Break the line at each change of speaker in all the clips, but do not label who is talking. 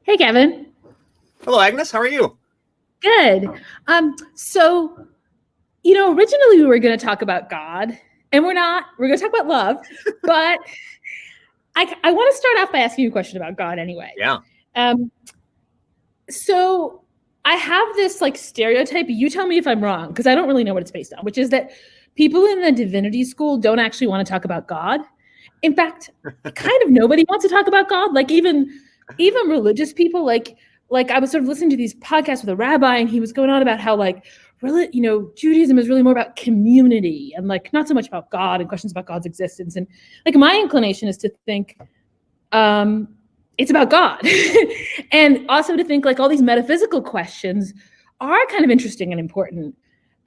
Hey, Kevin.
Hello, Agnes. How are you?
Good. So, originally we were going to talk about God, and we're not. We're going to talk about love, but I want to start off by asking you a question about God anyway.
Yeah.
So I have this stereotype. You tell me if I'm wrong, because I don't really know what it's based on, which is that people in the divinity school don't actually want to talk about God. In fact, kind of nobody wants to talk about God. Like even religious people, like I was sort of listening to these podcasts with a rabbi, and he was going on about how Judaism is really more about community and not so much about God and questions about God's existence. And my inclination is to think it's about God, and also to think all these metaphysical questions are kind of interesting and important.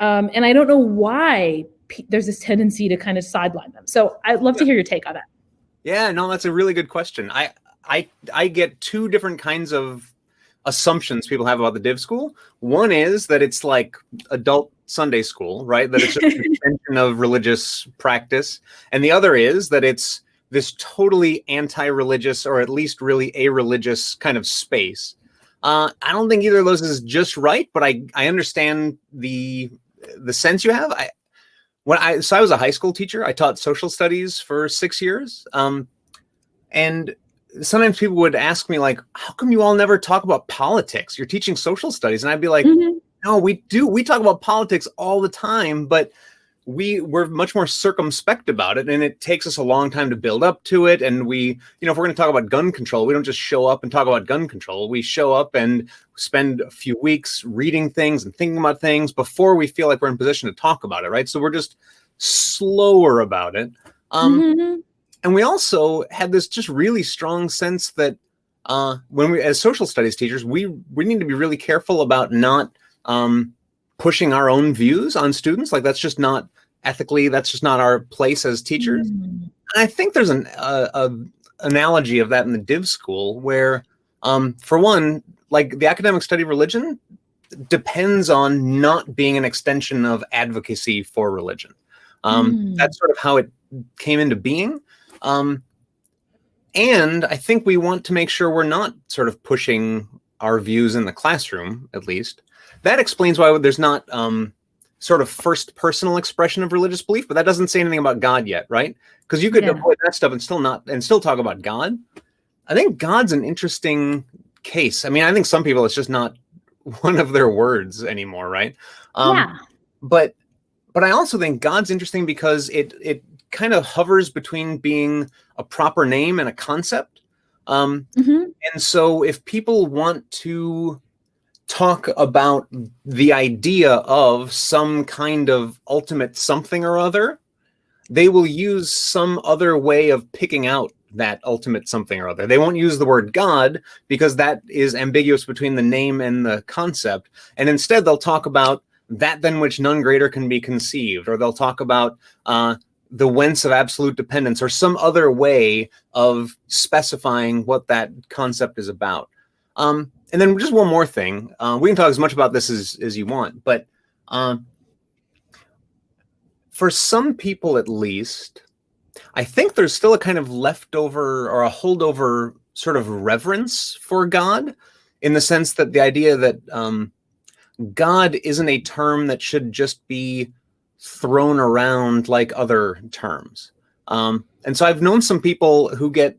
And I don't know why there's this tendency to kind of sideline them. So I'd love to hear your take on that.
Yeah, no, that's a really good question. I get two different kinds of assumptions people have about the div school. One is that it's like adult Sunday school, right? That it's just an extension of religious practice. And the other is that it's this totally anti-religious, or at least really a-religious kind of space. I don't think either of those is just right, but I understand the sense you have. I was a high school teacher. I taught social studies for 6 years. And sometimes people would ask me, how come you all never talk about politics? You're teaching social studies. And I'd be like, no, we do. We talk about politics all the time, but we're much more circumspect about it. And it takes us a long time to build up to it. And if we're going to talk about gun control, we don't just show up and talk about gun control. We show up and spend a few weeks reading things and thinking about things before we feel like we're in position to talk about it, right? So we're just slower about it. And we also had this just really strong sense that when we, as social studies teachers, we need to be really careful about not pushing our own views on students. That's just not ethically, that's just not our place as teachers. And I think there's an analogy of that in the div school where, for one, the academic study of religion depends on not being an extension of advocacy for religion. That's sort of how it came into being. And I think we want to make sure we're not sort of pushing our views in the classroom, at least. That explains why there's not sort of first personal expression of religious belief, but that doesn't say anything about God yet, right? Because you could avoid that stuff and still talk about God. I think God's an interesting case. I mean, I think some people, it's just not one of their words anymore, right? But I also think God's interesting because it kind of hovers between being a proper name and a concept. And so if people want to talk about the idea of some kind of ultimate something or other, they will use some other way of picking out that ultimate something or other. They won't use the word God because that is ambiguous between the name and the concept. And instead they'll talk about that than which none greater can be conceived, or they'll talk about the whence of absolute dependence, or some other way of specifying what that concept is about. And then just one more thing. We can talk as much about this as you want, but for some people at least, I think there's still a kind of leftover or a holdover sort of reverence for God, in the sense that the idea that God isn't a term that should just be thrown around like other terms. And so I've known some people who get,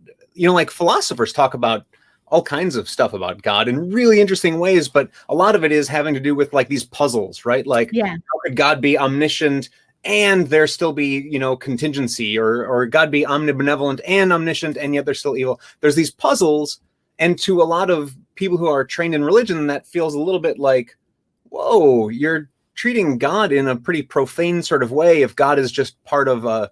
philosophers talk about all kinds of stuff about God in really interesting ways, but a lot of it is having to do with these puzzles, right? How could God be omniscient and there still be, contingency, or God be omnibenevolent and omniscient and yet they're still evil? There's these puzzles, and to a lot of people who are trained in religion, that feels a little bit like, whoa, you're treating God in a pretty profane sort of way if God is just part of a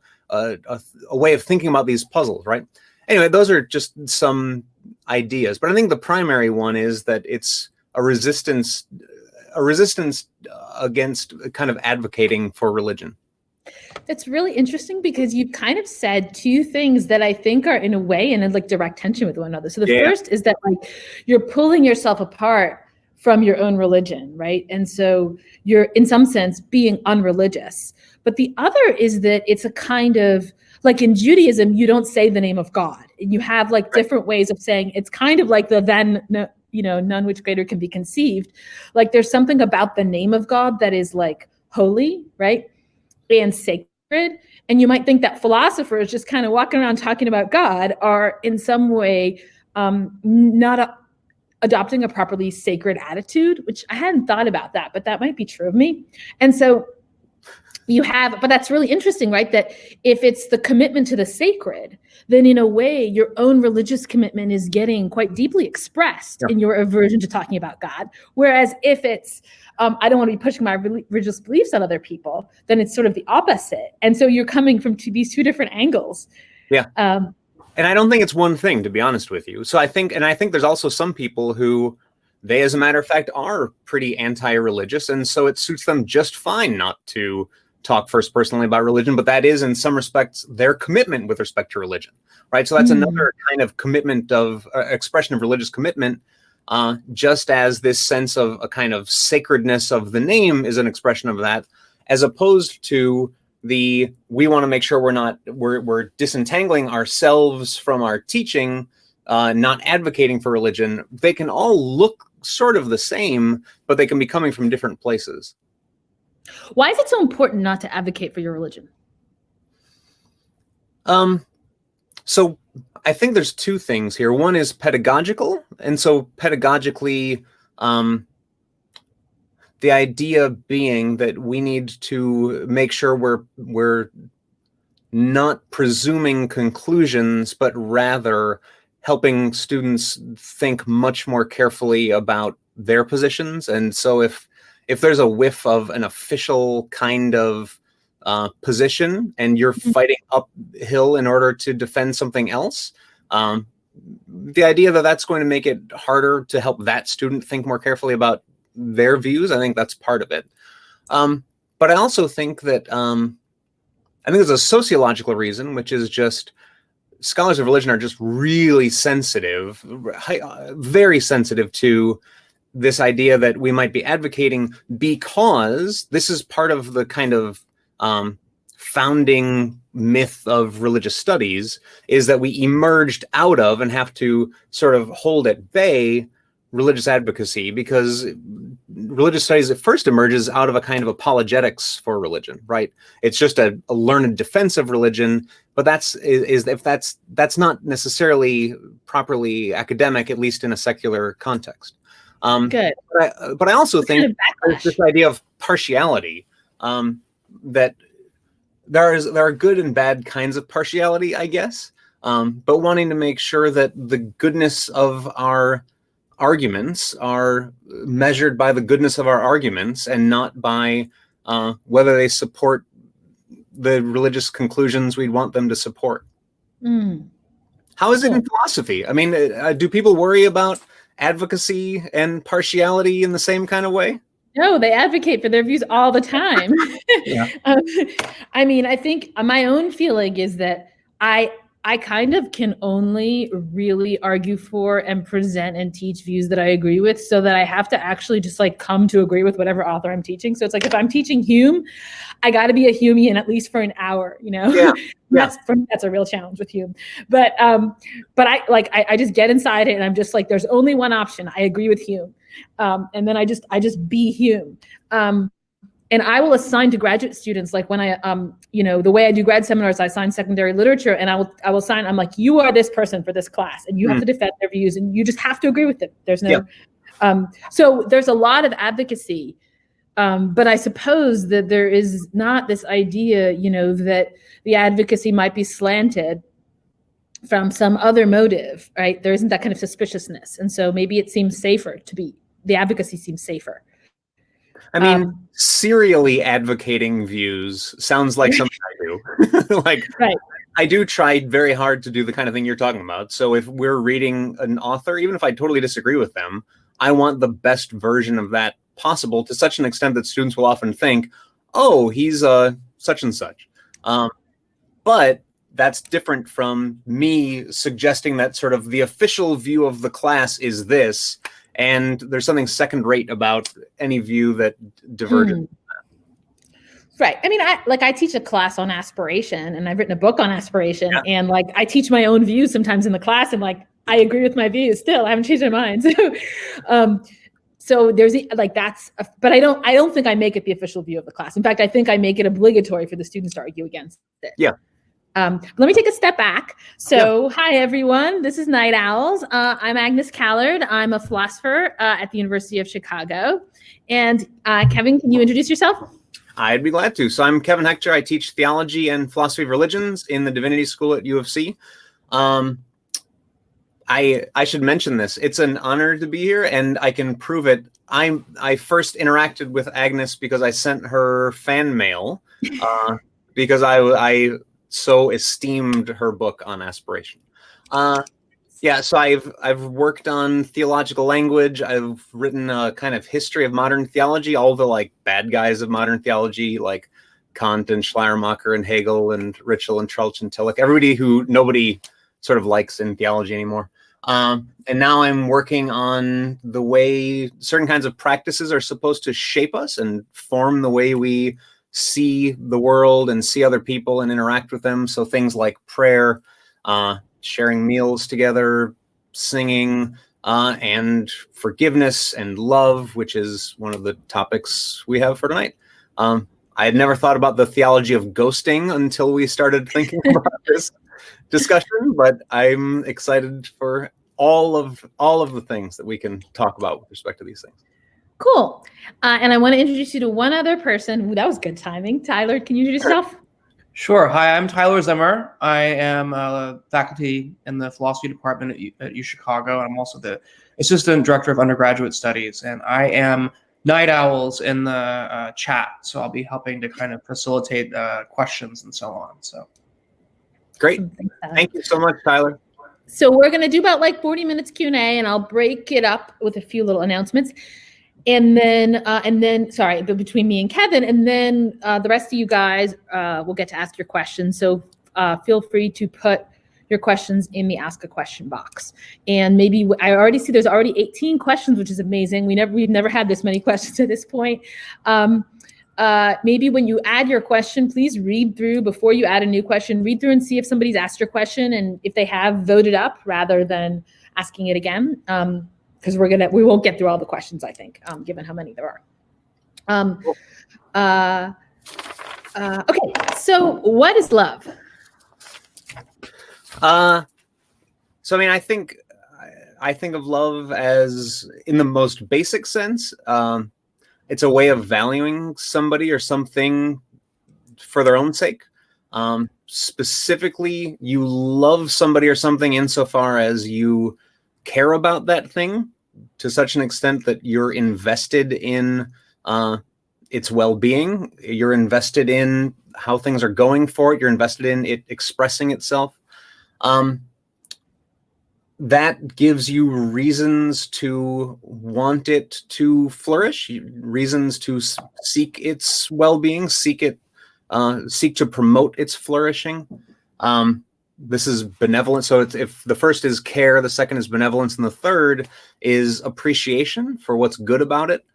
way of thinking about these puzzles, right? Anyway, those are just some ideas, but I think the primary one is that it's a resistance against kind of advocating for religion.
That's really interesting, because you've kind of said two things that I think are in a way in direct tension with one another. So the first is that you're pulling yourself apart from your own religion, right? And so you're in some sense being unreligious. But the other is that it's a kind of, in Judaism, you don't say the name of God. And you have different ways of saying, it's kind of like the then none which greater can be conceived. Like there's something about the name of God that is like holy, right? And sacred. And you might think that philosophers just kind of walking around talking about God are in some way not adopting a properly sacred attitude, which I hadn't thought about that, but that might be true of me. And so but that's really interesting, right? That if it's the commitment to the sacred, then in a way, your own religious commitment is getting quite deeply expressed in your aversion to talking about God. Whereas if it's, I don't want to be pushing my religious beliefs on other people, then it's sort of the opposite. And so you're coming from these two different angles.
Yeah. And I don't think it's one thing, to be honest with you. So I think there's also some people who they, as a matter of fact, are pretty anti-religious. And so it suits them just fine not to talk first personally about religion, but that is in some respects their commitment with respect to religion, right? So that's another kind of commitment of expression of religious commitment, just as this sense of a kind of sacredness of the name is an expression of that, as opposed to we want to make sure we're disentangling ourselves from our teaching, not advocating for religion. They can all look sort of the same, but they can be coming from different places.
Why is it so important not to advocate for your religion?
So I think there's two things here. One is pedagogical. And so pedagogically, the idea being that we need to make sure we're not presuming conclusions, but rather helping students think much more carefully about their positions. And so if there's a whiff of an official kind of position and you're fighting uphill in order to defend something else, the idea that that's going to make it harder to help that student think more carefully about their views, I think that's part of it. But I also think that I think there's a sociological reason, which is just scholars of religion are just really sensitive, very sensitive to this idea that we might be advocating, because this is part of the kind of founding myth of religious studies, is that we emerged out of and have to sort of hold at bay religious advocacy, because religious studies at first emerges out of a kind of apologetics for religion, right? It's just a learned defense of religion, but that's not necessarily properly academic, at least in a secular context.
Good.
But I also think there's this idea of partiality, that there are good and bad kinds of partiality, I guess, but wanting to make sure that the goodness of our arguments are measured by the goodness of our arguments and not by whether they support the religious conclusions we'd want them to support. How is it in philosophy? I mean, do people worry about advocacy and partiality in the same kind of way?
No, they advocate for their views all the time. I mean, I think my own feeling is that I kind of can only really argue for and present and teach views that I agree with, so that I have to actually just like come to agree with whatever author I'm teaching. So it's like, if I'm teaching Hume, I got to be a Humean at least for an hour, That's a real challenge with Hume. But I just get inside it and I'm just like, there's only one option. I agree with Hume. And then I just be Hume. And I will assign to graduate students, like when I, the way I do grad seminars, I assign secondary literature, and I will assign, I'm like, you are this person for this class, and you have to defend their views, and you just have to agree with them. There's no, so there's a lot of advocacy, but I suppose that there is not this idea, that the advocacy might be slanted from some other motive, right? There isn't that kind of suspiciousness. And so maybe it seems safer the advocacy seems safer.
I mean, serially advocating views sounds like something I do. Right. I do try very hard to do the kind of thing you're talking about. So if we're reading an author, even if I totally disagree with them, I want the best version of that possible, to such an extent that students will often think, oh, he's such and such. But that's different from me suggesting that sort of the official view of the class is this, and there's something second rate about any view that diverges.
Right. I mean, I teach a class on aspiration, and I've written a book on aspiration, and I teach my own views sometimes in the class. And I agree with my views still. I haven't changed my mind. So there's but I don't think I make it the official view of the class. In fact, I think I make it obligatory for the students to argue against it.
Yeah.
Let me take a step back. So, Hi everyone. This is Night Owls. I'm Agnes Callard. I'm a philosopher at the University of Chicago. And Kevin, can you introduce yourself?
I'd be glad to. So I'm Kevin Hector. I teach theology and philosophy of religions in the Divinity School at U of C. I should mention this. It's an honor to be here, and I can prove it. I first interacted with Agnes because I sent her fan mail because I so esteemed her book on aspiration. So I've worked on theological language. I've written a kind of history of modern theology, all the like bad guys of modern theology, like Kant and Schleiermacher and Hegel and Ritschl and Trulch and Tillich, everybody who nobody sort of likes in theology anymore. And now I'm working on the way certain kinds of practices are supposed to shape us and form the way we see the world and see other people and interact with them. So things like prayer, sharing meals together, singing, and forgiveness and love, which is one of the topics we have for tonight. I had never thought about the theology of ghosting until we started thinking about this discussion, but I'm excited for all of the things that we can talk about with respect to these things.
Cool. And I want to introduce you to one other person. Ooh, that was good timing. Tyler, can you introduce yourself?
Sure. Hi, I'm Tyler Zimmer. I am faculty in the philosophy department at U Chicago. I'm also the assistant director of undergraduate studies, and I am Night Owls in the chat. So I'll be helping to kind of facilitate questions and so on. So
great. Thank you so much, Tyler.
So we're going to do about like 40 minutes Q&A, and I'll break it up with a few little announcements. And then, sorry, between me and Kevin, and then the rest of you guys will get to ask your questions. So feel free to put your questions in the ask a question box. And maybe I already see there's already 18 questions, which is amazing. We've never had this many questions at this point. Maybe when you add your question, please read through before you add a new question. Read through and see if somebody's asked your question, and if they have, voted up rather than asking it again. Because we won't get through all the questions, I think, given how many there are. Okay, so what is love?
So I mean, I think of love as, in the most basic sense, it's a way of valuing somebody or something for their own sake. Specifically, you love somebody or something insofar as you care about that thing to such an extent that you're invested in its well-being. You're invested in how things are going for it. You're invested in it expressing itself. That gives you reasons to want it to flourish, reasons to seek its well-being, seek to promote its flourishing. This is benevolence. So if the first is care, the second is benevolence, and the third is appreciation for what's good about it.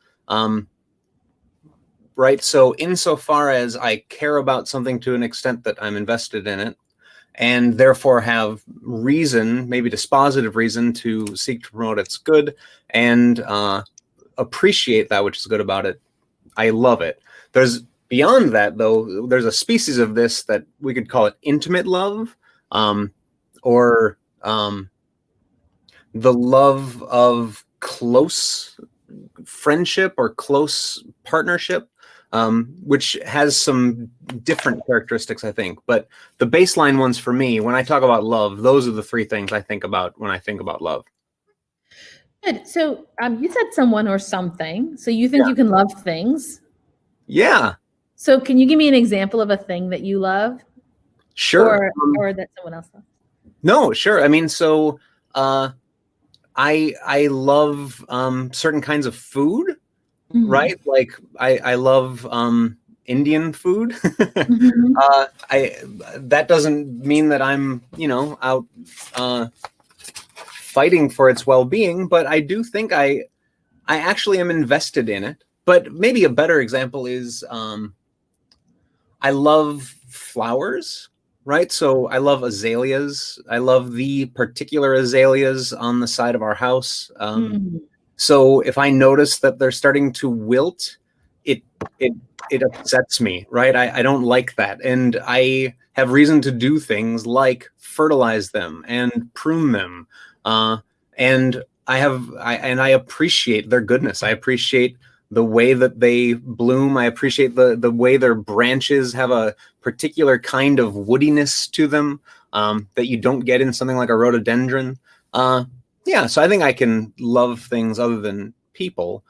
Right. So insofar as I care about something to an extent that I'm invested in it, and therefore have reason, maybe dispositive reason, to seek to promote its good and appreciate that which is good about it, I love it. There's beyond that, though, there's a species of this that we could call it intimate love, or the love of close friendship or close partnership, which has some different characteristics, I think. But the baseline ones for me, when I talk about love, those are the three things I think about when I think about love.
Good. So you said someone or something. So you think you can love things?
Yeah. So
can you give me an example of a thing that you love?
Sure.
Or that someone else loves?
No, sure. I mean, so I love certain kinds of food. Mm-hmm. Right? Like I love Indian food. Mm-hmm. That doesn't mean that I'm, out fighting for its well-being, but I do think I actually am invested in it. But maybe a better example is I love flowers. right? So I love azaleas. I love the particular azaleas on the side of our house. So if I notice that they're starting to wilt, it it upsets me, right? I don't like that, and I have reason to do things like fertilize them and prune them, and I appreciate their goodness. I appreciate the way that they bloom. I appreciate the way their branches have a particular kind of woodiness to them that you don't get in something like a rhododendron. Yeah, so I think I can love things other than people.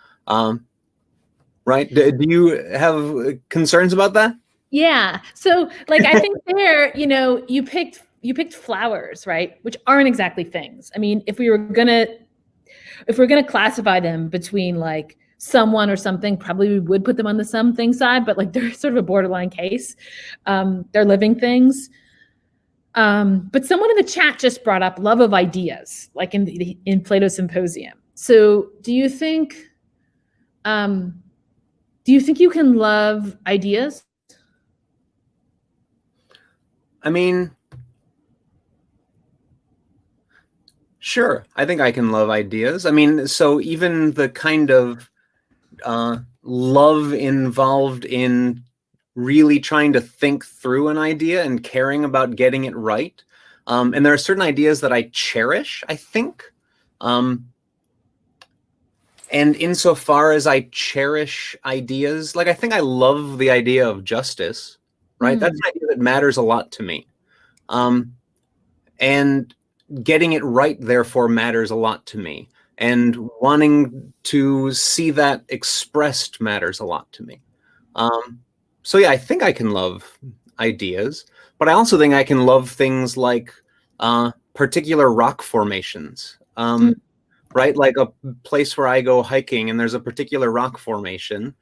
Right? Do you have concerns about that?
Yeah. So like I think there, you picked flowers, right? Which aren't exactly things. I mean, if we're gonna classify them between like someone or something, probably we would put them on the something side, but like they're sort of a borderline case. They're living things. But someone in the chat just brought up love of ideas, like in Plato's Symposium. So do you think you can love ideas?
I mean, sure. I think I can love ideas. I mean, so even the kind of love involved in really trying to think through an idea and caring about getting it right. And there are certain ideas that I cherish, I think. And insofar as I cherish ideas, like I think I love the idea of justice, right? That's an idea that matters a lot to me. And getting it right, therefore, matters a lot to me. And wanting to see that expressed matters a lot to me. So yeah, I think I can love ideas, but I also think I can love things like particular rock formations. Right? Like a place where I go hiking and there's a particular rock formation.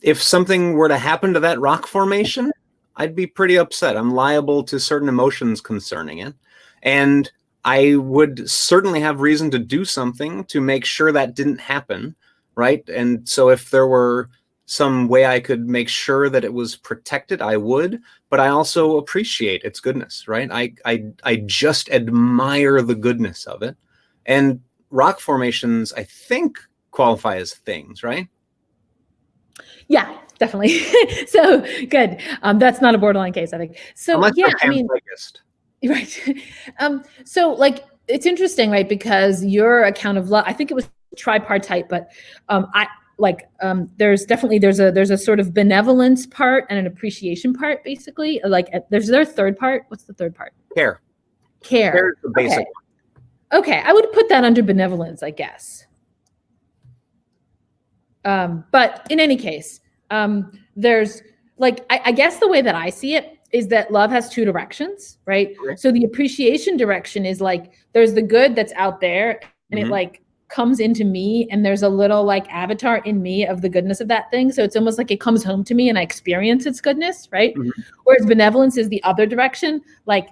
If something were to happen to that rock formation, I'd be pretty upset. I'm liable to certain emotions concerning it. And I would certainly have reason to do something to make sure that didn't happen, right? And so if there were some way I could make sure that it was protected, I would, but I also appreciate its goodness, right? I just admire the goodness of it. And rock formations, I think, qualify as things, right?
Yeah, definitely. So good. That's not a borderline case, I think. So
unless
yeah,
I mean,
right. So like it's interesting, right? Because your account of love, I think it was tripartite, but there's a sort of benevolence part and an appreciation part, basically. Like there's their third part. What's the third part?
Care.
Care.
Care is the basic one.
Okay, I would put that under benevolence, I guess. But in any case, there's like, I guess the way that I see it is that love has two directions, right? So the appreciation direction is like, there's the good that's out there and it like comes into me and there's a little like avatar in me of the goodness of that thing. So it's almost like it comes home to me and I experience its goodness, right? Whereas benevolence is the other direction, like,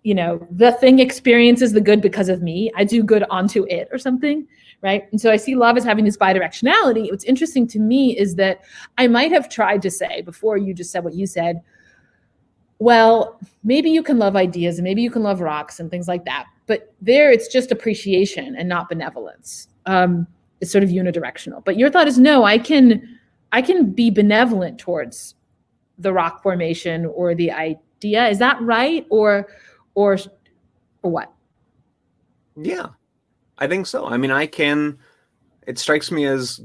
the thing experiences the good because of me. I do good onto it or something, right? And so I see love as having this bidirectionality. What's interesting to me is that I might have tried to say, before you just said what you said, well, maybe you can love ideas and maybe you can love rocks and things like that. But there it's just appreciation and not benevolence. It's sort of unidirectional. But your thought is, no, I can be benevolent towards the rock formation or the idea. Is that right? Or what?
Yeah, I think so. I mean, it strikes me as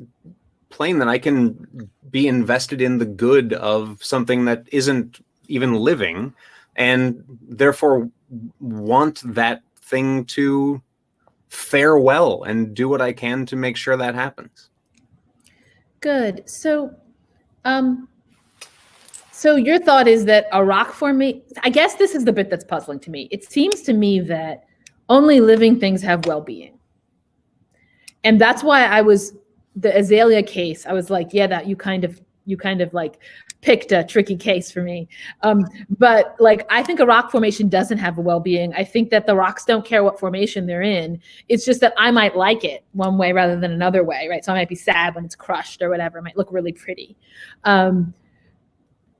plain that I can be invested in the good of something that isn't even living and therefore want that thing to fare well and do what I can to make sure that happens.
Good. So your thought is that a rock formation, I guess this is the bit that's puzzling to me. It seems to me that only living things have well-being. And that's why the azalea case, I was like, yeah, that you kind of like picked a tricky case for me. But like, I think a rock formation doesn't have a well-being. I think that the rocks don't care what formation they're in. It's just that I might like it one way rather than another way, right? So I might be sad when it's crushed or whatever. It might look really pretty.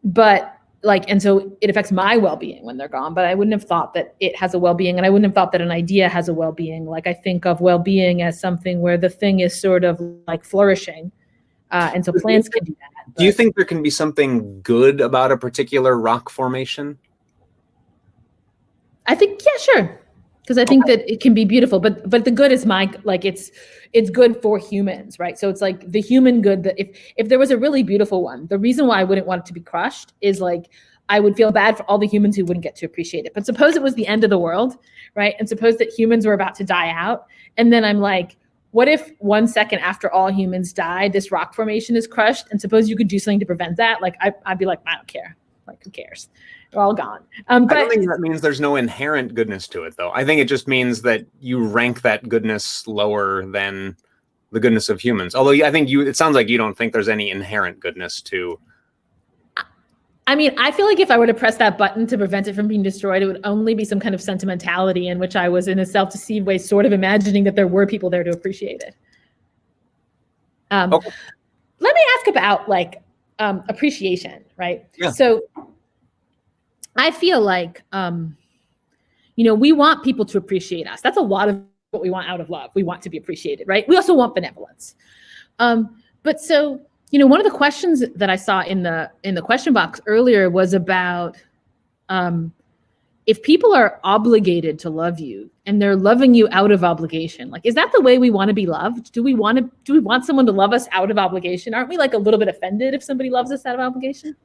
But and so it affects my well-being when they're gone, but I wouldn't have thought that it has a well-being, and I wouldn't have thought that an idea has a well-being. Like, I think of well-being as something where the thing is sort of like flourishing, and so plants can do that.
Do you think there can be something good about a particular rock formation?
I think, yeah, sure. Because I think that it can be beautiful, but the good is it's good for humans, right? So it's like the human good, that if there was a really beautiful one, the reason why I wouldn't want it to be crushed is like, I would feel bad for all the humans who wouldn't get to appreciate it. But suppose it was the end of the world, right? And suppose that humans were about to die out. And then I'm like, what if 1 second after all humans die, this rock formation is crushed? And suppose you could do something to prevent that? Like, I'd be like, I don't care. Like, who cares? They're all gone. But
I don't think that means there's no inherent goodness to it, though. I think it just means that you rank that goodness lower than the goodness of humans. Although I think it sounds like you don't think there's any inherent goodness to.
I mean, I feel like if I were to press that button to prevent it from being destroyed, it would only be some kind of sentimentality in which I was, in a self-deceived way, sort of imagining that there were people there to appreciate it.
Okay.
Let me ask about appreciation, right?
Yeah.
So I feel like, we want people to appreciate us. That's a lot of what we want out of love. We want to be appreciated, right? We also want benevolence. But so, one of the questions that I saw in the question box earlier was about if people are obligated to love you and they're loving you out of obligation, like, is that the way we want to be loved? Do we want someone to love us out of obligation? Aren't we like a little bit offended if somebody loves us out of obligation?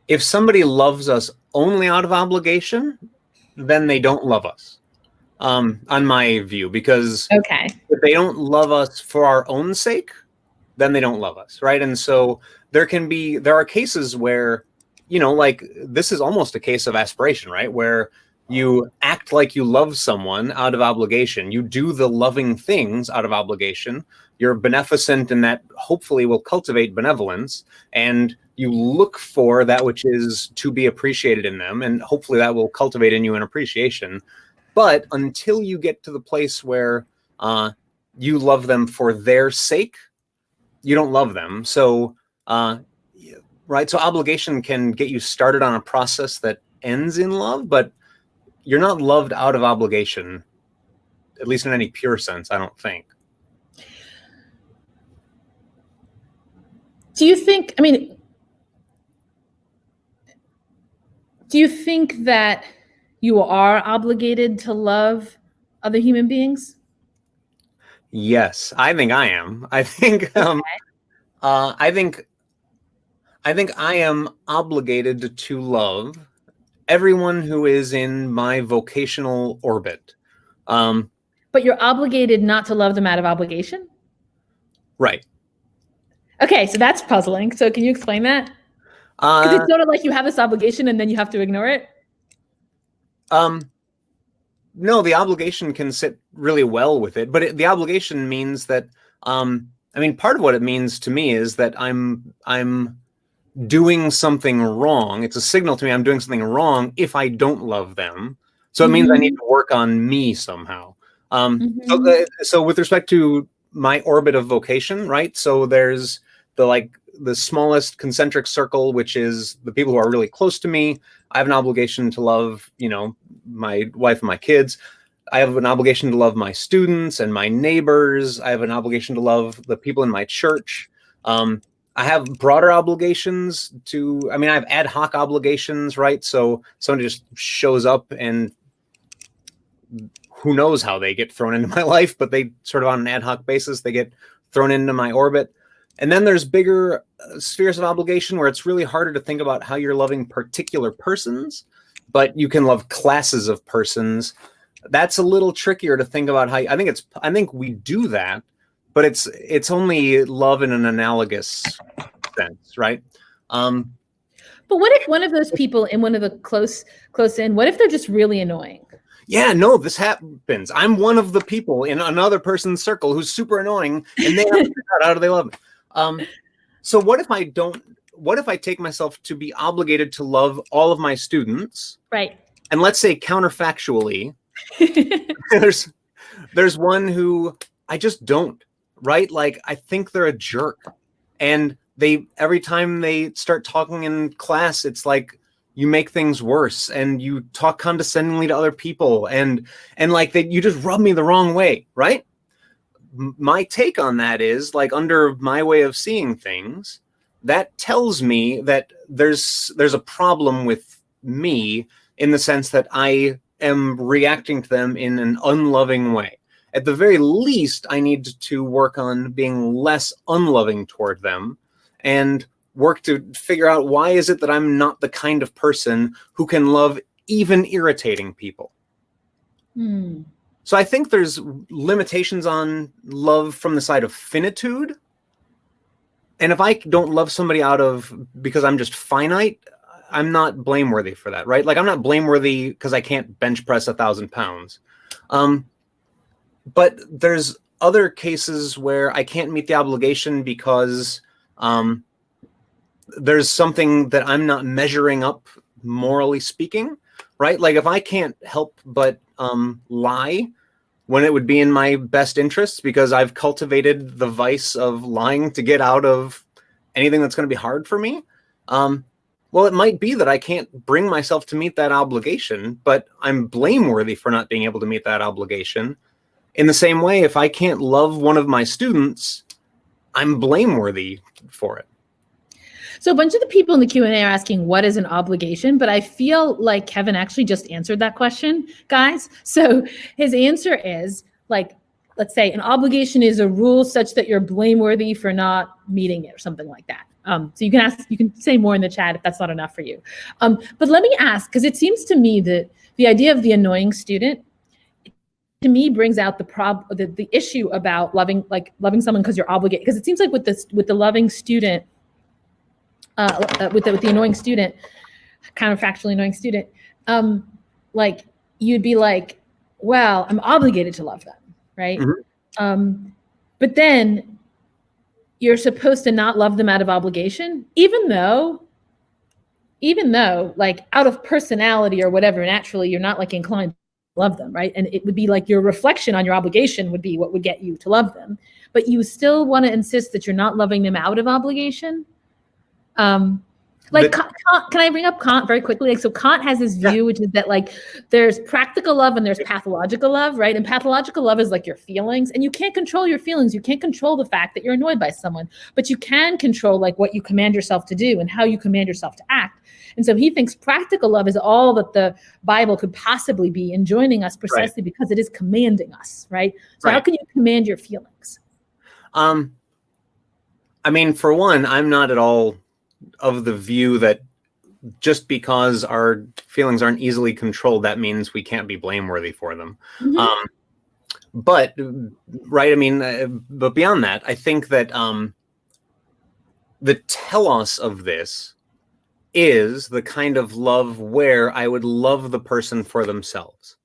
If somebody loves us only out of obligation, then they don't love us, on my view, because if they don't love us for our own sake, then they don't love us, right? And so there are cases where, like, this is almost a case of aspiration, right? Where you act like you love someone out of obligation. You do the loving things out of obligation. You're beneficent, and that hopefully will cultivate benevolence. And you look for that which is to be appreciated in them, and hopefully that will cultivate in you an appreciation. But until you get to the place where you love them for their sake, you don't love them. So, right. So obligation can get you started on a process that ends in love, but you're not loved out of obligation, at least in any pure sense, I don't think.
Do you think that you are obligated to love other human beings?
Yes, I think I am. I think I think I am obligated to love everyone who is in my vocational orbit.
But you're obligated not to love them out of obligation?
Right.
Okay, so that's puzzling. So can you explain that? Because it's sort of like you have this obligation and then you have to ignore it?
No, the obligation can sit really well with it, but the obligation means that, part of what it means to me is that I'm doing something wrong. It's a signal to me I'm doing something wrong if I don't love them. So it means I need to work on me somehow. So with respect to my orbit of vocation, right? So there's the smallest concentric circle, which is the people who are really close to me. I have an obligation to love, my wife and my kids. I have an obligation to love my students and my neighbors. I have an obligation to love the people in my church. I have broader obligations I have ad hoc obligations, right? So somebody just shows up and who knows how they get thrown into my life, but they sort of on an ad hoc basis, they get thrown into my orbit. And then there's bigger spheres of obligation where it's really harder to think about how you're loving particular persons, but you can love classes of persons. That's a little trickier to think about how I think we do that, but it's only love in an analogous sense, right?
But what if one of those people in one of the close in, what if they're just really annoying?
Yeah, no, this happens. I'm one of the people in another person's circle who's super annoying, and they have to figure out how do they love me. So what if I take myself to be obligated to love all of my students?
Right.
And let's say counterfactually, there's one who I just don't, right? Like, I think they're a jerk. And every time they start talking in class, it's like you make things worse, and you talk condescendingly to other people, and like that you just rub me the wrong way, right? My take on that is, like, under my way of seeing things, that tells me that there's a problem with me, in the sense that I am reacting to them in an unloving way. At the very least, I need to work on being less unloving toward them, and work to figure out, why is it that I'm not the kind of person who can love even irritating people? So I think there's limitations on love from the side of finitude. And if I don't love somebody because I'm just finite, I'm not blameworthy for that, right? Like, I'm not blameworthy because I can't bench press 1,000 pounds. But there's other cases where I can't meet the obligation because there's something that I'm not measuring up, morally speaking, right? Like, if I can't help but lie when it would be in my best interests, because I've cultivated the vice of lying to get out of anything that's going to be hard for me, well, it might be that I can't bring myself to meet that obligation, but I'm blameworthy for not being able to meet that obligation. In the same way, if I can't love one of my students, I'm blameworthy for it.
So a bunch of the people in the Q&A are asking, what is an obligation? But I feel like Kevin actually just answered that question, guys. So his answer is, like, let's say an obligation is a rule such that you're blameworthy for not meeting it, or something like that. So you can say more in the chat if that's not enough for you. But let me ask, because it seems to me that the idea of the annoying student, to me, brings out the issue about loving someone because you're obligated. Because it seems like with the loving student, with the annoying student, counterfactually annoying student, like, you'd be like, well, I'm obligated to love them, right? Mm-hmm. But then you're supposed to not love them out of obligation, even though, like, out of personality or whatever, naturally, you're not, like, inclined to love them, right? And it would be like your reflection on your obligation would be what would get you to love them. But you still want to insist that you're not loving them out of obligation. Kant, can I bring up Kant very quickly? Like, so Kant has this view, which is that, like, there's practical love and there's pathological love, right? And pathological love is like your feelings, and you can't control your feelings. You can't control the fact that you're annoyed by someone, but you can control, like, what you command yourself to do and how you command yourself to act. And so he thinks practical love is all that the Bible could possibly be, enjoining us precisely because it is commanding us, right? So how can you command your feelings?
I mean, for one, I'm not at all of the view that just because our feelings aren't easily controlled, that means we can't be blameworthy for them. Mm-hmm. But beyond that, I think that the telos of this is the kind of love where I would love the person for themselves.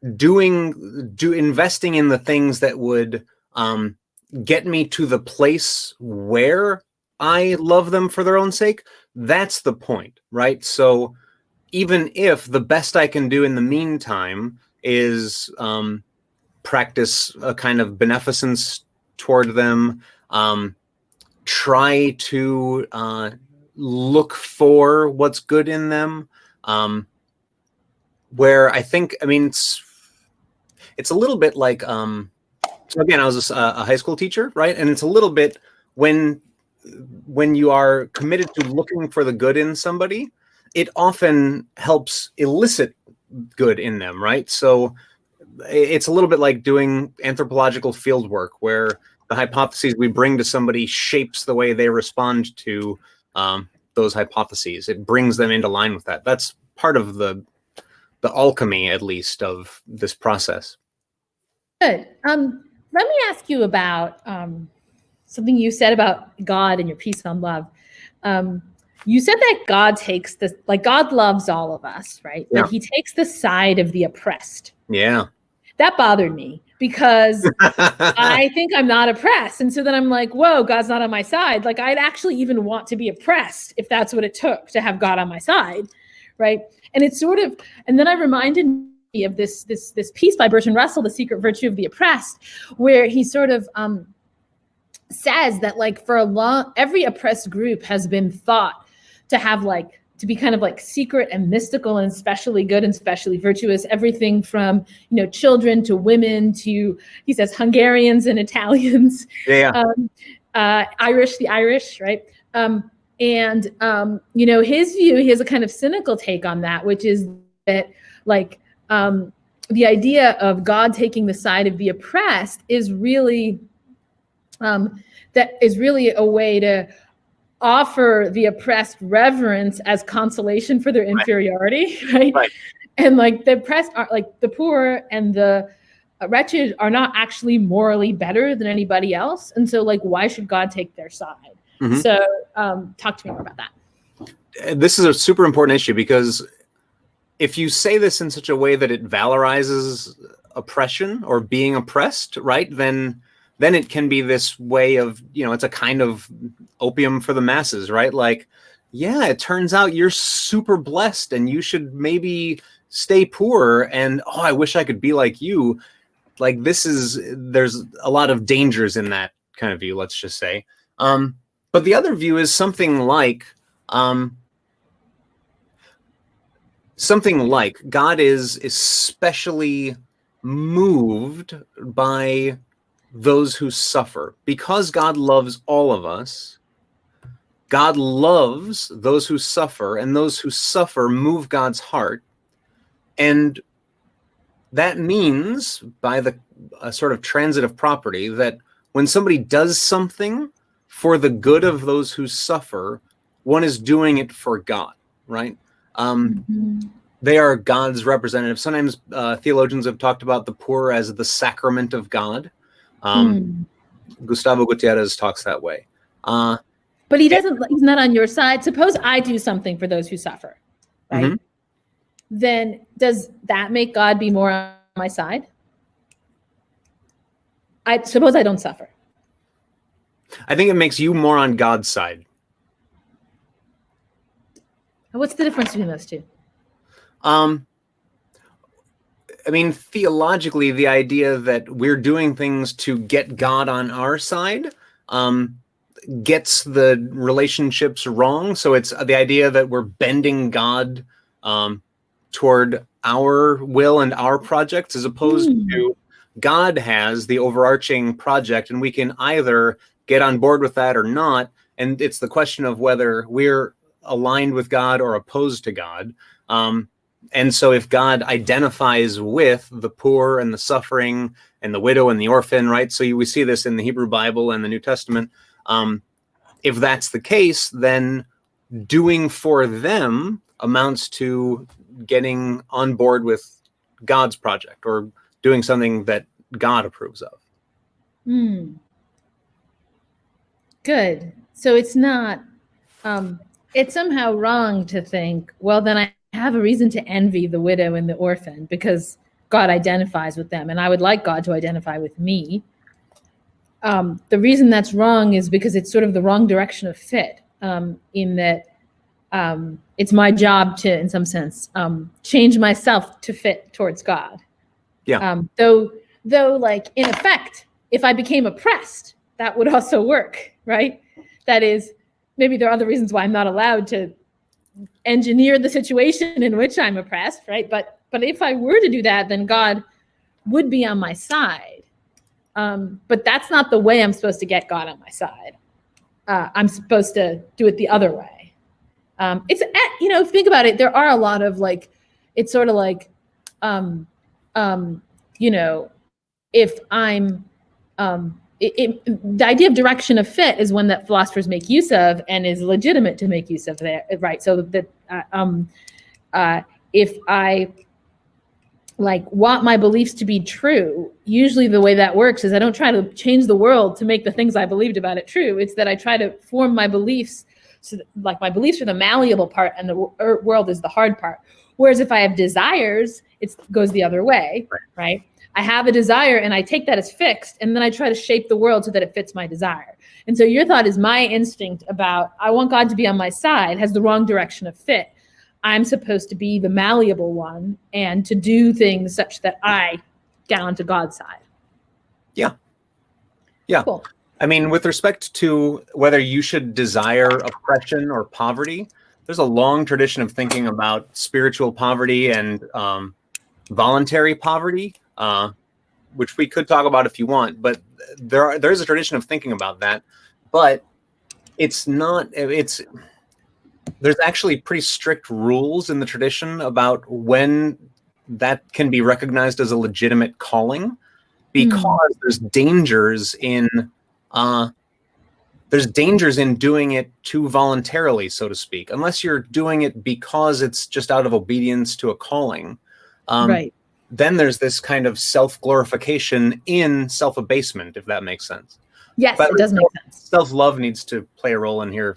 Investing in the things that would get me to the place where I love them for their own sake, that's the point, right? So even if the best I can do in the meantime is practice a kind of beneficence toward them, try to look for what's good in them, where I think, I mean, it's a little bit like, so again, I was a high school teacher, right? And it's a little bit when you are committed to looking for the good in somebody, it often helps elicit good in them, right? So it's a little bit like doing anthropological field work, where the hypotheses we bring to somebody shapes the way they respond to those hypotheses. It brings them into line with that. That's part of the alchemy, at least, of this process.
Good. Let me ask you about something you said about God and your piece on love. You said that God takes this, like, God loves all of us, right? Yeah. But he takes the side of the oppressed.
Yeah.
That bothered me because I think I'm not oppressed. And so then I'm like, whoa, God's not on my side. Like, I'd actually even want to be oppressed if that's what it took to have God on my side, right? And it's sort of, and then I reminded me of this piece by Bertrand Russell, The Secret Virtue of the Oppressed, where he sort of says that, like, for every oppressed group has been thought to have, like, to be kind of like secret and mystical and especially good and especially virtuous, everything from, children to women to, he says, Hungarians and Italians, the Irish, right? His view, he has a kind of cynical take on that, which is that the idea of God taking the side of the oppressed is really a way to offer the oppressed reverence as consolation for their inferiority, right? And the oppressed are the poor and the wretched are not actually morally better than anybody else, and so why should God take their side? Mm-hmm. So talk to me more about that.
This is a super important issue, because if you say this in such a way that it valorizes oppression or being oppressed, right, then it can be this way of, it's a kind of opium for the masses, right? It turns out you're super blessed and you should maybe stay poor, and I wish I could be like you. There's a lot of dangers in that kind of view, let's just say. But the other view is something like God is especially moved by those who suffer. Because God loves all of us, God loves those who suffer, and those who suffer move God's heart. And that means, by a sort of transitive property, that when somebody does something for the good of those who suffer, one is doing it for God, right? They are God's representative. Sometimes theologians have talked about the poor as the sacrament of God. Gustavo Gutierrez talks that way.
But he's not on your side. Suppose I do something for those who suffer, right? Mm-hmm. Then does that make God be more on my side? I suppose I don't suffer.
I think it makes you more on God's side.
What's the difference between those two?
Theologically, the idea that we're doing things to get God on our side gets the relationships wrong. So it's the idea that we're bending God toward our will and our projects, as opposed to God has the overarching project, and we can either get on board with that or not. And it's the question of whether we're aligned with God or opposed to God. And so if God identifies with the poor and the suffering and the widow and the orphan, right? So we see this in the Hebrew Bible and the New Testament. If that's the case, then doing for them amounts to getting on board with God's project, or doing something that God approves of.
Good. So it's not, it's somehow wrong to think, well, then I have a reason to envy the widow and the orphan because God identifies with them, and I would like God to identify with me. The reason that's wrong is because it's sort of the wrong direction of fit, in that it's my job to, in some sense, change myself to fit towards God.
Yeah.
Though, in effect, if I became oppressed, that would also work, right? That is, maybe there are other reasons why I'm not allowed to engineer the situation in which I'm oppressed, right? But if I were to do that, then God would be on my side. But that's not the way I'm supposed to get God on my side. I'm supposed to do it the other way. It's, think about it, there are a lot of it's sort of if I'm, the idea of direction of fit is one that philosophers make use of and is legitimate to make use of there, right? So that if I want my beliefs to be true, usually the way that works is I don't try to change the world to make the things I believed about it true. It's that I try to form my beliefs, so that, my beliefs are the malleable part and the world is the hard part. Whereas if I have desires, it goes the other way, right? I have a desire and I take that as fixed, and then I try to shape the world so that it fits my desire. And so your thought is my instinct about I want God to be on my side has the wrong direction of fit. I'm supposed to be the malleable one and to do things such that I get onto God's side.
Yeah. Yeah.
Cool.
With respect to whether you should desire oppression or poverty, there's a long tradition of thinking about spiritual poverty and voluntary poverty, which we could talk about if you want, but there's a tradition of thinking about that, but it's not, there's actually pretty strict rules in the tradition about when that can be recognized as a legitimate calling, because there's dangers in doing it too voluntarily, so to speak, unless you're doing it because it's just out of obedience to a calling.
Right.
Then there's this kind of self-glorification in self-abasement, if that makes sense.
Yes,
but
it does make sense.
Self-love needs to play a role in here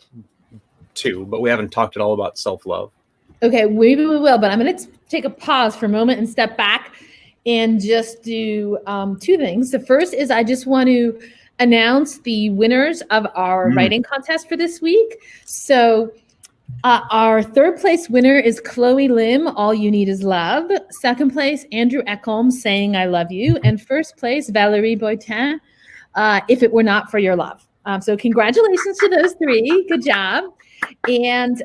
too, but we haven't talked at all about self-love.
Okay, maybe we will, but I'm going to take a pause for a moment and step back and just do two things. The first is I just want to announce the winners of our writing contest for this week. So our third place winner is Chloe Lim, All You Need Is Love. Second place, Andrew Eckholm, Saying I Love You. And first place, Valerie Boitin, If It Were Not For Your Love. So congratulations to those three. Good job. And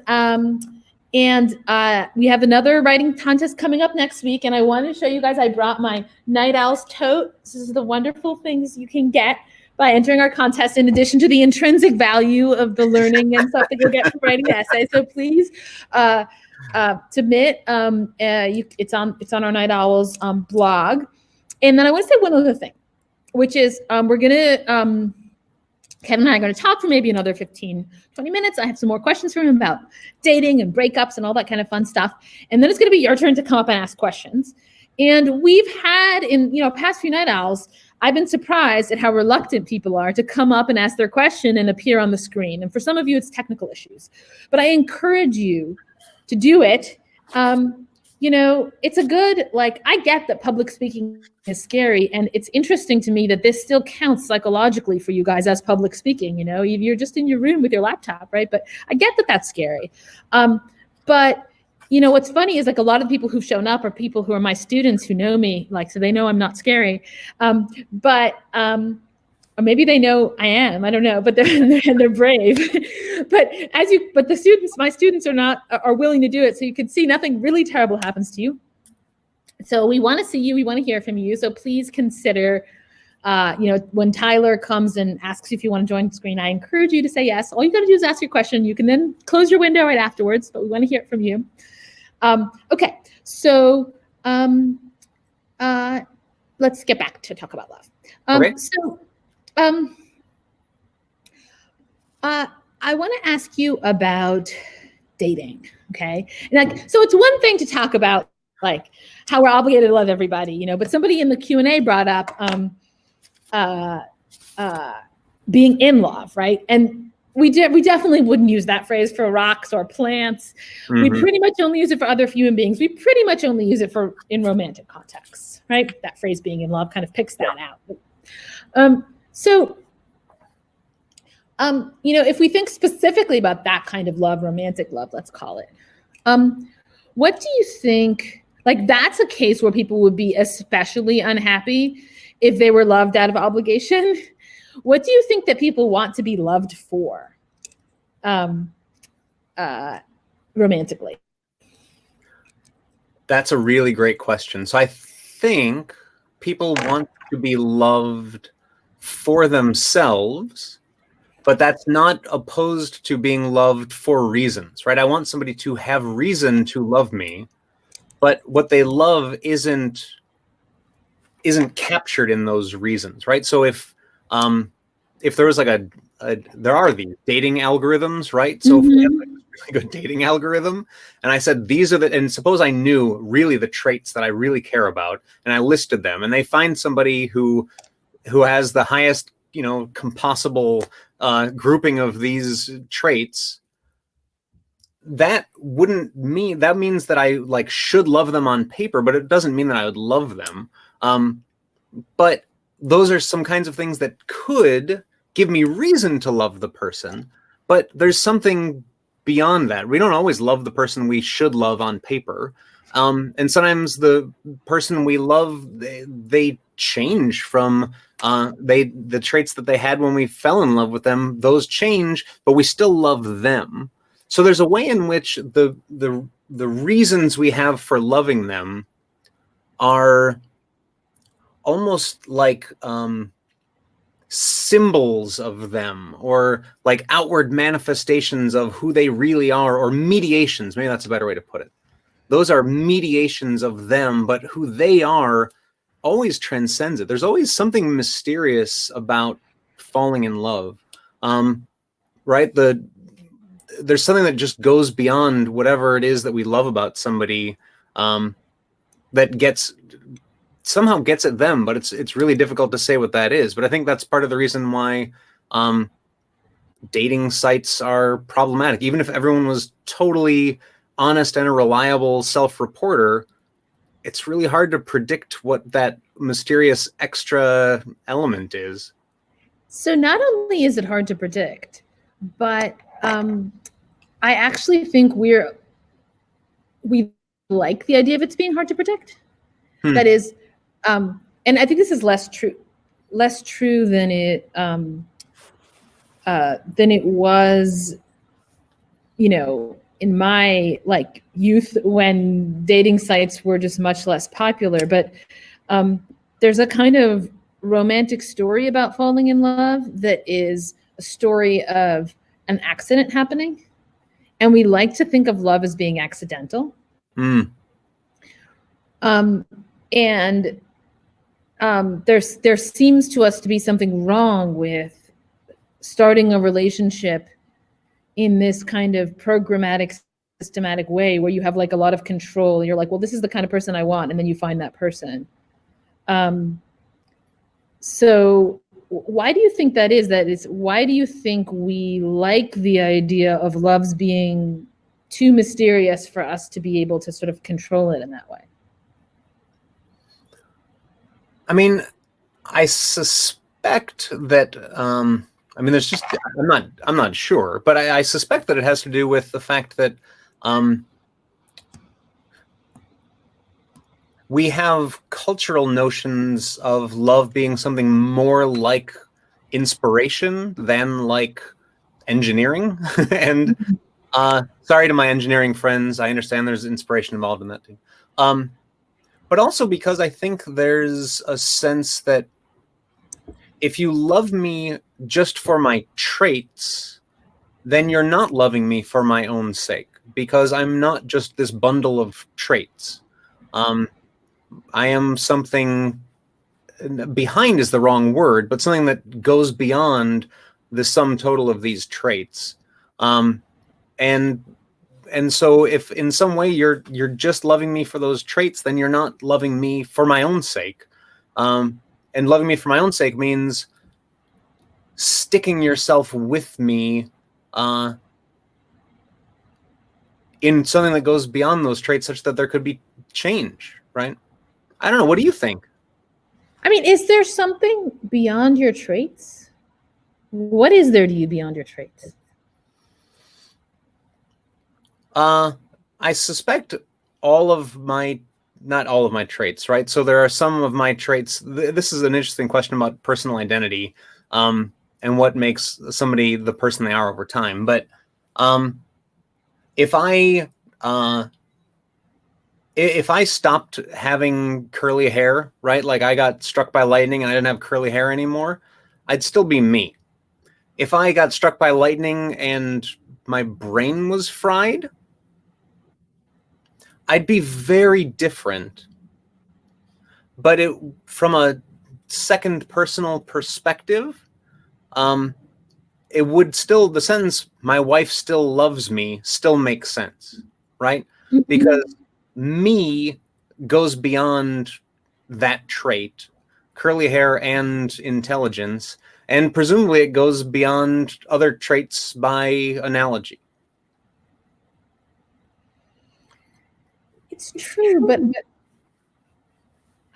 we have another writing contest coming up next week. And I wanted to show you guys, I brought my Night Owls tote. This is the wonderful things you can get by entering our contest, in addition to the intrinsic value of the learning and stuff that you'll get from writing an essay. So please submit. It's on our Night Owls blog. And then I want to say one other thing, which is we're going to, Kevin and I are going to talk for maybe another 15, 20 minutes. I have some more questions for him about dating and breakups and all that kind of fun stuff. And then it's going to be your turn to come up and ask questions. And we've had in, past few Night Owls, I've been surprised at how reluctant people are to come up and ask their question and appear on the screen. And for some of you, it's technical issues. But I encourage you to do it. It's a good, I get that public speaking is scary. And it's interesting to me that this still counts psychologically for you guys as public speaking. You're just in your room with your laptop, right? But I get that that's scary. But what's funny is a lot of people who've shown up are people who are my students who know me, so they know I'm not scary. Or maybe they know I am, I don't know, but they're brave. but my students are willing to do it. So you can see nothing really terrible happens to you. So we want to see you, we want to hear from you. So please consider, when Tyler comes and asks you if you want to join the screen, I encourage you to say yes. All you got to do is ask your question. You can then close your window right afterwards, but we want to hear it from you. Okay, so let's get back to talk about love.
Okay.
I want to ask you about dating, okay? So it's one thing to talk about how we're obligated to love everybody, but somebody in the Q&A brought up being in love, right? And we definitely wouldn't use that phrase for rocks or plants. Mm-hmm. We pretty much only use it for other human beings. We pretty much only use it in romantic contexts, right? That phrase being in love kind of picks that out. If we think specifically about that kind of love, romantic love, let's call it, what do you think, that's a case where people would be especially unhappy if they were loved out of obligation? What do you think that people want to be loved for, romantically?
That's a really great question. So I think people want to be loved for themselves, but that's not opposed to being loved for reasons, right? I want somebody to have reason to love me, but what they love isn't captured in those reasons, right? So if there was there are these dating algorithms, right? So if we have a really good dating algorithm, and I said these are and suppose I knew really the traits that I really care about, and I listed them, and they find somebody who has the highest, compossible grouping of these traits, that means that I should love them on paper, but it doesn't mean that I would love them. But those are some kinds of things that could give me reason to love the person, but there's something beyond that. We don't always love the person we should love on paper. And sometimes the person we love, they change from the traits that they had when we fell in love with them. Those change, but we still love them. So there's a way in which the reasons we have for loving them are almost like symbols of them, or like outward manifestations of who they really are, or mediations. Maybe that's a better way to put it. Those are mediations of them, but who they are always transcends it. There's always something mysterious about falling in love, right? There's something that just goes beyond whatever it is that we love about somebody, that somehow gets at them, but it's really difficult to say what that is. But I think that's part of the reason why dating sites are problematic. Even if everyone was totally honest and a reliable self-reporter, it's really hard to predict what that mysterious extra element is.
So not only is it hard to predict, but I actually think we like the idea of it being hard to predict. That is, and I think this is less true than it was, in my youth, when dating sites were just much less popular. But there's a kind of romantic story about falling in love that is a story of an accident happening, and we like to think of love as being accidental. And there seems to us to be something wrong with starting a relationship in this kind of programmatic, systematic way, where you have a lot of control. You're like, well, this is the kind of person I want, and then you find that person. So why do you think that is? Why do you think we like the idea of love's being too mysterious for us to be able to sort of control it in that way?
I mean, I suspect that, there's just, I'm not sure, but I suspect that it has to do with the fact that we have cultural notions of love being something more like inspiration than like engineering. And sorry to my engineering friends, I understand there's inspiration involved in that too. But also because I think there's a sense that if you love me just for my traits, then you're not loving me for my own sake, because I'm not just this bundle of traits. I am something, behind is the wrong word, but something that goes beyond the sum total of these traits. And so if in some way you're just loving me for those traits, then you're not loving me for my own sake. And loving me for my own sake means sticking yourself with me in something that goes beyond those traits, such that there could be change, right? I don't know. What do you think?
I mean, is there something beyond your traits? What is there to you beyond your traits?
I suspect not all of my traits, right? So there are some of my traits. This is an interesting question about personal identity, and what makes somebody the person they are over time. But if I stopped having curly hair, right? Like I got struck by lightning and I didn't have curly hair anymore, I'd still be me. If I got struck by lightning and my brain was fried, I'd be very different. But from a second personal perspective, it would still, the sentence, my wife still loves me, still makes sense, right? Mm-hmm. Because me goes beyond that trait, curly hair and intelligence, and presumably it goes beyond other traits by analogy.
It's true, but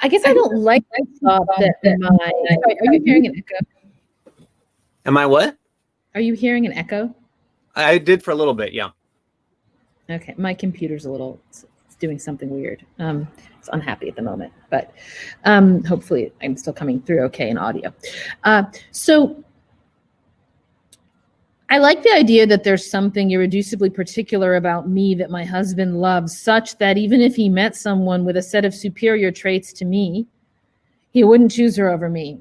I guess I don't like the thought that are you hearing an echo?
Am I what?
Are you hearing an echo?
I did for a little bit, yeah.
Okay, my computer's it's doing something weird. It's unhappy at the moment, but hopefully I'm still coming through okay in audio. So I like the idea that there's something irreducibly particular about me that my husband loves, such that even if he met someone with a set of superior traits to me, he wouldn't choose her over me,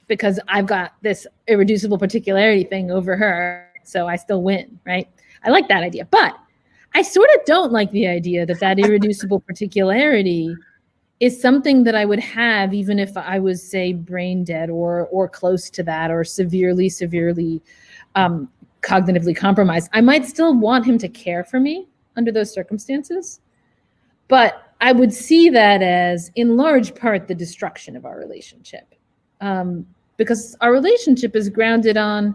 because I've got this irreducible particularity thing over her, so I still win, right? I like that idea, but I sort of don't like the idea that that irreducible particularity is something that I would have even if I was, say, brain dead or close to that, or severely cognitively compromised. I might still want him to care for me under those circumstances, but I would see that as, in large part, the destruction of our relationship, because our relationship is grounded on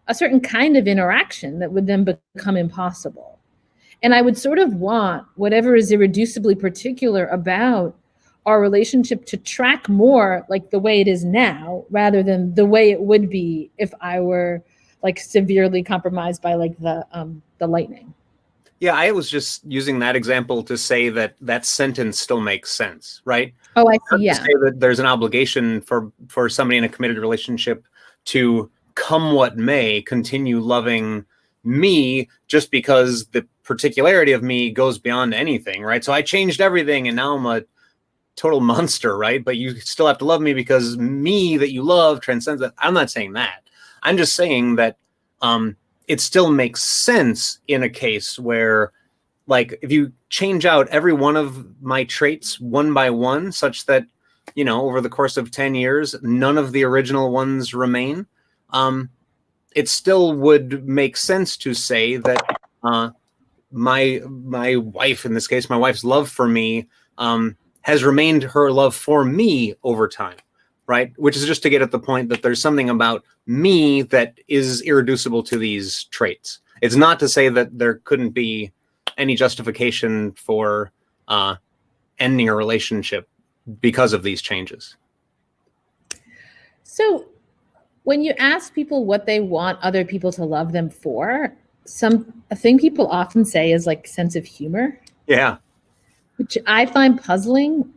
a certain kind of interaction that would then become impossible. And I would sort of want whatever is irreducibly particular about our relationship to track more like the way it is now, rather than the way it would be if I were like severely compromised by like the lightning.
Yeah, I was just using that example to say that that sentence still makes sense, right?
Oh, I see.
Not to
Yeah.
say that there's an obligation for somebody in a committed relationship to, come what may, continue loving me just because the particularity of me goes beyond anything, right? So I changed everything and now I'm a total monster, right? But you still have to love me because me that you love transcends that. I'm not saying that. I'm just saying that it still makes sense in a case where, like, if you change out every one of my traits one by one, such that, you know, over the course of 10 years, none of the original ones remain, it still would make sense to say that my wife, in this case, my wife's love for me, has remained her love for me over time, right? Which is just to get at the point that there's something about me that is irreducible to these traits. It's not to say that there couldn't be any justification for ending a relationship because of these changes.
So when you ask people what they want other people to love them for, a thing people often say is like sense of humor.
Yeah.
Which I find puzzling.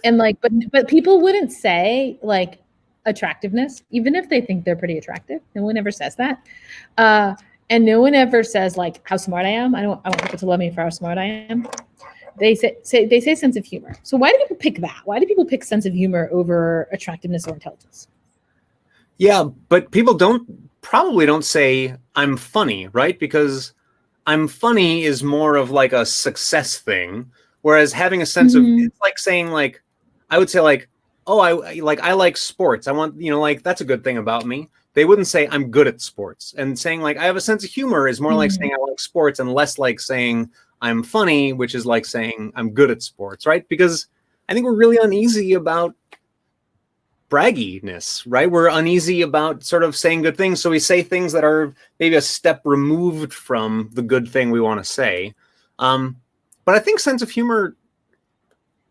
And like, but people wouldn't say like attractiveness, even if they think they're pretty attractive. No one ever says that. And no one ever says like how smart I am. I want people to love me for how smart I am. They say sense of humor. So why do people pick that? Why do people pick sense of humor over attractiveness or intelligence?
Yeah, but people probably don't say I'm funny, right? Because I'm funny is more of like a success thing. Whereas having a sense of, it's like saying like, I would say like, oh, I like sports. I want, like, that's a good thing about me. They wouldn't say I'm good at sports. And saying like, I have a sense of humor is more like saying I like sports, and less like saying I'm funny, which is like saying I'm good at sports, right? Because I think we're really uneasy about bragginess, right? We're uneasy about sort of saying good things. So we say things that are maybe a step removed from the good thing we want to say. But I think sense of humor,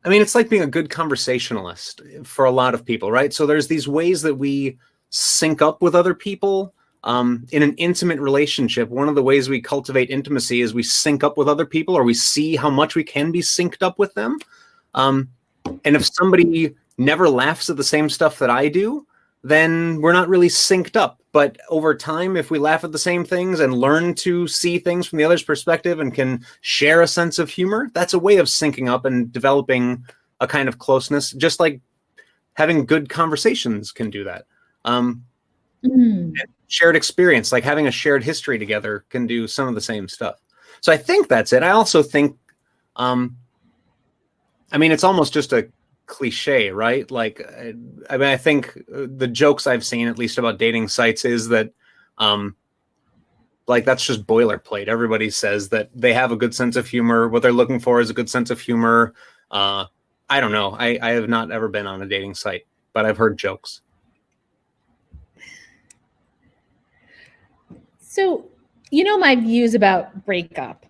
I mean, it's like being a good conversationalist for a lot of people, right? So there's these ways that we sync up with other people in an intimate relationship. One of the ways we cultivate intimacy is we sync up with other people, or we see how much we can be synced up with them. And if somebody never laughs at the same stuff that I do, then we're not really synced up. But over time, if we laugh at the same things and learn to see things from the other's perspective and can share a sense of humor, that's a way of syncing up and developing a kind of closeness, just like having good conversations can do that. Shared experience, like having a shared history together, can do some of the same stuff. So I think that's it. I also think, I mean, it's almost just a cliche, right? Like, I mean, I think the jokes I've seen, at least about dating sites, is that like that's just boilerplate. Everybody says that they have a good sense of humor. What they're looking for is a good sense of humor. I don't know. I have not ever been on a dating site, but I've heard jokes.
So, my views about breakup.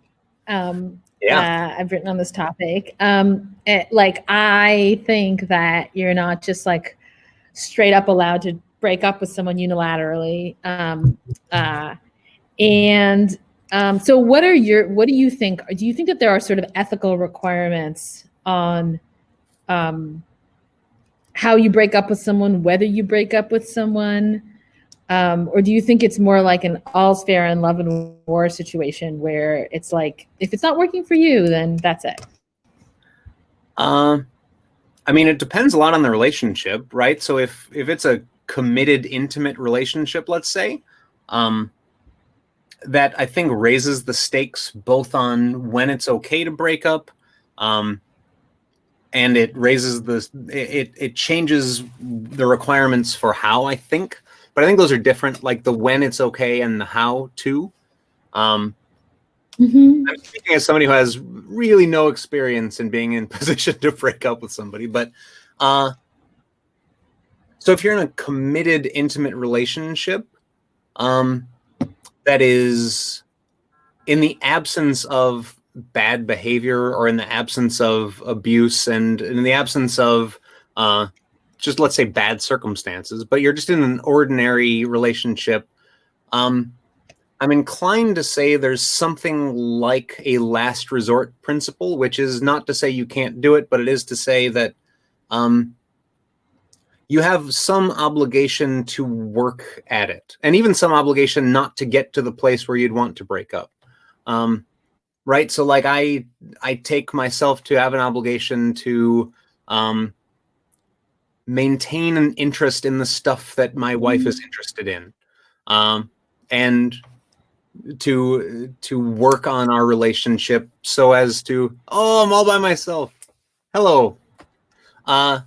I've written on this topic. Like, I think that you're not just like straight up allowed to break up with someone unilaterally. So what do you think? Do you think that there are sort of ethical requirements on how you break up with someone, whether you break up with someone? Or do you think it's more like an all's fair in love and war situation where it's like, if it's not working for you, then that's it?
I mean, it depends a lot on the relationship, right? So if it's a committed, intimate relationship, let's say, that I think raises the stakes both on when it's okay to break up, and it raises it changes the requirements for how, I think. But I think those are different, like the when it's okay and the how too. I'm speaking as somebody who has really no experience in being in position to break up with somebody, but so if you're in a committed, intimate relationship, that is in the absence of bad behavior or in the absence of abuse and in the absence of just, let's say, bad circumstances, but you're just in an ordinary relationship, I'm inclined to say there's something like a last resort principle, which is not to say you can't do it, but it is to say that you have some obligation to work at it, and even some obligation not to get to the place where you'd want to break up. Right? So like I take myself to have an obligation to maintain an interest in the stuff that my wife is interested in, and to work on our relationship so as to, oh, I'm all by myself. Hello. Hello.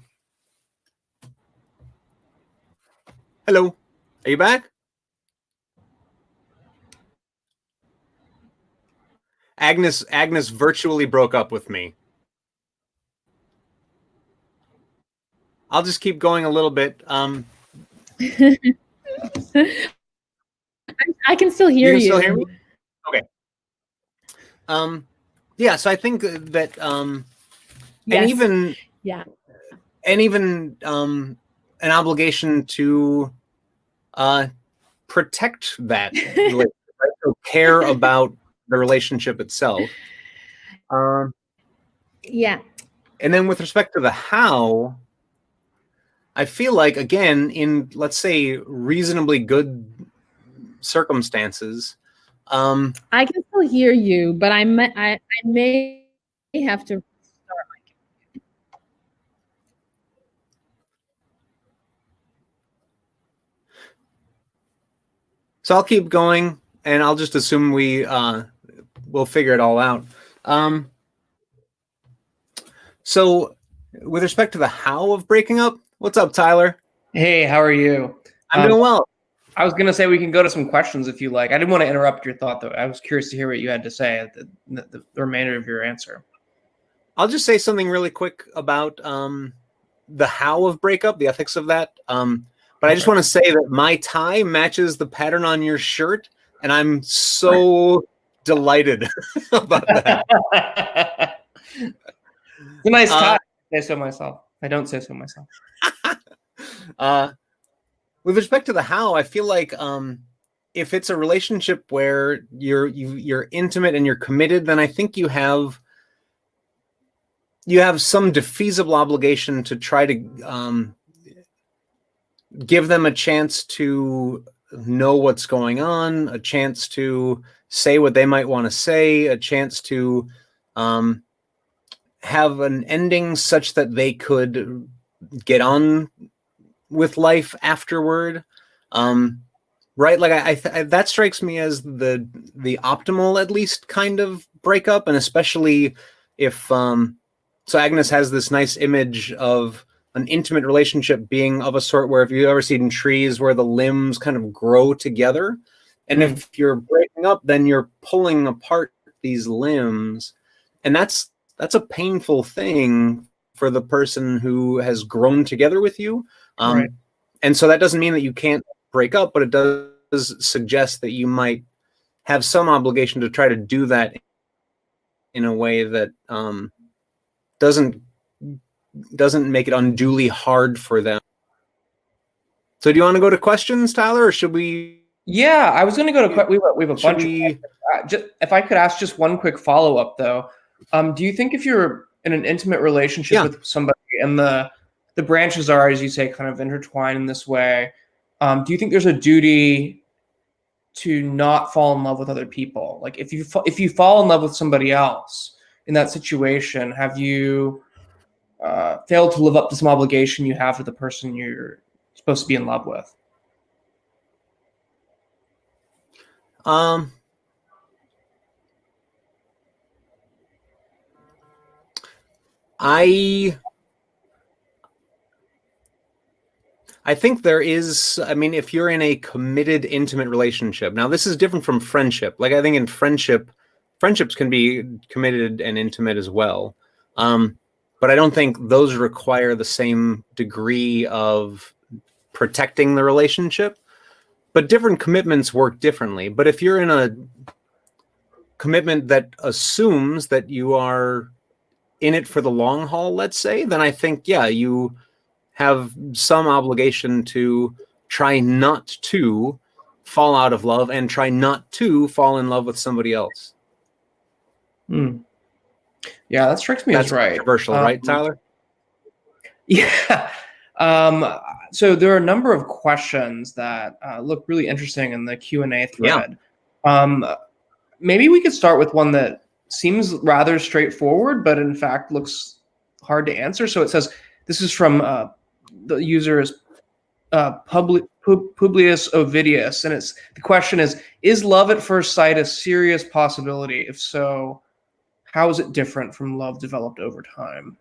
Are you back? Agnes virtually broke up with me. I'll just keep going a little bit.
I can still hear you.
You can still hear me? Okay. Yeah, so I think that
Yes.
and even an obligation to protect that relationship, right? So care about the relationship itself.
Yeah.
And then with respect to the how, I feel like, again, in, let's say, reasonably good circumstances,
I can still hear you, but I may have to start my computer.
So I'll keep going, and I'll just assume we'll figure it all out. So with respect to the how of breaking up, what's up, Tyler?
Hey, how are you?
I'm doing well.
I was going to say we can go to some questions if you like. I didn't want to interrupt your thought, though. I was curious to hear what you had to say at the remainder of your answer.
I'll just say something really quick about the how of breakup, the ethics of that. But I just want to say that my tie matches the pattern on your shirt, and I'm so delighted about that.
It's a nice tie. I say so myself. I don't say so myself.
With respect to the how, I feel like if it's a relationship where you're intimate and you're committed, then I think you have some defeasible obligation to try to give them a chance to know what's going on, a chance to say what they might want to say, a chance to have an ending such that they could get on with life afterward. Right? Like I that strikes me as the optimal, at least, kind of breakup, and especially if so Agnes has this nice image of an intimate relationship being of a sort where, if you've ever seen trees where the limbs kind of grow together, and if you're breaking up, then you're pulling apart these limbs, and that's a painful thing for the person who has grown together with you.
Right.
And so that doesn't mean that you can't break up, but it does suggest that you might have some obligation to try to do that in a way that doesn't make it unduly hard for them. So do you want to go to questions, Tyler, or should we?
Yeah, I was going to go to we have a bunch of if I could ask just one quick follow-up, though. Do you think if you're in an intimate relationship with somebody and the branches are, as you say, kind of intertwined in this way, Do you think there's a duty to not fall in love with other people? Like if you fall in love with somebody else in that situation, have you failed to live up to some obligation you have to the person you're supposed to be in love with?
I think there is, I mean, if you're in a committed, intimate relationship, now this is different from friendship. Like I think in friendships can be committed and intimate as well. But I don't think those require the same degree of protecting the relationship. But different commitments work differently. But if you're in a commitment that assumes that you are in it for the long haul, let's say, then I think, yeah, you have some obligation to try not to fall out of love and try not to fall in love with somebody else.
Yeah, that strikes me as right.
Controversial, right, Tyler?
Yeah. So there are a number of questions that look really interesting in the Q&A thread. Yeah. Maybe we could start with one that seems rather straightforward, but in fact looks hard to answer. So it says, this is from the user is Publius Ovidius, and the question is love at first sight a serious possibility? If so, how is it different from love developed over time?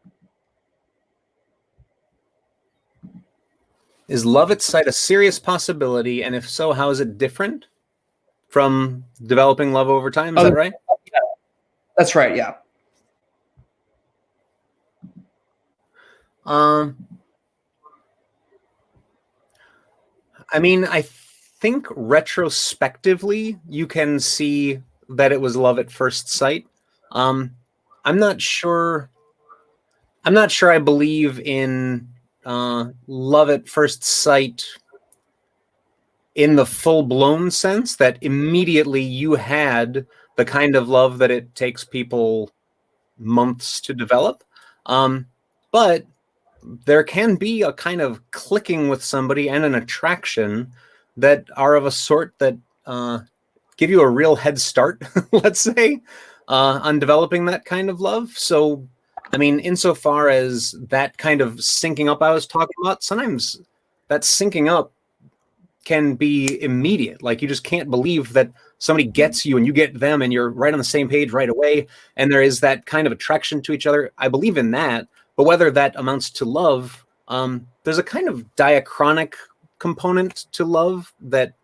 Is love at sight a serious possibility? And if so, how is it different from developing love over time? Is that right?
Yeah. That's right, yeah.
I mean, I think retrospectively, you can see that it was love at first sight. I'm not sure I believe in love at first sight in the full-blown sense that immediately you had the kind of love that it takes people months to develop. But there can be a kind of clicking with somebody and an attraction that are of a sort that give you a real head start, let's say, on developing that kind of love. So, I mean, insofar as that kind of syncing up I was talking about, sometimes that syncing up can be immediate. Like you just can't believe that somebody gets you and you get them and you're right on the same page right away. And there is that kind of attraction to each other. I believe in that. But whether that amounts to love, there's a kind of diachronic component to love that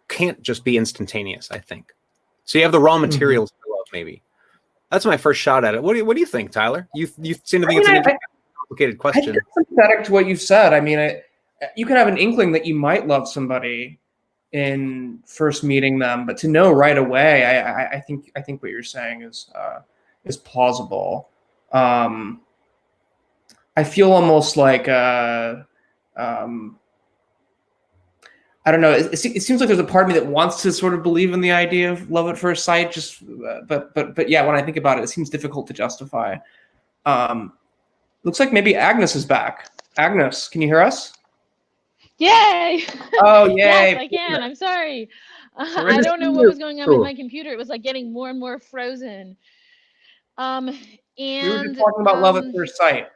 can't just be instantaneous, I think. So you have the raw materials for love, maybe. That's my first shot at it. What do you think, Tyler? You seem to think it's an complicated question.
I'm sympathetic to what you've said. I mean, you can have an inkling that you might love somebody in first meeting them, but to know right away, I think what you're saying is plausible. I feel almost like I don't know. It seems like there's a part of me that wants to sort of believe in the idea of love at first sight. But yeah, when I think about it, it seems difficult to justify. Looks like maybe Agnes is back. Agnes, can you hear us?
Yay!
Oh, yay!
Yes, I can. I'm sorry. I don't know what was going on with my computer. It was like getting more and more frozen. And
we were just talking about love at first sight.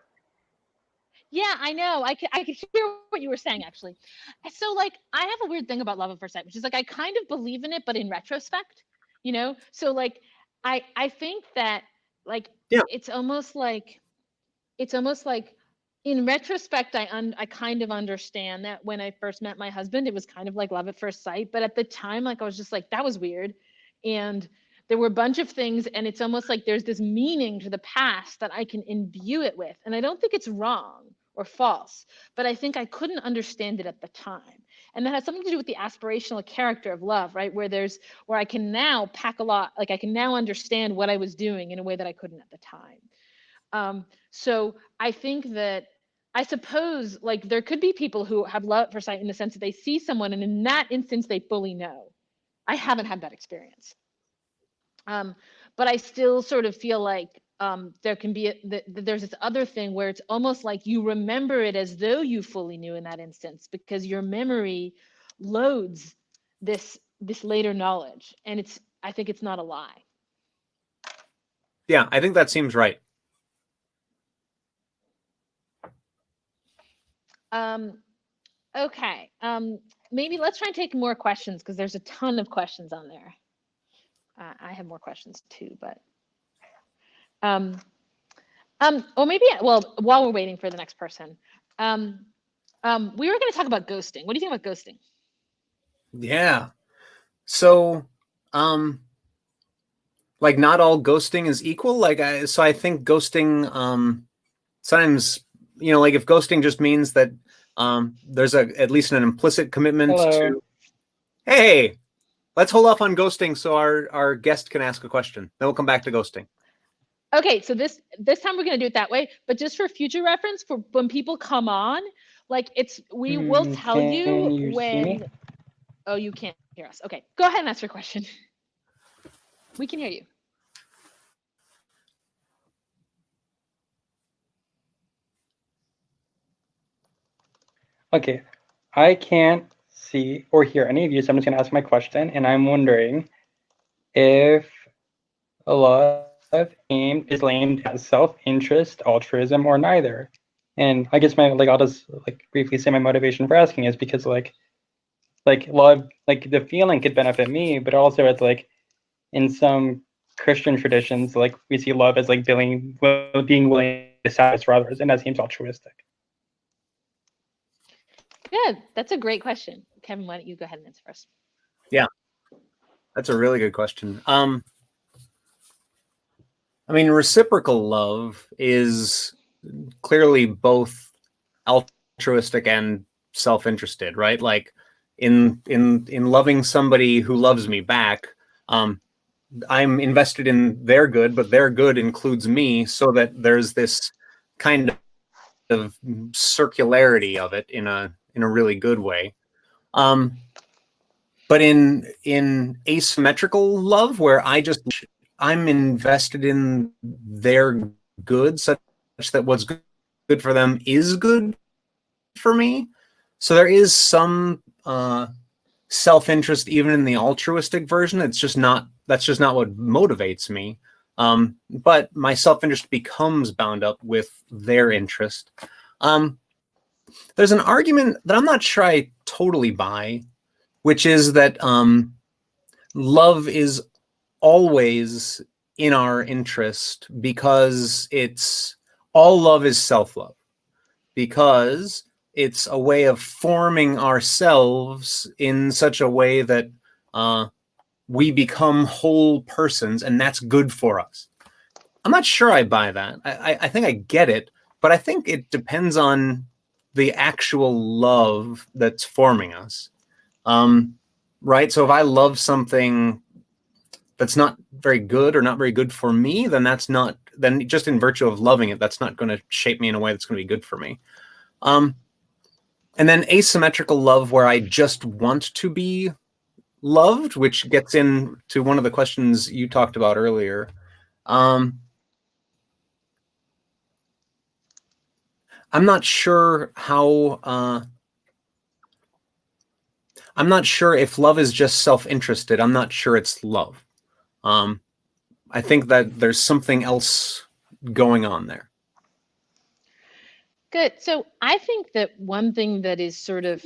Yeah, I know. I could hear what you were saying, actually. So, like, I have a weird thing about love at first sight, which is like I kind of believe in it, but in retrospect, you know. So, like, I think that, like, it's almost like in retrospect, I kind of understand that when I first met my husband, it was kind of like love at first sight. But at the time, like, I was just like, that was weird, and there were a bunch of things, and it's almost like there's this meaning to the past that I can imbue it with. And I don't think it's wrong or false, but I think I couldn't understand it at the time. And that has something to do with the aspirational character of love, right? Where I can now pack a lot, like I can now understand what I was doing in a way that I couldn't at the time. So I think that, I suppose, like, there could be people who have love at first sight in the sense that they see someone and in that instance, they fully know. I haven't had that experience. But I still sort of feel like there can be there's this other thing where it's almost like you remember it as though you fully knew in that instance, because your memory loads this later knowledge, and I think it's not a lie.
Yeah, I think that seems right.
Okay. Maybe let's try and take more questions, because there's a ton of questions on there. I have more questions too, but or maybe, well, while we're waiting for the next person, we were going to talk about ghosting. What do you think about ghosting?
Yeah. So, like, not all ghosting is equal. Like, I think ghosting, sometimes, like, if ghosting just means that there's at least an implicit commitment
Hello.
to, hey, let's hold off on ghosting so our guest can ask a question. Then we'll come back to ghosting.
Okay, so this time we're going to do it that way, but just for future reference, for when people come on, like, we will tell you when. Oh, you can't hear us. Okay, go ahead and ask your question. We can hear you.
Okay, I can't see or hear any of you, so I'm just going to ask my question, and I'm wondering if love is aimed at self-interest, altruism, or neither. And I guess I'll just briefly say my motivation for asking is because like love, the feeling could benefit me, but also it's like in some Christian traditions, like we see love as like being willing to sacrifice for others, and that seems altruistic.
Good. That's a great question. Kevin, why don't you go ahead and answer first?
Yeah, that's a really good question. I mean, reciprocal love is clearly both altruistic and self-interested, right? Like in loving somebody who loves me back, I'm invested in their good, but their good includes me, so that there's this kind of circularity of it in a really good way. But in asymmetrical love, where I'm invested in their good, such that what's good for them is good for me. So there is some self-interest even in the altruistic version. That's just not what motivates me. But my self-interest becomes bound up with their interest. There's an argument that I'm not sure I totally buy, which is that love is always in our interest, because all love is self-love, because it's a way of forming ourselves in such a way that we become whole persons, and that's good for us. I'm not sure I buy that. I think I get it, but I think it depends on the actual love that's forming us. Right? So if I love something that's not very good or not very good for me, then then just in virtue of loving it, that's not going to shape me in a way that's going to be good for me. And then asymmetrical love, where I just want to be loved, which gets into one of the questions you talked about earlier. I'm not sure I'm not sure if love is just self-interested. I'm not sure it's love. I think that there's something else going on there.
Good. So I think that one thing that is sort of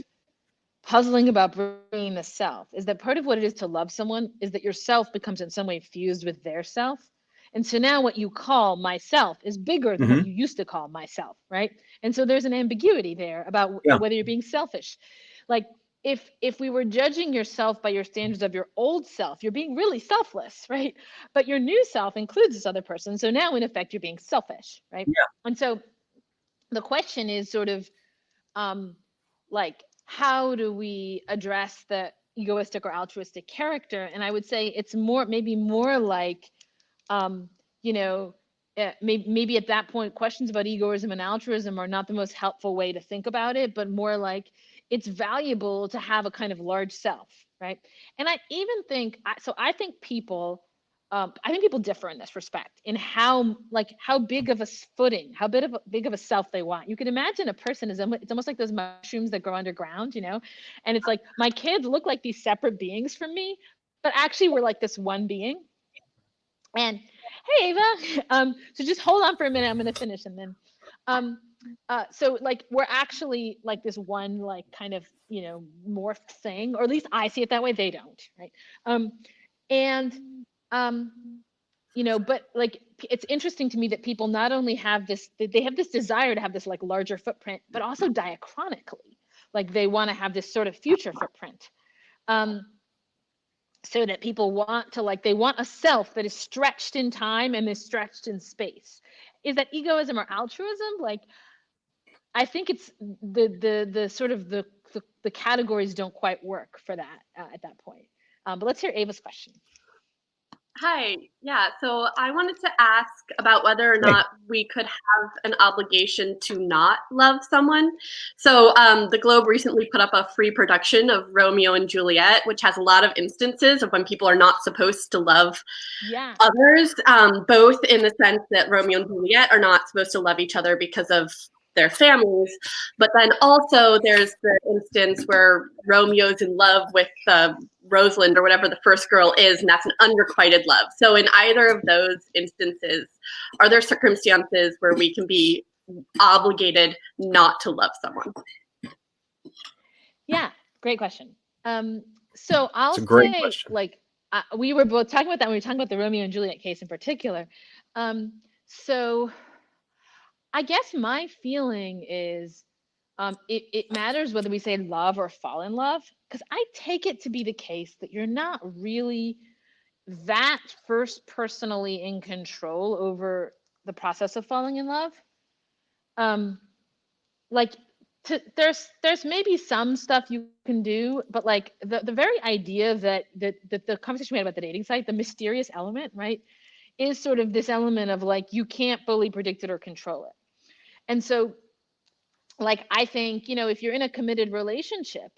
puzzling about bringing the self is that part of what it is to love someone is that your self becomes in some way fused with their self. And so now what you call myself is bigger than what you used to call myself, right? And so there's an ambiguity there about whether you're being selfish. Like, if we were judging yourself by your standards of your old self, you're being really selfless, right? But your new self includes this other person. So now in effect, you're being selfish, right?
Yeah.
And so the question is sort of like, how do we address the egoistic or altruistic character? And I would say it's maybe more like, maybe at that point, questions about egoism and altruism are not the most helpful way to think about it, but more like it's valuable to have a kind of large self, right? And I even think, I think people I think people differ in this respect in how big of a footing, how big of a self they want. You can imagine a person it's almost like those mushrooms that grow underground, and it's like my kids look like these separate beings from me, but actually we're like this one being. And hey, Ava, so just hold on for a minute. I'm going to finish and then, so like we're actually like this one like kind of morphed thing, or at least I see it that way. They don't, right? But like it's interesting to me that people not only have this, they have this desire to have this like larger footprint, but also diachronically, like they want to have this sort of future footprint. So that people want to they want a self that is stretched in time and is stretched in space. Is that egoism or altruism? Like, I think it's the sort of the categories don't quite work for that at that point. But let's hear Ava's question.
Hi. Yeah. So I wanted to ask about whether or not we could have an obligation to not love someone. So the Globe recently put up a free production of Romeo and Juliet, which has a lot of instances of when people are not supposed to love others, both in the sense that Romeo and Juliet are not supposed to love each other because of their families, but then also there's the instance where Romeo's in love with Rosalind or whatever the first girl is, and that's an unrequited love. So in either of those instances, are there circumstances where we can be obligated not to love someone?
Yeah, great question. So I'll say,
question.
We were both talking about that when we were talking about the Romeo and Juliet case in particular. So I guess my feeling is it matters whether we say love or fall in love, because I take it to be the case that you're not really that first personally in control over the process of falling in love. There's maybe some stuff you can do, but like the very idea that the conversation we had about the dating site, the mysterious element, right, is sort of this element of like you can't fully predict it or control it. And so, like, I think, if you're in a committed relationship,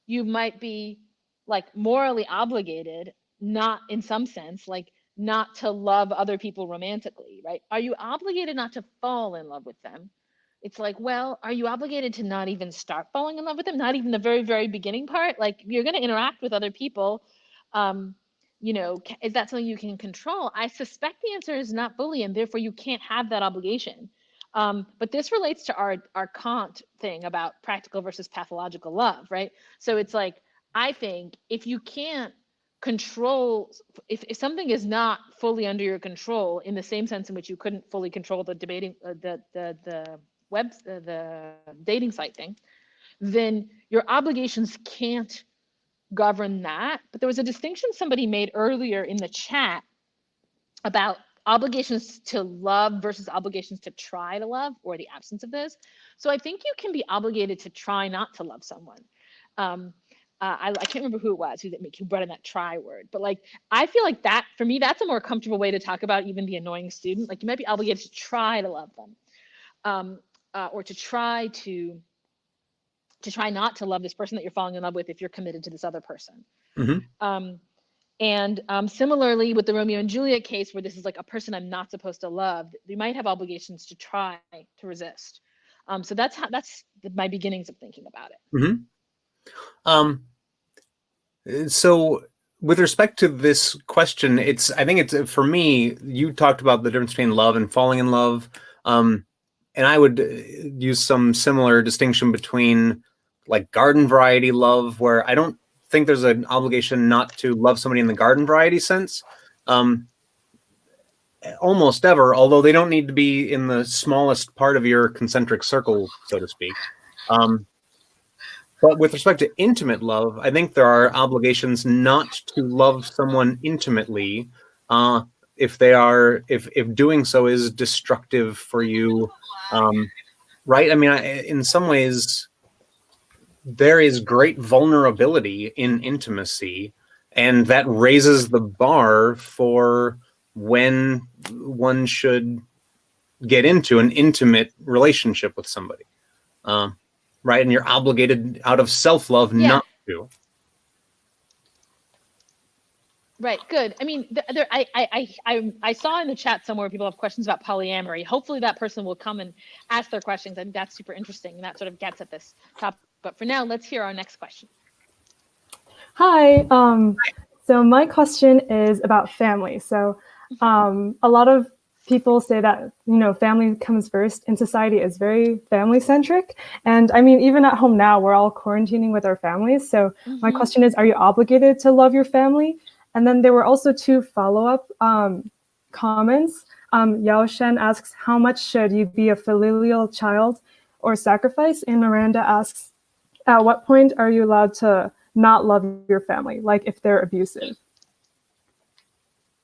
you might be like morally obligated, not in some sense, like not to love other people romantically, right? Are you obligated not to fall in love with them? It's like, well, are you obligated to not even start falling in love with them? Not even the very, very beginning part? Like, you're going to interact with other people. Is that something you can control? I suspect the answer is not fully, and therefore you can't have that obligation. But this relates to our Kant thing about practical versus pathological love, right? So it's like, I think if you can't control, if something is not fully under your control in the same sense in which you couldn't fully control the debating, the dating site thing, then your obligations can't govern that. But there was a distinction somebody made earlier in the chat about obligations to love versus obligations to try to love, or the absence of those. So I think you can be obligated to try not to love someone. I can't remember who it was who brought in that try word, but like, I feel like that, for me, that's a more comfortable way to talk about even the annoying student. Like, you might be obligated to try to love them, or to try not to love this person that you're falling in love with if you're committed to this other person.
Mm-hmm.
And similarly with the Romeo and Juliet case, where this is like a person I'm not supposed to love, you might have obligations to try to resist. So that's my beginnings of thinking about it.
Mm-hmm. So with respect to this question, I think it's, for me, you talked about the difference between love and falling in love. And I would use some similar distinction between like garden variety love, where I don't think there's an obligation not to love somebody in the garden variety sense, almost ever, although they don't need to be in the smallest part of your concentric circle, so to speak. But with respect to intimate love, I think there are obligations not to love someone intimately if doing so is destructive for you, right? I mean, in some ways, there is great vulnerability in intimacy, and that raises the bar for when one should get into an intimate relationship with somebody, right? And you're obligated out of self-love not to.
Right. Good. I mean, I saw in the chat somewhere people have questions about polyamory. Hopefully that person will come and ask their questions. I think that's super interesting. And that sort of gets at this topic. But for now, let's hear our next question.
Hi. So my question is about family. So a lot of people say that, family comes first, and society is very family centric. And I mean, even at home now, we're all quarantining with our families. So my question is, are you obligated to love your family? And then there were also 2 follow-up comments. Yao Shen asks, how much should you be a filial child or sacrifice? And Miranda asks, at what point are you allowed to not love your family, like if they're abusive?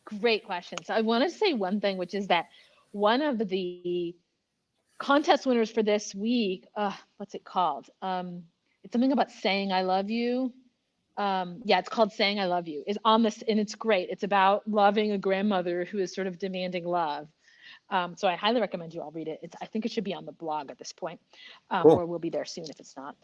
Great question. So I want to say one thing, which is that one of the contest winners for this week, what's it called? It's something about saying I love you. Yeah, it's called Saying I Love You. Is on this, and it's great. It's about loving a grandmother who is sort of demanding love. So I highly recommend you all read it. I think it should be on the blog at this point,
Cool.
or we'll be there soon if it's not.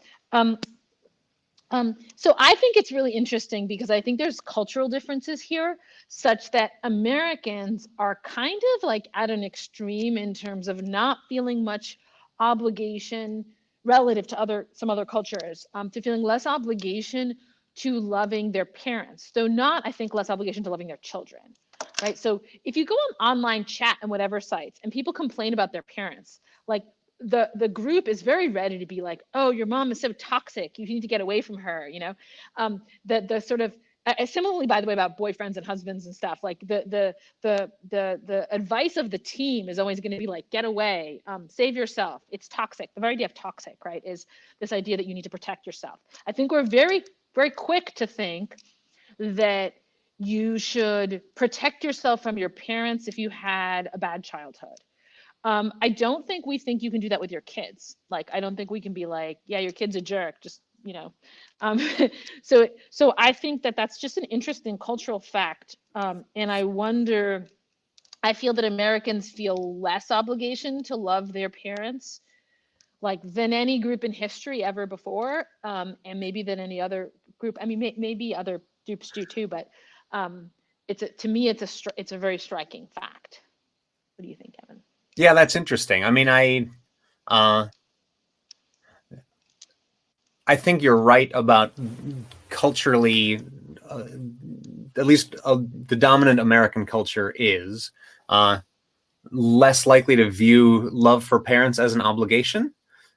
So I think it's really interesting because I think there's cultural differences here, such that Americans are kind of like at an extreme in terms of not feeling much obligation relative to some other cultures, to feeling less obligation to loving their parents, though not, I think, less obligation to loving their children, right? So if you go on online chat and whatever sites and people complain about their parents, like the group is very ready to be like, oh, your mom is so toxic, you need to get away from her, the sort of, similarly, by the way, about boyfriends and husbands and stuff, like the advice of the team is always going to be like, get away, save yourself. It's toxic. The very idea of toxic, right, is this idea that you need to protect yourself. I think we're very, very quick to think that you should protect yourself from your parents if you had a bad childhood. I don't think we think you can do that with your kids. Like, I don't think we can be like, yeah, your kid's a jerk, just, so I think that that's just an interesting cultural fact. And I feel that Americans feel less obligation to love their parents, like, than any group in history ever before, and maybe than any other group. I mean, maybe other groups do too, but to me, it's a very striking fact. What do you think, Kevin?
Yeah, that's interesting. I mean, I think you're right about culturally, at least the dominant American culture is less likely to view love for parents as an obligation.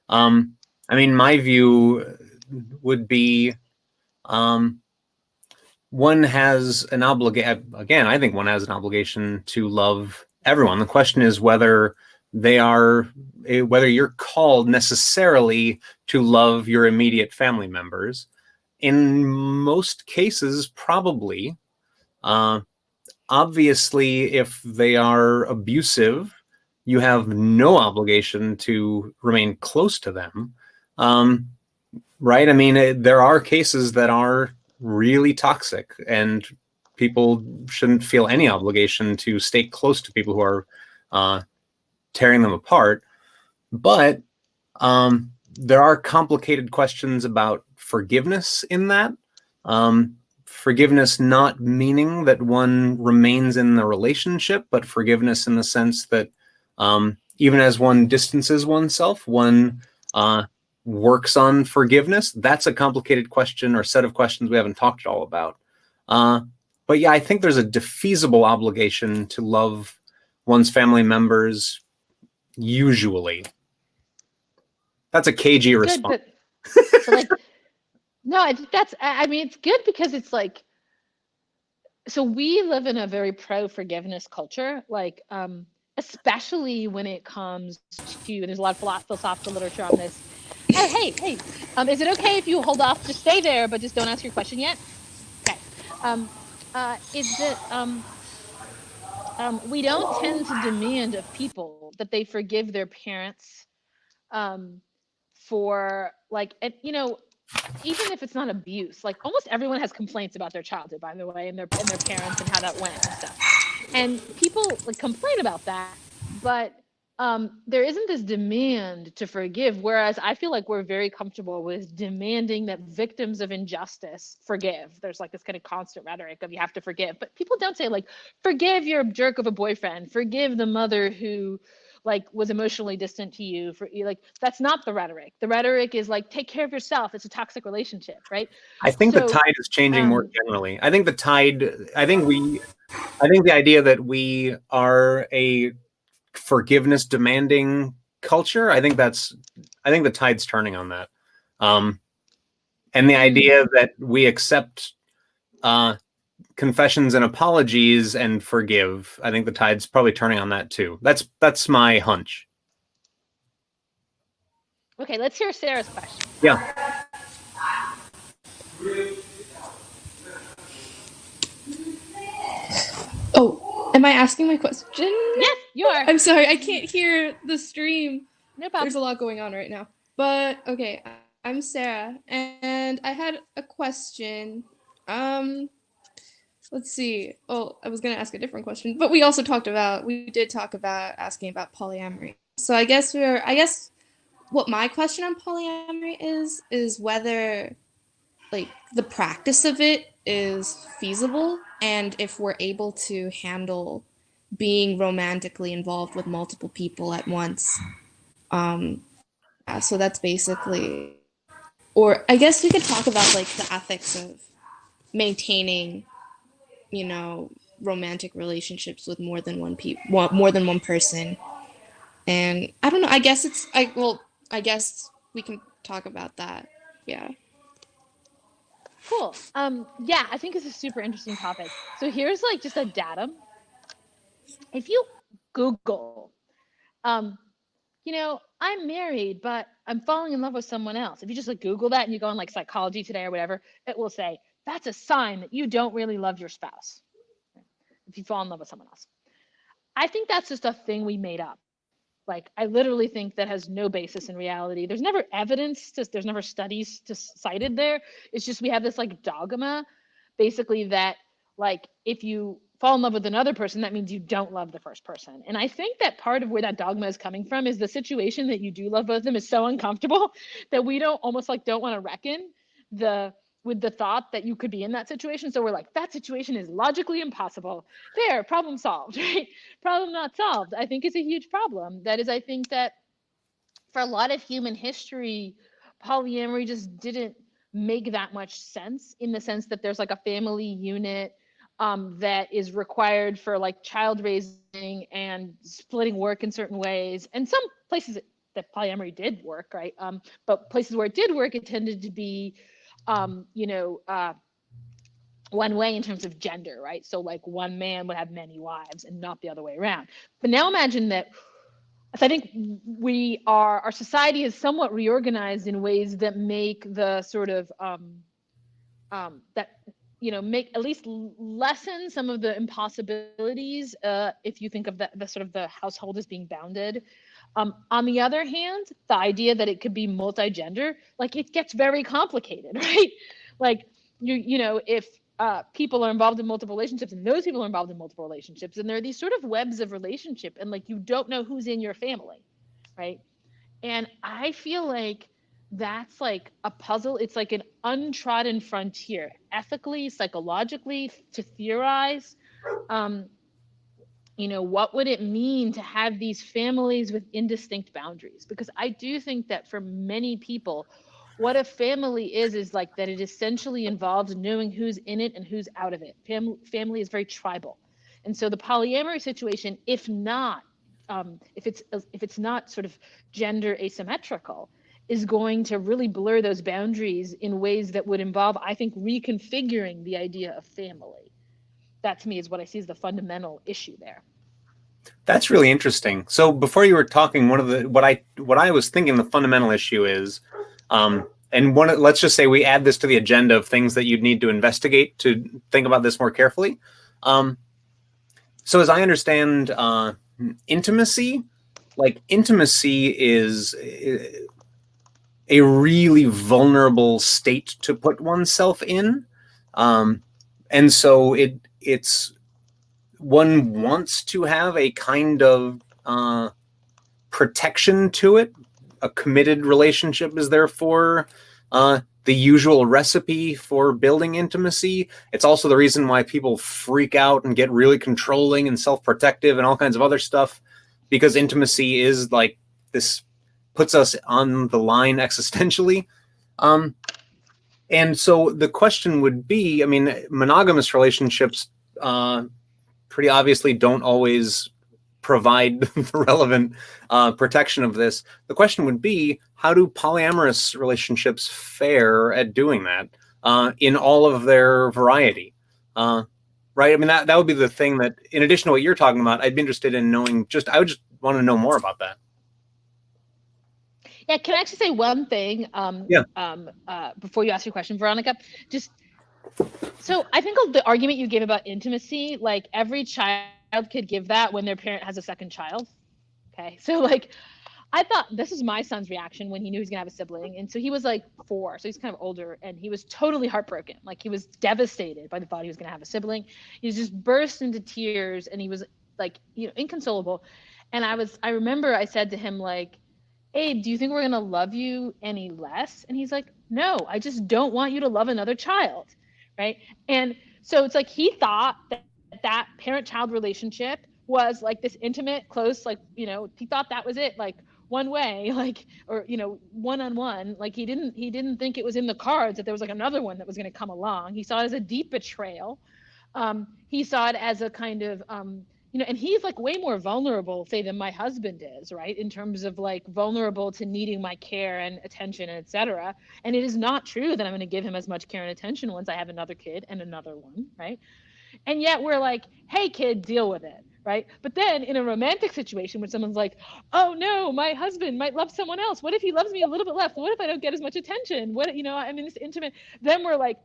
I mean, my view would be one has an obligation. Again, I think one has an obligation to love everyone. The question is whether you're called necessarily to love your immediate family members. In most cases, probably. Obviously, if they are abusive, you have no obligation to remain close to them. Right? I mean, there are cases that are really toxic, and people shouldn't feel any obligation to stay close to people who are tearing them apart. But there are complicated questions about forgiveness in that. Forgiveness not meaning that one remains in the relationship, but forgiveness in the sense that even as one distances oneself, one works on forgiveness. That's a complicated question or set of questions we haven't talked at all about. But yeah, I think there's a defeasible obligation to love one's family members, usually. That's a cagey response.
But, so like, no, I mean, it's good because it's like, so we live in a very pro-forgiveness culture, like, especially when it comes to, and there's a lot of philosophical literature on this. Oh, hey, is it okay if you hold off? Just stay there, but just don't ask your question yet. Okay. Is that we don't tend to demand of people that they forgive their parents for, like, even if it's not abuse, like, almost everyone has complaints about their childhood, by the way, and their parents and how that went and stuff. And people like complain about that, but there isn't this demand to forgive, whereas I feel like we're very comfortable with demanding that victims of injustice forgive. There's like this kind of constant rhetoric of you have to forgive, but people don't say like, forgive your jerk of a boyfriend, forgive the mother who like was emotionally distant to you. For like, that's not the rhetoric. The rhetoric is like, take care of yourself. It's a toxic relationship, right?
I think the tide is changing more generally. I think the idea that we are a forgiveness demanding culture, I think the tide's turning on that. And the idea that we accept confessions and apologies and forgive, I think the tide's probably turning on that too. That's my hunch.
Okay, let's hear Sarah's question.
Yeah.
Oh, am I asking my question?
Yes, you are.
I'm sorry, I can't hear the stream.
No problem.
There's a lot going on right now. But okay, I'm Sarah, and I had a question. Let's see. Oh, I was gonna ask a different question, but we did talk about asking about polyamory. So I guess what my question on polyamory is whether like the practice of it is feasible, and if we're able to handle being romantically involved with multiple people at once. So that's basically, or I guess we could talk about like the ethics of maintaining, romantic relationships with more than one person. And I don't know, I guess I guess we can talk about that. Yeah.
Cool. Yeah, I think it's a super interesting topic. So here's like just a datum. If you Google, I'm married, but I'm falling in love with someone else. If you just like Google that and you go on like Psychology Today or whatever, it will say that's a sign that you don't really love your spouse. If you fall in love with someone else. I think that's just a thing we made up. Like, I literally think that has no basis in reality. There's never evidence, there's never studies cited there. It's just we have this like dogma, basically, that like if you fall in love with another person, that means you don't love the first person. And I think that part of where that dogma is coming from is the situation that you do love both of them is so uncomfortable that we don't want to reckon with the thought that you could be in that situation. So we're like, that situation is logically impossible. There, problem solved, right? Problem not solved. I think it's a huge problem. That is, I think that for a lot of human history, polyamory just didn't make that much sense, in the sense that there's like a family unit that is required for like child raising and splitting work in certain ways. And some places that polyamory did work, right? But places where it did work, it tended to be one way in terms of gender, right? So like one man would have many wives and not the other way around. But now imagine that, I think our society is somewhat reorganized in ways that make the sort of make at least lessen some of the impossibilities if you think of the sort of the household as being bounded. On the other hand, the idea that it could be multi-gender, like it gets very complicated, right? Like if people are involved in multiple relationships and those people are involved in multiple relationships, and there are these sort of webs of relationship, and like you don't know who's in your family, right? And I feel like that's like a puzzle. It's like an untrodden frontier, ethically, psychologically, to theorize. What would it mean to have these families with indistinct boundaries? Because I do think that for many people, what a family is like that it essentially involves knowing who's in it and who's out of it. Family is very tribal. And so the polyamory situation, if it's not sort of gender asymmetrical, is going to really blur those boundaries in ways that would involve, I think, reconfiguring the idea of family. That to me is what I see as the fundamental issue there.
That's really interesting. So before you were talking, what I was thinking the fundamental issue is, let's just say we add this to the agenda of things that you'd need to investigate to think about this more carefully. So as I understand intimacy is a really vulnerable state to put oneself in. And so it's one wants to have a kind of protection to it. A committed relationship is therefore the usual recipe for building intimacy. It's also the reason why people freak out and get really controlling and self-protective and all kinds of other stuff, because intimacy is like this, puts us on the line existentially. And so the question would be, I mean, monogamous relationships pretty obviously don't always provide the relevant protection of this. The question would be, how do polyamorous relationships fare at doing that in all of their variety? Right? I mean, that would be the thing that, in addition to what you're talking about, I'd be interested in knowing, I would just want to know more about that.
Yeah, can I actually say one thing before you ask your question, Veronica? So I think the argument you gave about intimacy, like every child could give that when their parent has a second child. Okay, so like I thought, this is my son's reaction when he knew he was gonna have a sibling, and so he was like 4, so he's kind of older, and he was totally heartbroken. Like he was devastated by the thought he was gonna have a sibling. He just burst into tears, and he was like, inconsolable. And I remember I said to him, like, Abe, do you think we're gonna love you any less? And he's like, no, I just don't want you to love another child, right? And so it's like he thought that parent-child relationship was like this intimate, close, like, he thought that was it, like one way, like, or one-on-one. Like he didn't think it was in the cards that there was like another one that was going to come along. He saw it as a deep betrayal. He saw it as a kind of and he's like way more vulnerable, say, than my husband is, right? In terms of like vulnerable to needing my care and attention, et cetera. And it is not true that I'm going to give him as much care and attention once I have another kid and another one, right? And yet we're like, hey kid, deal with it, right? But then in a romantic situation when someone's like, oh no, my husband might love someone else. What if he loves me a little bit less? What if I don't get as much attention? What, I'm in this intimate, then we're like,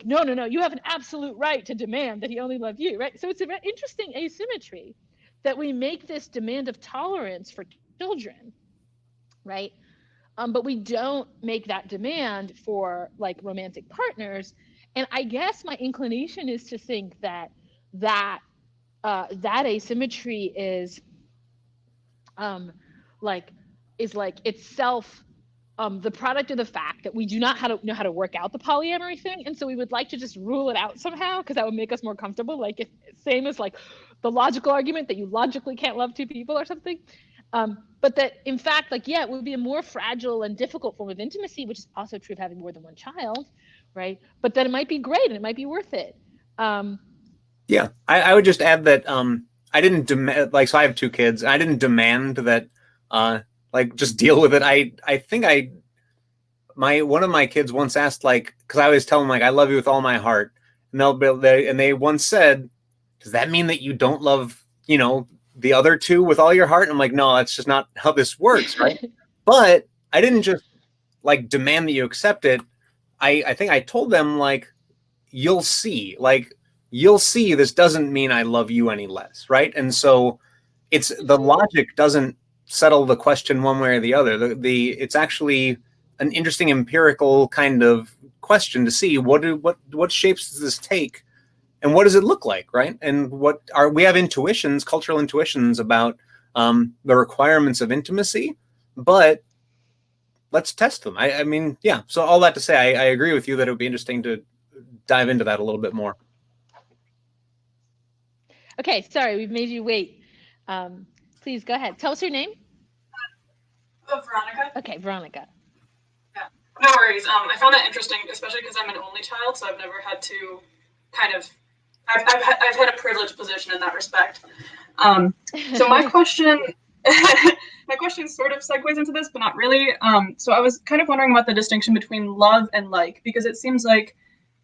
no, you have an absolute right to demand that he only love you, right? So it's an interesting asymmetry that we make this demand of tolerance for children, right? But we don't make that demand for like romantic partners. And I guess my inclination is to think that asymmetry is itself the product of the fact that we do not know how to work out the polyamory thing, and so we would like to just rule it out somehow because that would make us more comfortable. Like same as like the logical argument that you logically can't love 2 people or something. But that in fact, like, it would be a more fragile and difficult form of intimacy, which is also true of having more than one child, right? But that it might be great and it might be worth it.
Yeah, I would just add that I didn't demand, like, so I have 2 kids. I didn't demand that just deal with it. I think one of my kids once asked, like, because I always tell them, like, I love you with all my heart, and they once said, does that mean that you don't love the other 2 with all your heart? And I'm like, no, that's just not how this works, right? But I didn't just like demand that you accept it. I think I told them, like, you'll see this doesn't mean I love you any less, right? And so it's the logic doesn't settle the question one way or the other. It's actually an interesting empirical kind of question to see what shapes does this take, and what does it look like, right? And we have intuitions, cultural intuitions about the requirements of intimacy, but let's test them. I mean, yeah. So all that to say, I agree with you that it would be interesting to dive into that a little bit more.
Okay, sorry, we've made you wait. Please go ahead. Tell us your name.
Veronica.
Okay, Veronica.
Yeah, no worries. I found that interesting, especially because I'm an only child, so I've never had to I've had a privileged position in that respect. So my question, sort of segues into this, but not really. So I was kind of wondering about the distinction between love and like, because it seems like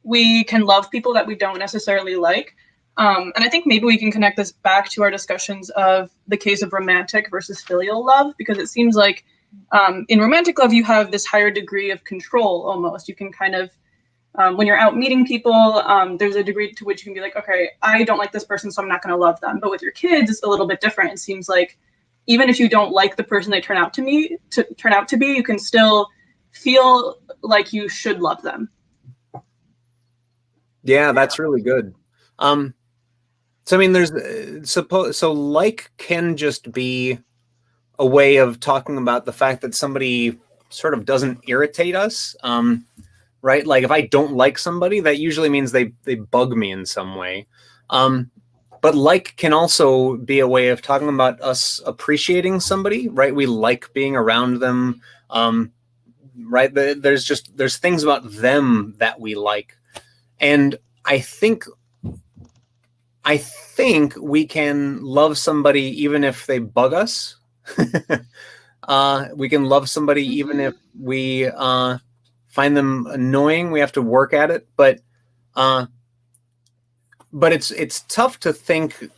we can love people that we don't necessarily like. And I think maybe we can connect this back to our discussions of the case of romantic versus filial love, because it seems like in romantic love, you have this higher degree of control almost. You can kind of, when you're out meeting people, there's a degree to which you can be like, okay, I don't like this person, so I'm not going to love them. But with your kids, it's a little bit different. It seems like even if you don't like the person they turn out to be, you can still feel like you should love them.
Yeah, that's really good. So I mean, there's so like can just be a way of talking about the fact that somebody sort of doesn't irritate us. Right? Like if I don't like somebody, that usually means they bug me in some way. But like can also be a way of talking about us appreciating somebody, right? We like being around them. Right? There's things about them that we like. And I think we can love somebody even if they bug us. We can love somebody even if we find them annoying. We have to work at it, but it's tough to think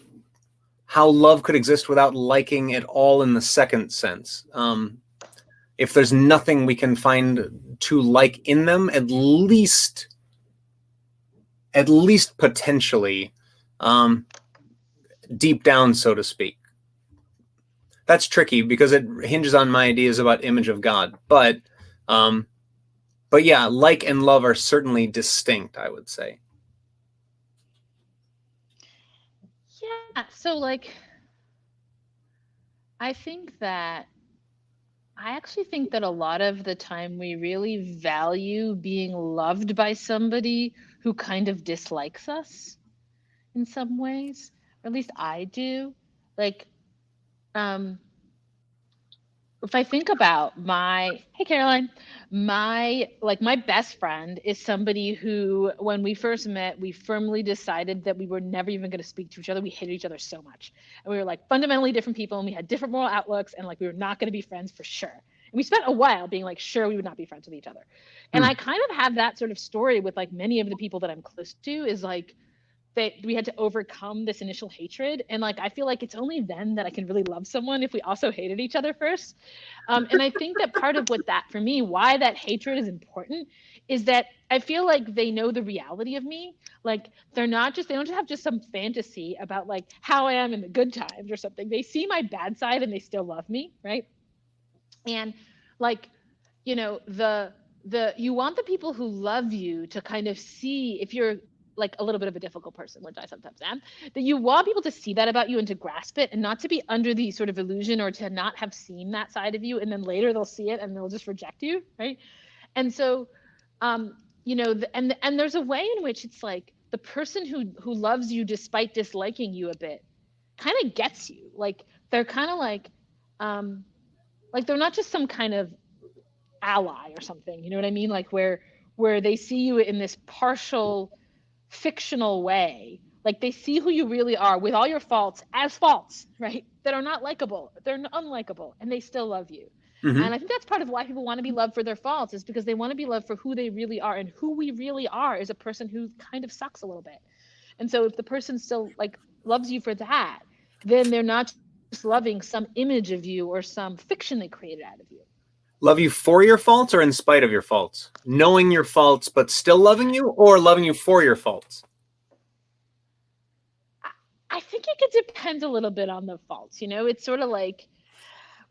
how love could exist without liking at all in the second sense. If there's nothing we can find to like in them, at least potentially, deep down, so to speak. That's tricky because it hinges on my ideas about image of God, but yeah, like and love are certainly distinct, I would say.
Yeah, so like I actually think that a lot of the time we really value being loved by somebody who kind of dislikes us in some ways, or at least I do. Like, if I think about hey Caroline, my best friend is somebody who, when we first met, we firmly decided that we were never even going to speak to each other. We hated each other so much. And we were like fundamentally different people, and we had different moral outlooks, and like we were not going to be friends for sure. And we spent a while being like sure we would not be friends with each other. And I kind of have that sort of story with like many of the people that I'm close to, is like that we had to overcome this initial hatred. And like I feel like it's only then that I can really love someone if we also hated each other first. And I think that part of what that, for me, why that hatred is important, is that I feel like they know the reality of me. Like they don't just have just some fantasy about like how I am in the good times or something. They see my bad side and they still love me, right? And like, you know, you want the people who love you to kind of see, if you're like a little bit of a difficult person, which I sometimes am, that you want people to see that about you and to grasp it, and not to be under the sort of illusion or to not have seen that side of you, and then later they'll see it and they'll just reject you, right? And so you know, and there's a way in which it's like the person who loves you despite disliking you a bit kind of gets you. Like they're kind of like they're not just some kind of ally or something, you know what I mean? Like where they see you in this partial fictional way. Like they see who you really are with all your faults as faults, right? That are not likable, they're unlikable, and they still love you. And I think that's part of why people want to be loved for their faults, is because they want to be loved for who they really are. And who we really are is a person who kind of sucks a little bit. And so if the person still like loves you for that, then they're not just loving some image of you or some fiction they created out of you.
Love you for your faults or in spite of your faults? Knowing your faults but still loving you, or loving you for your faults?
I think it could depend a little bit on the faults. You know, it's sort of like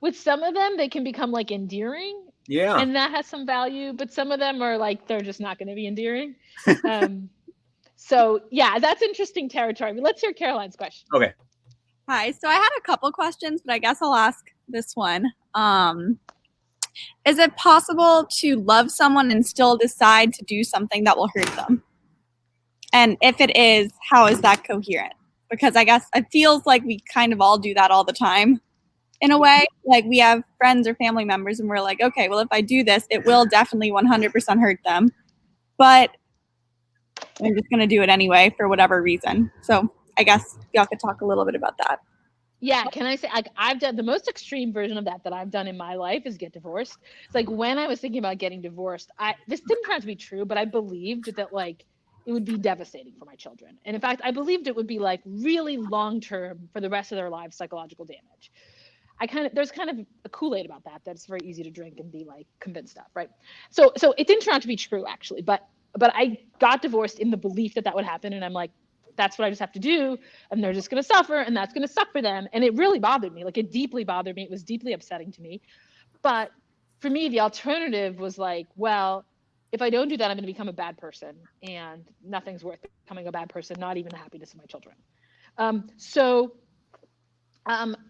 with some of them, they can become like endearing.
Yeah.
And that has some value, but some of them are like, they're just not going to be endearing. So yeah, that's interesting territory. But let's hear Caroline's question.
Okay.
Hi. So I had a couple questions, but I guess I'll ask this one. Is it possible to love someone and still decide to do something that will hurt them? And if it is, how is that coherent? Because I guess it feels like we kind of all do that all the time in a way. Like we have friends or family members and we're like, okay, well, if I do this, it will definitely 100% hurt them. But I'm just going to do it anyway for whatever reason. So I guess y'all could talk a little bit about that.
Yeah, can I say, like, I've done the most extreme version of that I've done in my life is get divorced. It's like when I was thinking about getting divorced, this didn't turn out to be true, but I believed that like it would be devastating for my children. And in fact, I believed it would be like really long-term for the rest of their lives, psychological damage. There's kind of a Kool-Aid about that that's very easy to drink and be like convinced of, right? So it didn't turn out to be true actually, but I got divorced in the belief that would happen, and I'm like, that's what I just have to do, and they're just going to suffer, and that's going to suck for them. And it really bothered me. Like it deeply bothered me. It was deeply upsetting to me. But for me, the alternative was like, well, if I don't do that, I'm going to become a bad person, and nothing's worth becoming a bad person, not even the happiness of my children.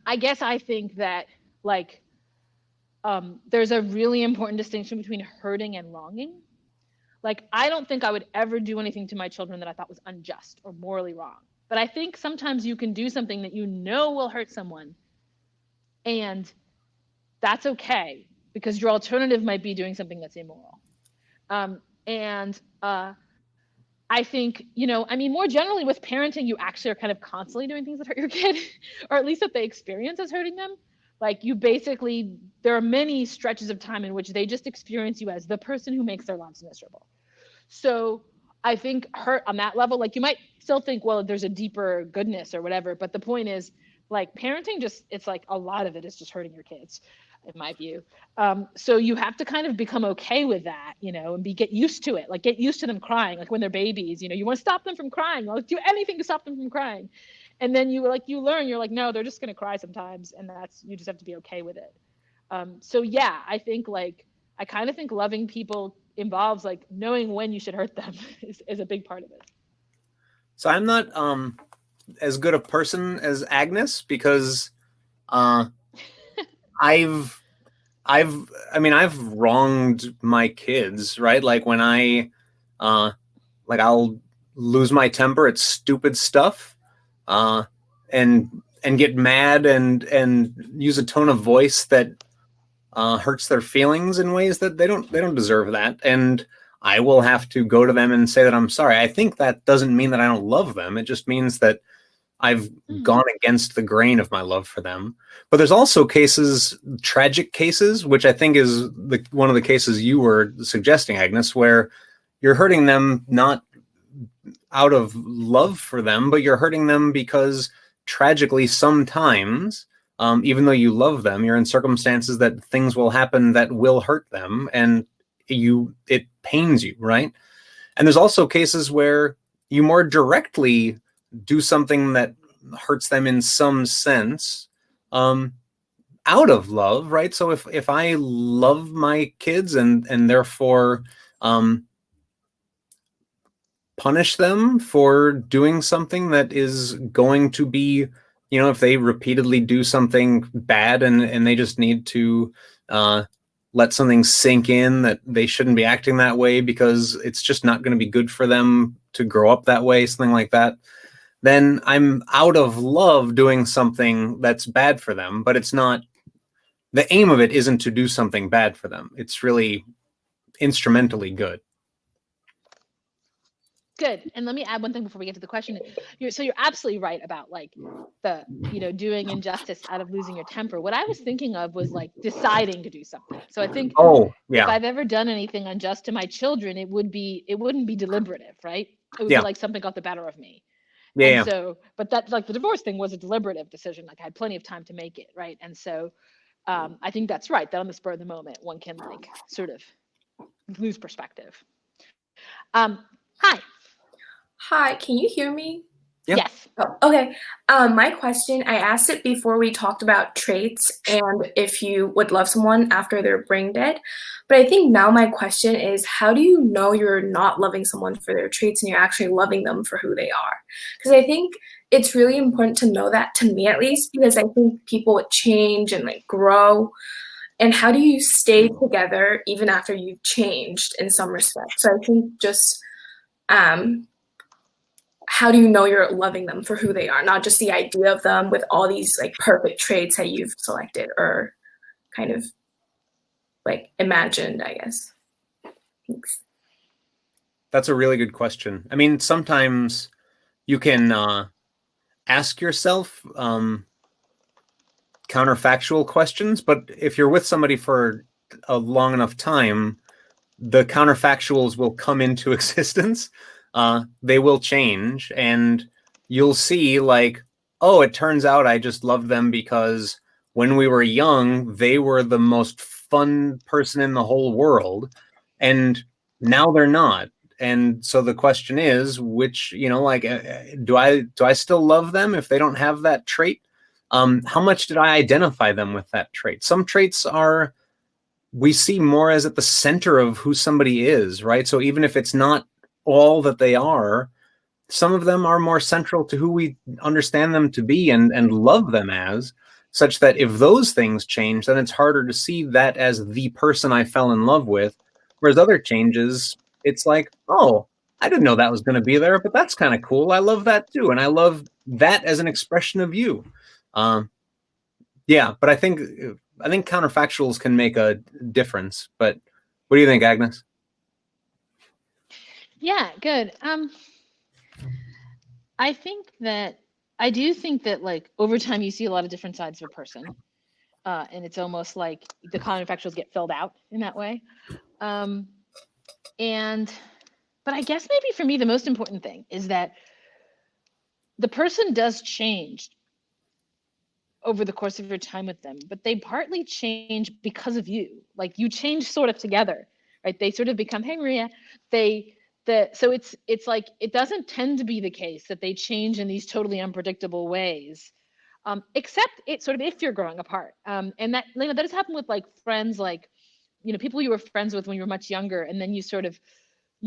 I guess I think that like there's a really important distinction between hurting and longing. Like, I don't think I would ever do anything to my children that I thought was unjust or morally wrong. But I think sometimes you can do something that you know will hurt someone, and that's okay, because your alternative might be doing something that's immoral. I think, I mean, more generally with parenting, you actually are kind of constantly doing things that hurt your kid, or at least that they experience as hurting them. Like, you basically, there are many stretches of time in which they just experience you as the person who makes their lives miserable. So I think hurt on that level, like, you might still think, well, there's a deeper goodness or whatever, but the point is, like, parenting just, it's like a lot of it is just hurting your kids, in my view. So you have to kind of become okay with that, and get used to it. Like, get used to them crying, like when they're babies, you want to stop them from crying. Like, do anything to stop them from crying. And then you learn, you're like, no, they're just going to cry sometimes. And you just have to be okay with it. So yeah, I think I kind of think loving people involves like knowing when you should hurt them is a big part of it.
So I'm not as good a person as Agnes, because I've wronged my kids, right? Like, when I'll lose my temper at stupid stuff, and get mad and use a tone of voice that hurts their feelings in ways that they don't deserve that. And I will have to go to them and say that I'm sorry. I think that doesn't mean that I don't love them. It just means that I've gone against the grain of my love for them. But there's also cases, tragic cases, which I think is one of the cases you were suggesting, Agnes, where you're hurting them not out of love for them, but you're hurting them because tragically sometimes, even though you love them, you're in circumstances that things will happen that will hurt them, and it pains you, right? And there's also cases where you more directly do something that hurts them in some sense, out of love, right? So if I love my kids and therefore punish them for doing something that is going to be, if they repeatedly do something bad and they just need to let something sink in that they shouldn't be acting that way because it's just not going to be good for them to grow up that way, something like that, then I'm out of love doing something that's bad for them. But it's not, the aim of it isn't to do something bad for them. It's really instrumentally good.
Good. And let me add one thing before we get to the question. So you're absolutely right about like the, doing injustice out of losing your temper. What I was thinking of was like deciding to do something. So I think if I've ever done anything unjust to my children, it wouldn't be deliberative, right? It would be like something got the better of me. And so, but that, like, the divorce thing was a deliberative decision. Like, I had plenty of time to make it, right? And so I think that's right, that on the spur of the moment, one can like sort of lose perspective. Hi.
Hi, can you hear me?
Yep.
Yes.
Oh, okay. My question, I asked it before we talked about traits and if you would love someone after they're brain dead. But I think now my question is, how do you know you're not loving someone for their traits and you're actually loving them for who they are? Because I think it's really important to know that, to me at least, because I think people would change and like grow. And how do you stay together even after you've changed in some respects? So I think just how do you know you're loving them for who they are, not just the idea of them with all these like perfect traits that you've selected or kind of like imagined, I guess. Thanks.
That's a really good question. I mean, sometimes you can ask yourself counterfactual questions, but if you're with somebody for a long enough time, the counterfactuals will come into existence. They will change, and you'll see like, oh, it turns out I just love them because when we were young, they were the most fun person in the whole world, and now they're not. And so the question is, which, do I still love them if they don't have that trait? How much did I identify them with that trait? Some traits we see more as at the center of who somebody is, right? So even if it's not all that they are, some of them are more central to who we understand them to be and love them as. such that if those things change, then it's harder to see that as the person I fell in love with. Whereas other changes, it's like, oh, I didn't know that was going to be there, but that's kind of cool. I love that too. And I love that as an expression of you. Yeah, but I think counterfactuals can make a difference. But what do you think, Agnes?
Yeah, good. I do think that like over time you see a lot of different sides of a person, and it's almost like the counterfactuals get filled out in that way. But I guess maybe for me the most important thing is that the person does change over the course of your time with them, but they partly change because of you. Like you change sort of together, right? They sort of become, hey Maria, so it's like it doesn't tend to be the case that they change in these totally unpredictable ways, except it sort of if you're growing apart, and that that has happened with like friends, like people you were friends with when you were much younger, and then you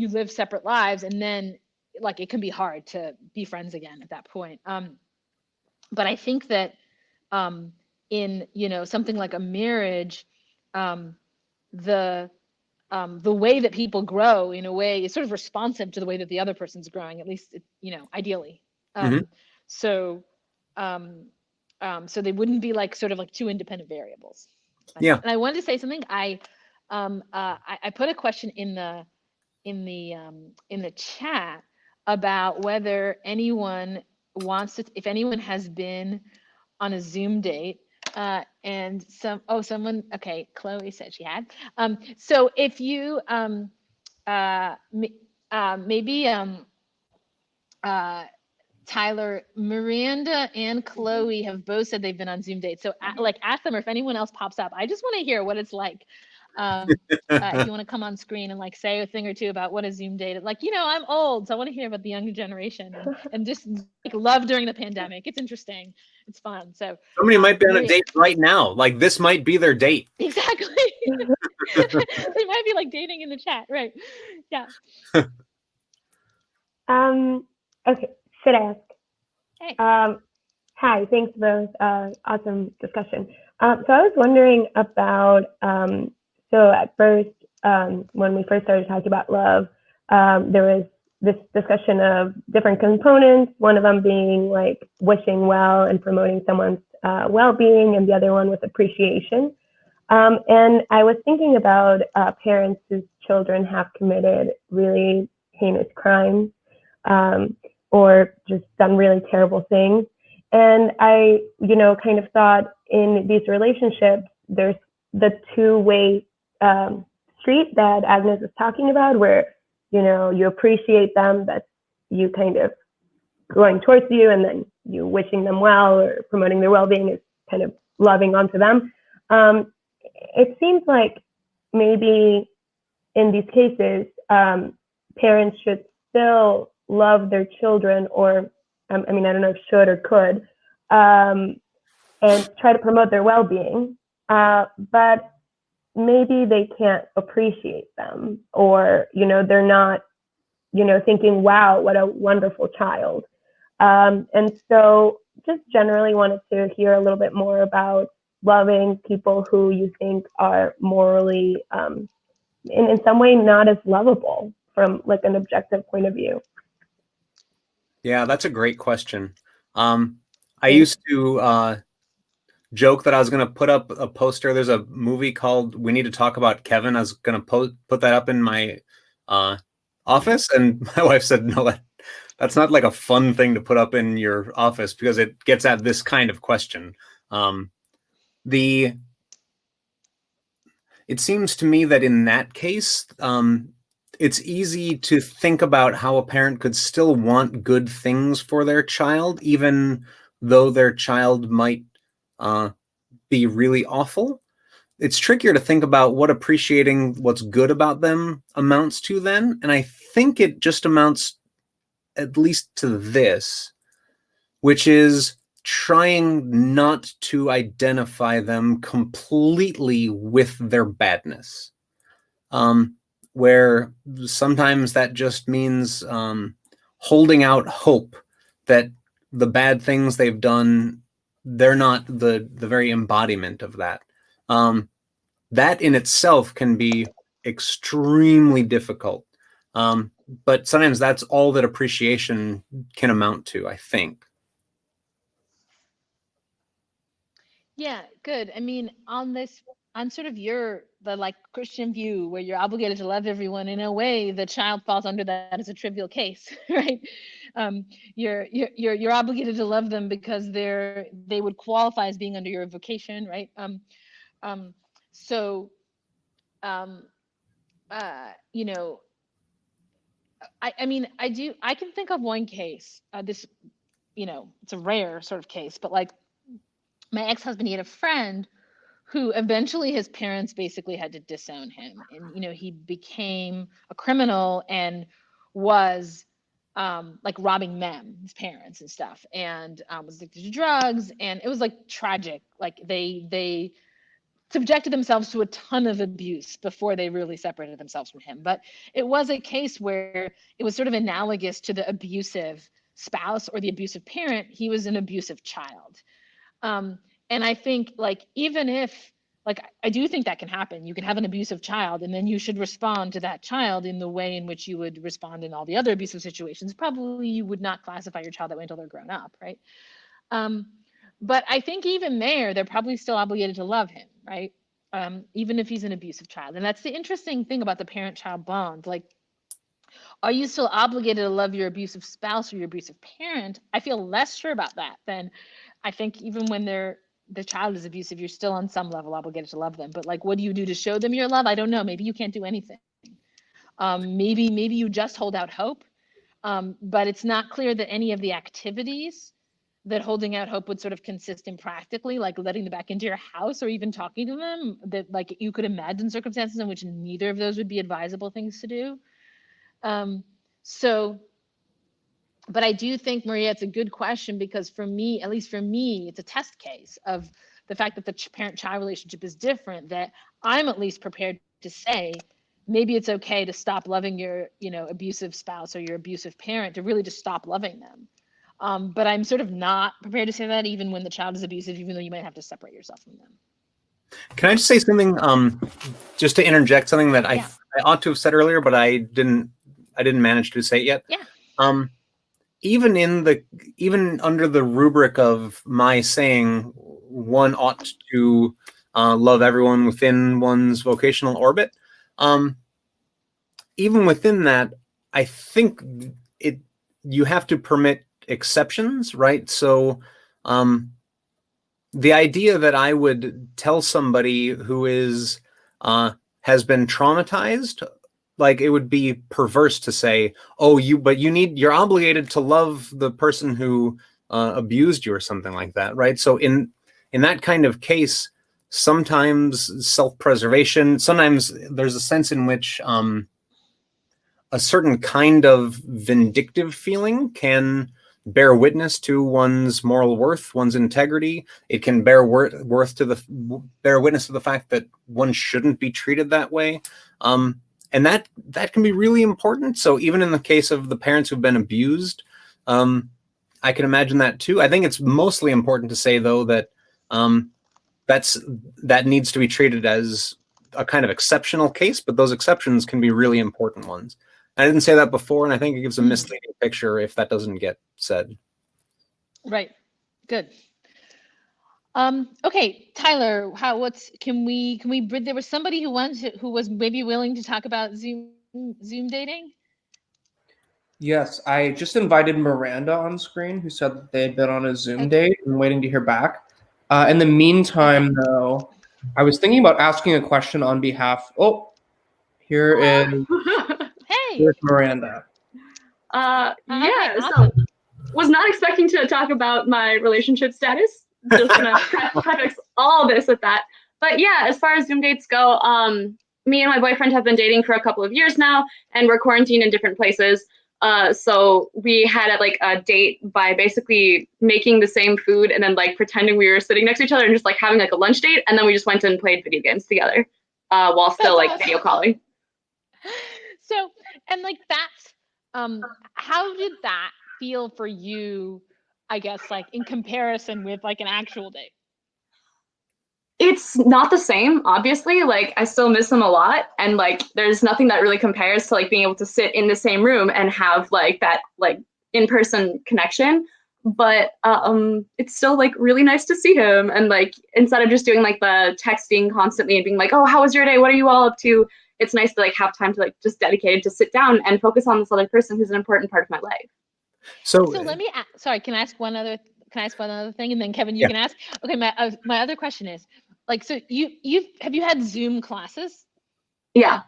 live separate lives, and then like it can be hard to be friends again at that point. But I think that in something like a marriage, the way that people grow in a way is sort of responsive to the way that the other person's growing, at least ideally. So they wouldn't be like sort of like two independent variables.
Yeah.
And I wanted to say something. I put a question in the chat about whether anyone wants to, if anyone has been on a Zoom date, and someone, okay, Chloe said she had. So if you maybe Tyler, Miranda and Chloe have both said they've been on Zoom dates. So like ask them, or if anyone else pops up, I just want to hear what it's like. If you want to come on screen and like say a thing or two about what a Zoom date is. Like, I'm old, so I want to hear about the younger generation and just like love during the pandemic. It's interesting. It's fun. So
somebody might be on a date right now. Like this might be their date.
Exactly. They might be like dating in the chat, right? Yeah.
Okay. Should I ask?
Hey.
Hi. Thanks for the awesome discussion. So I was wondering about. So at first, when we first started talking about love, there was this discussion of different components, one of them being like wishing well and promoting someone's well-being, and the other one was appreciation. And I was thinking about parents whose children have committed really heinous crimes, or just done really terrible things. And I, kind of thought in these relationships, there's the two-way street that Agnes is talking about, where you appreciate them, that's you kind of going towards you, and then you wishing them well or promoting their well-being is kind of loving onto them. It seems like maybe in these cases, parents should still love their children, or I don't know if should or could, and try to promote their well-being, but maybe they can't appreciate them, or they're not thinking, wow, what a wonderful child. And so just generally wanted to hear a little bit more about loving people who you think are morally in some way not as lovable from like an objective point of view.
Yeah, that's a great question. I used to joke that I was going to put up a poster. There's a movie called We Need to Talk About Kevin. I was going to put that up in my office, and my wife said, no, that's not like a fun thing to put up in your office because it gets at this kind of question. It seems to me that in that case, it's easy to think about how a parent could still want good things for their child, even though their child might be really awful. It's trickier to think about what appreciating what's good about them amounts to then. And I think it just amounts at least to this, which is trying not to identify them completely with their badness. Where sometimes that just means holding out hope that the bad things they've done they're not the very embodiment of that. That in itself can be extremely difficult. But sometimes that's all that appreciation can amount to, I think.
Yeah, good. I mean, on sort of the like Christian view where you're obligated to love everyone, in a way, the child falls under that as a trivial case, right? You're obligated to love them because they would qualify as being under your vocation, right? So, you know, I mean, I can think of one case, this, it's a rare sort of case, but like my ex-husband, he had a friend who eventually his parents basically had to disown him. And, he became a criminal and was like robbing them, his parents and stuff, and was addicted to drugs. And it was like tragic. Like they subjected themselves to a ton of abuse before they really separated themselves from him. But it was a case where it was sort of analogous to the abusive spouse or the abusive parent. He was an abusive child. And I think like, even if, like, I do think that can happen. You can have an abusive child and then you should respond to that child in the way in which you would respond in all the other abusive situations. Probably you would not classify your child that way until they're grown up, right? But I think even there, they're probably still obligated to love him, right? Even if he's an abusive child. And that's the interesting thing about the parent-child bond. Like, are you still obligated to love your abusive spouse or your abusive parent? I feel less sure about that than I think even when the child is abusive, you're still on some level obligated to love them. But like, what do you do to show them your love? I don't know. Maybe you can't do anything. Maybe you just hold out hope. But it's not clear that any of the activities that holding out hope would sort of consist in practically, like letting them back into your house or even talking to them, that like you could imagine circumstances in which neither of those would be advisable things to do. But I do think, Maria, it's a good question, because for me, at least for me, it's a test case of the fact that the parent-child relationship is different, that I'm at least prepared to say, maybe it's okay to stop loving your, abusive spouse or your abusive parent, to really just stop loving them. But I'm sort of not prepared to say that even when the child is abusive, even though you might have to separate yourself from them.
Can I just say something, just to interject something that I ought to have said earlier, but I didn't manage to say it yet.
Yeah.
Even under the rubric of my saying one ought to love everyone within one's vocational orbit, even within that, I think you have to permit exceptions, right? So the idea that I would tell somebody who has been traumatized, like, it would be perverse to say, oh, you're obligated to love the person who abused you or something like that, right? So in that kind of case, sometimes self-preservation, sometimes there's a sense in which a certain kind of vindictive feeling can bear witness to one's moral worth, one's integrity. It can bear witness to the fact that one shouldn't be treated that way. And that can be really important. So even in the case of the parents who've been abused, I can imagine that too. I think it's mostly important to say, though, that that needs to be treated as a kind of exceptional case, but those exceptions can be really important ones. I didn't say that before, and I think it gives a misleading picture if that doesn't get said.
Right. Good. Okay, Tyler, there was somebody who was maybe willing to talk about Zoom dating?
Yes, I just invited Miranda on screen, who said that they had been on a Zoom date and waiting to hear back. In the meantime, though, I was thinking about asking a question on behalf. Oh, here's Miranda.
Yeah, so was not expecting to talk about my relationship status. Just gonna preface all this with that. But yeah, as far as Zoom dates go, me and my boyfriend have been dating for a couple of years now, and we're quarantined in different places. So we had a date by basically making the same food and then like pretending we were sitting next to each other and just like having like a lunch date, and then we just went and played video games together while still like video calling.
So, and like that's how did that feel for you I guess, like in comparison with like an actual date?
It's not the same, obviously. Like I still miss him a lot, and like there's nothing that really compares to like being able to sit in the same room and have like that like in-person connection. But it's still like really nice to see him, and like instead of just doing like the texting constantly and being like, oh, how was your day, what are you all up to, it's nice to like have time to like just dedicated to sit down and focus on this other person who's an important part of my life.
So let me sorry, can I ask one other thing, and then Kevin, you can ask. Okay, my other question is, like, so have you had Zoom classes?
Yeah.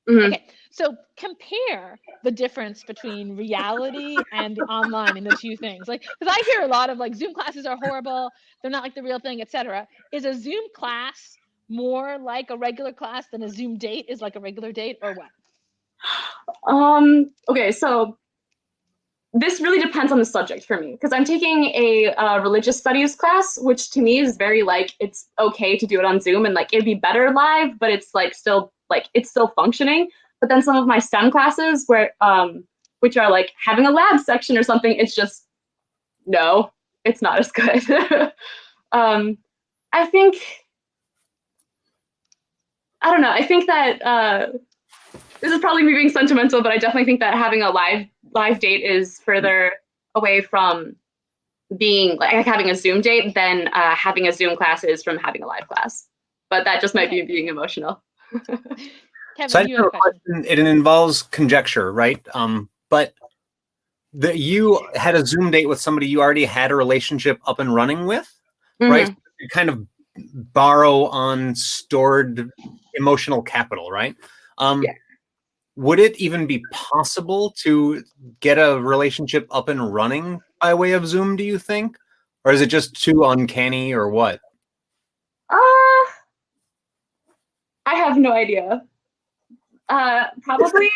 Mm-hmm.
Okay, so compare the difference between reality and online in the two things. Like, because I hear a lot of like Zoom classes are horrible, they're not like the real thing, etc. Is a Zoom class more like a regular class than a Zoom date is like a regular date, or what?
Okay, so this really depends on the subject for me, because I'm taking a religious studies class, which to me is very like, it's okay to do it on Zoom, and like it'd be better live, but it's like still like it's still functioning. But then some of my STEM classes where which are like having a lab section or something, it's just no, it's not as good. I think I don't know. I think that this is probably me being sentimental, but I definitely think that having a live date is further away from being like having a Zoom date than having a Zoom class is from having a live class. But that just might be being emotional.
Kevin,
so
you have a question.
it involves conjecture, right? But you had a Zoom date with somebody you already had a relationship up and running with, right? So you kind of borrow on stored emotional capital, right?
Yeah.
Would it even be possible to get a relationship up and running by way of Zoom, do you think? Or is it just too uncanny, or what?
I have no idea. Probably.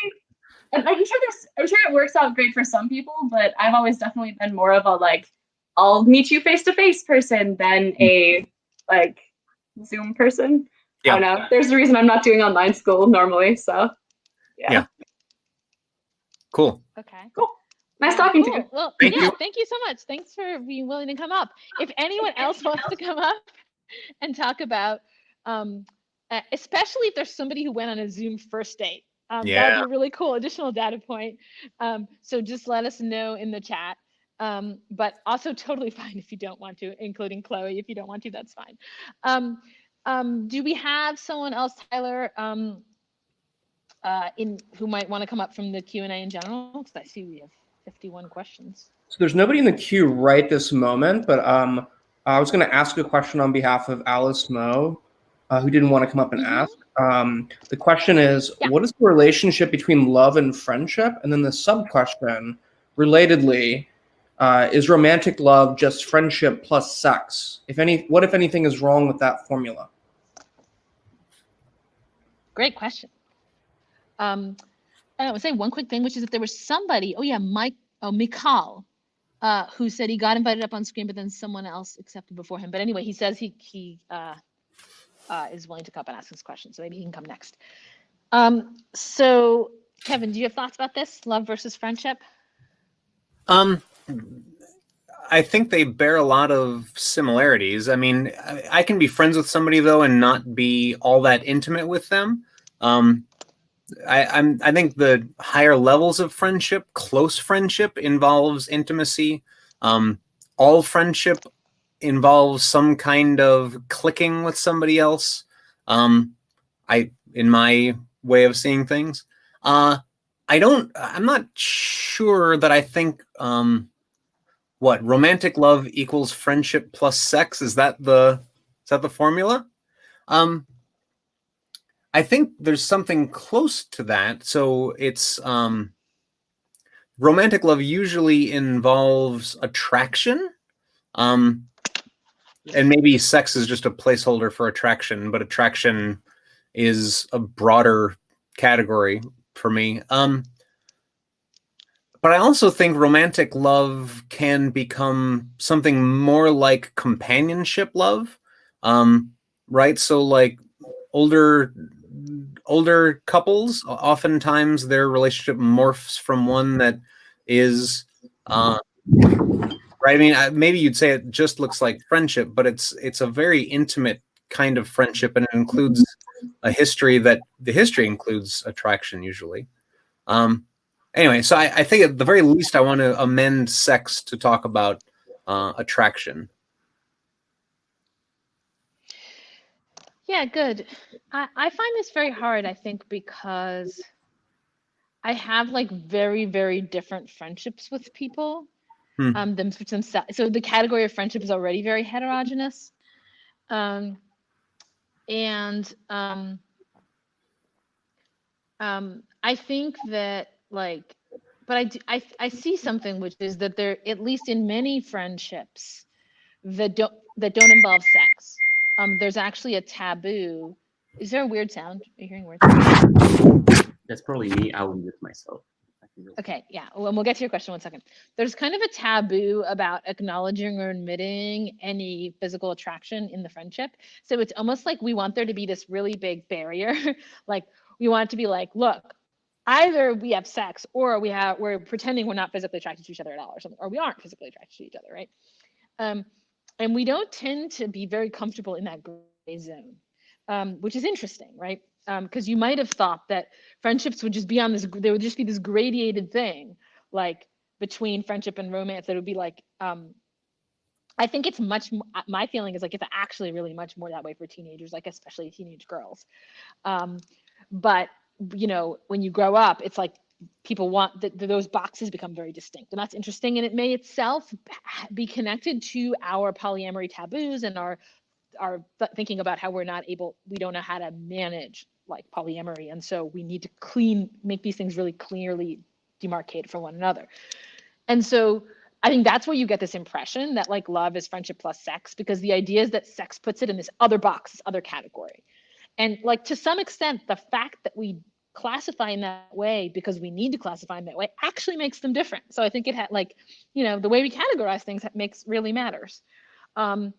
I'm sure it works out great for some people, but I've always definitely been more of a like, I'll meet you face to face person than a like Zoom person. Yeah. I don't know. There's a reason I'm not doing online school normally, so yeah.
Cool.
Okay.
Cool. Nice talking to you.
Well,
thank you.
Thank you so much. Thanks for being willing to come up. If anyone else wants to come up and talk about, especially if there's somebody who went on a Zoom first date, that would be a really cool additional data point. So just let us know in the chat. But also totally fine if you don't want to, including Chloe. If you don't want to, that's fine. Do we have someone else, Tyler, who might want to come up from the Q&A in general? Because I see we have 51 questions.
So there's nobody in the queue right this moment, but I was going to ask a question on behalf of Alice Moe, who didn't want to come up and ask. The question is, what is the relationship between love and friendship? And then the sub-question, relatedly, is romantic love just friendship plus sex? What, if anything, is wrong with that formula?
Great question. I would say one quick thing, which is if there was somebody, Mikal, who said he got invited up on screen, but then someone else accepted before him. But anyway, he says he is willing to come up and ask this question, so maybe he can come next. So Kevin, do you have thoughts about this, love versus friendship?
I think they bear a lot of similarities. I mean, I can be friends with somebody though and not be all that intimate with them. I think the higher levels of friendship, close friendship, involves intimacy. All friendship involves some kind of clicking with somebody else. In my way of seeing things, I'm not sure that I think what romantic love equals friendship plus sex. Is that the formula? I think there's something close to that. So it's romantic love usually involves attraction. And maybe sex is just a placeholder for attraction, but attraction is a broader category for me. But I also think romantic love can become something more like companionship love, right? So like older couples, oftentimes their relationship morphs from one that is right? I mean, maybe you'd say it just looks like friendship, but it's a very intimate kind of friendship, and it includes a history that the history includes attraction usually. Anyway, so I think at the very least I want to amend sex to talk about attraction.
Yeah, good. I find this very hard, I think, because I have like very, very different friendships with people. So the category of friendship is already very heterogeneous. I think that like, but I see something, which is that there, at least in many friendships that don't involve sex, there's actually a taboo. Is there a weird sound? Are you hearing weird sound?
That's probably me. I will mute myself.
Okay, yeah. Well, we'll get to your question in 1 second. There's kind of a taboo about acknowledging or admitting any physical attraction in the friendship. So it's almost like we want there to be this really big barrier. Like we want it to be like, look, either we have sex or we're pretending we're not physically attracted to each other at all, or something, or we aren't physically attracted to each other, right? And we don't tend to be very comfortable in that gray zone, which is interesting, right? Because you might have thought that friendships would just be on this, there would just be this gradiated thing, like between friendship and romance, that would be like, I think it's much, my feeling is like it's actually really much more that way for teenagers, like especially teenage girls. But, you know, when you grow up, it's like people want those boxes become very distinct, and that's interesting. And it may itself be connected to our polyamory taboos and our thinking about how we don't know how to manage like polyamory, and so we need to make these things really clearly demarcated from one another. And so I think that's where you get this impression that like love is friendship plus sex, because the idea is that sex puts it in this other box, this other category. And like to some extent, the fact that we classify in that way because we need to classify in that way actually makes them different. So I think it had like, you know, the way we categorize things really matters. I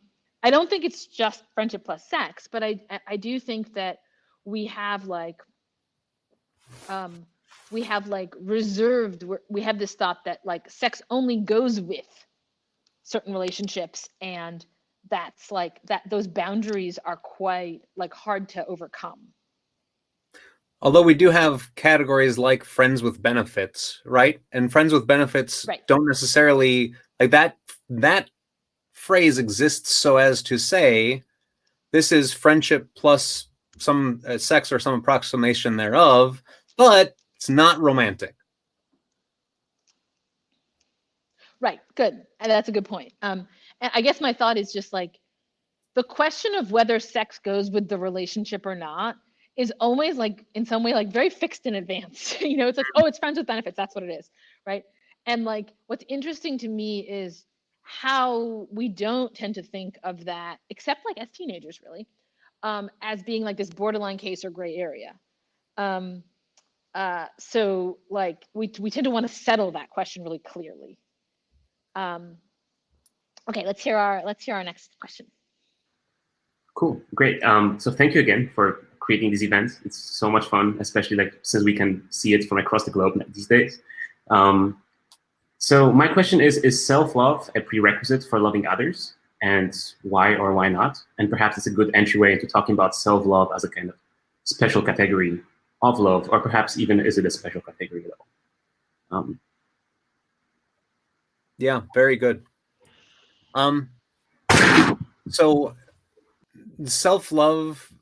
don't think it's just friendship plus sex, but I do think that we have like reserved, we have this thought that like sex only goes with certain relationships, and that's like that those boundaries are quite like hard to overcome.
Although we do have categories like friends with benefits, right? And friends with benefits don't necessarily like that phrase exists so as to say this is friendship plus some sex or some approximation thereof, but it's not romantic.
Right, good. And that's a good point. And I guess my thought is just like the question of whether sex goes with the relationship or not is always like in some way like very fixed in advance. You know, it's like, oh, it's friends with benefits, that's what it is, right? And like what's interesting to me is how we don't tend to think of that, except like as teenagers really, as being like this borderline case or gray area. So like we tend to want to settle that question really clearly. Okay, let's hear our next question.
Cool, great. So thank you again for creating these events. It's so much fun, especially like since we can see it from across the globe these days. So my question is self-love a prerequisite for loving others? And why or why not? And perhaps it's a good entryway into talking about self-love as a kind of special category of love, or perhaps even is it a special category at all?
Yeah, very good. So self-love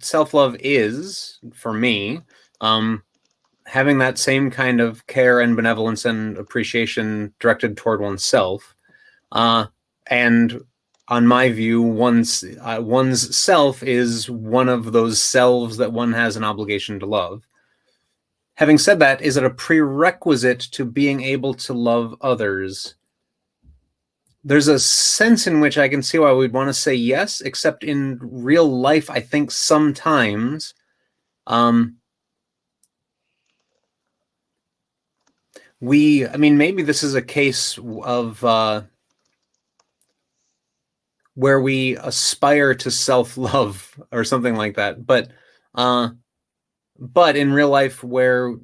self-love is, for me, having that same kind of care and benevolence and appreciation directed toward oneself. And on my view, one's self is one of those selves that one has an obligation to love. Having said that, is it a prerequisite to being able to love others? There's a sense in which I can see why we'd want to say yes, except in real life, I think sometimes maybe this is a case of where we aspire to self-love or something like that. But in real life, where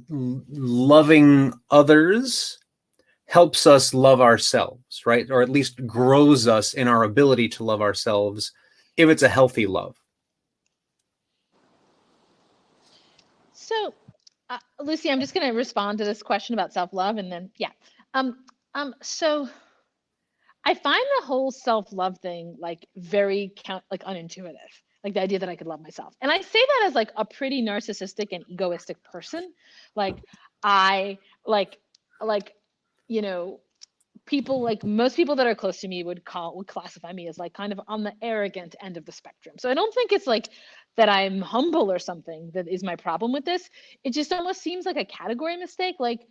loving others helps us love ourselves, right? Or at least grows us in our ability to love ourselves if it's a healthy love.
So, Lucy, I'm just going to respond to this question about self-love, and then so I find the whole self-love thing like very unintuitive, like the idea that I could love myself. And I say that as like a pretty narcissistic and egoistic person. Like I you know, people, like most people that are close to me would classify me as like kind of on the arrogant end of the spectrum. So I don't think it's like that I'm humble or something that is my problem with this. It just almost seems like a category mistake. Like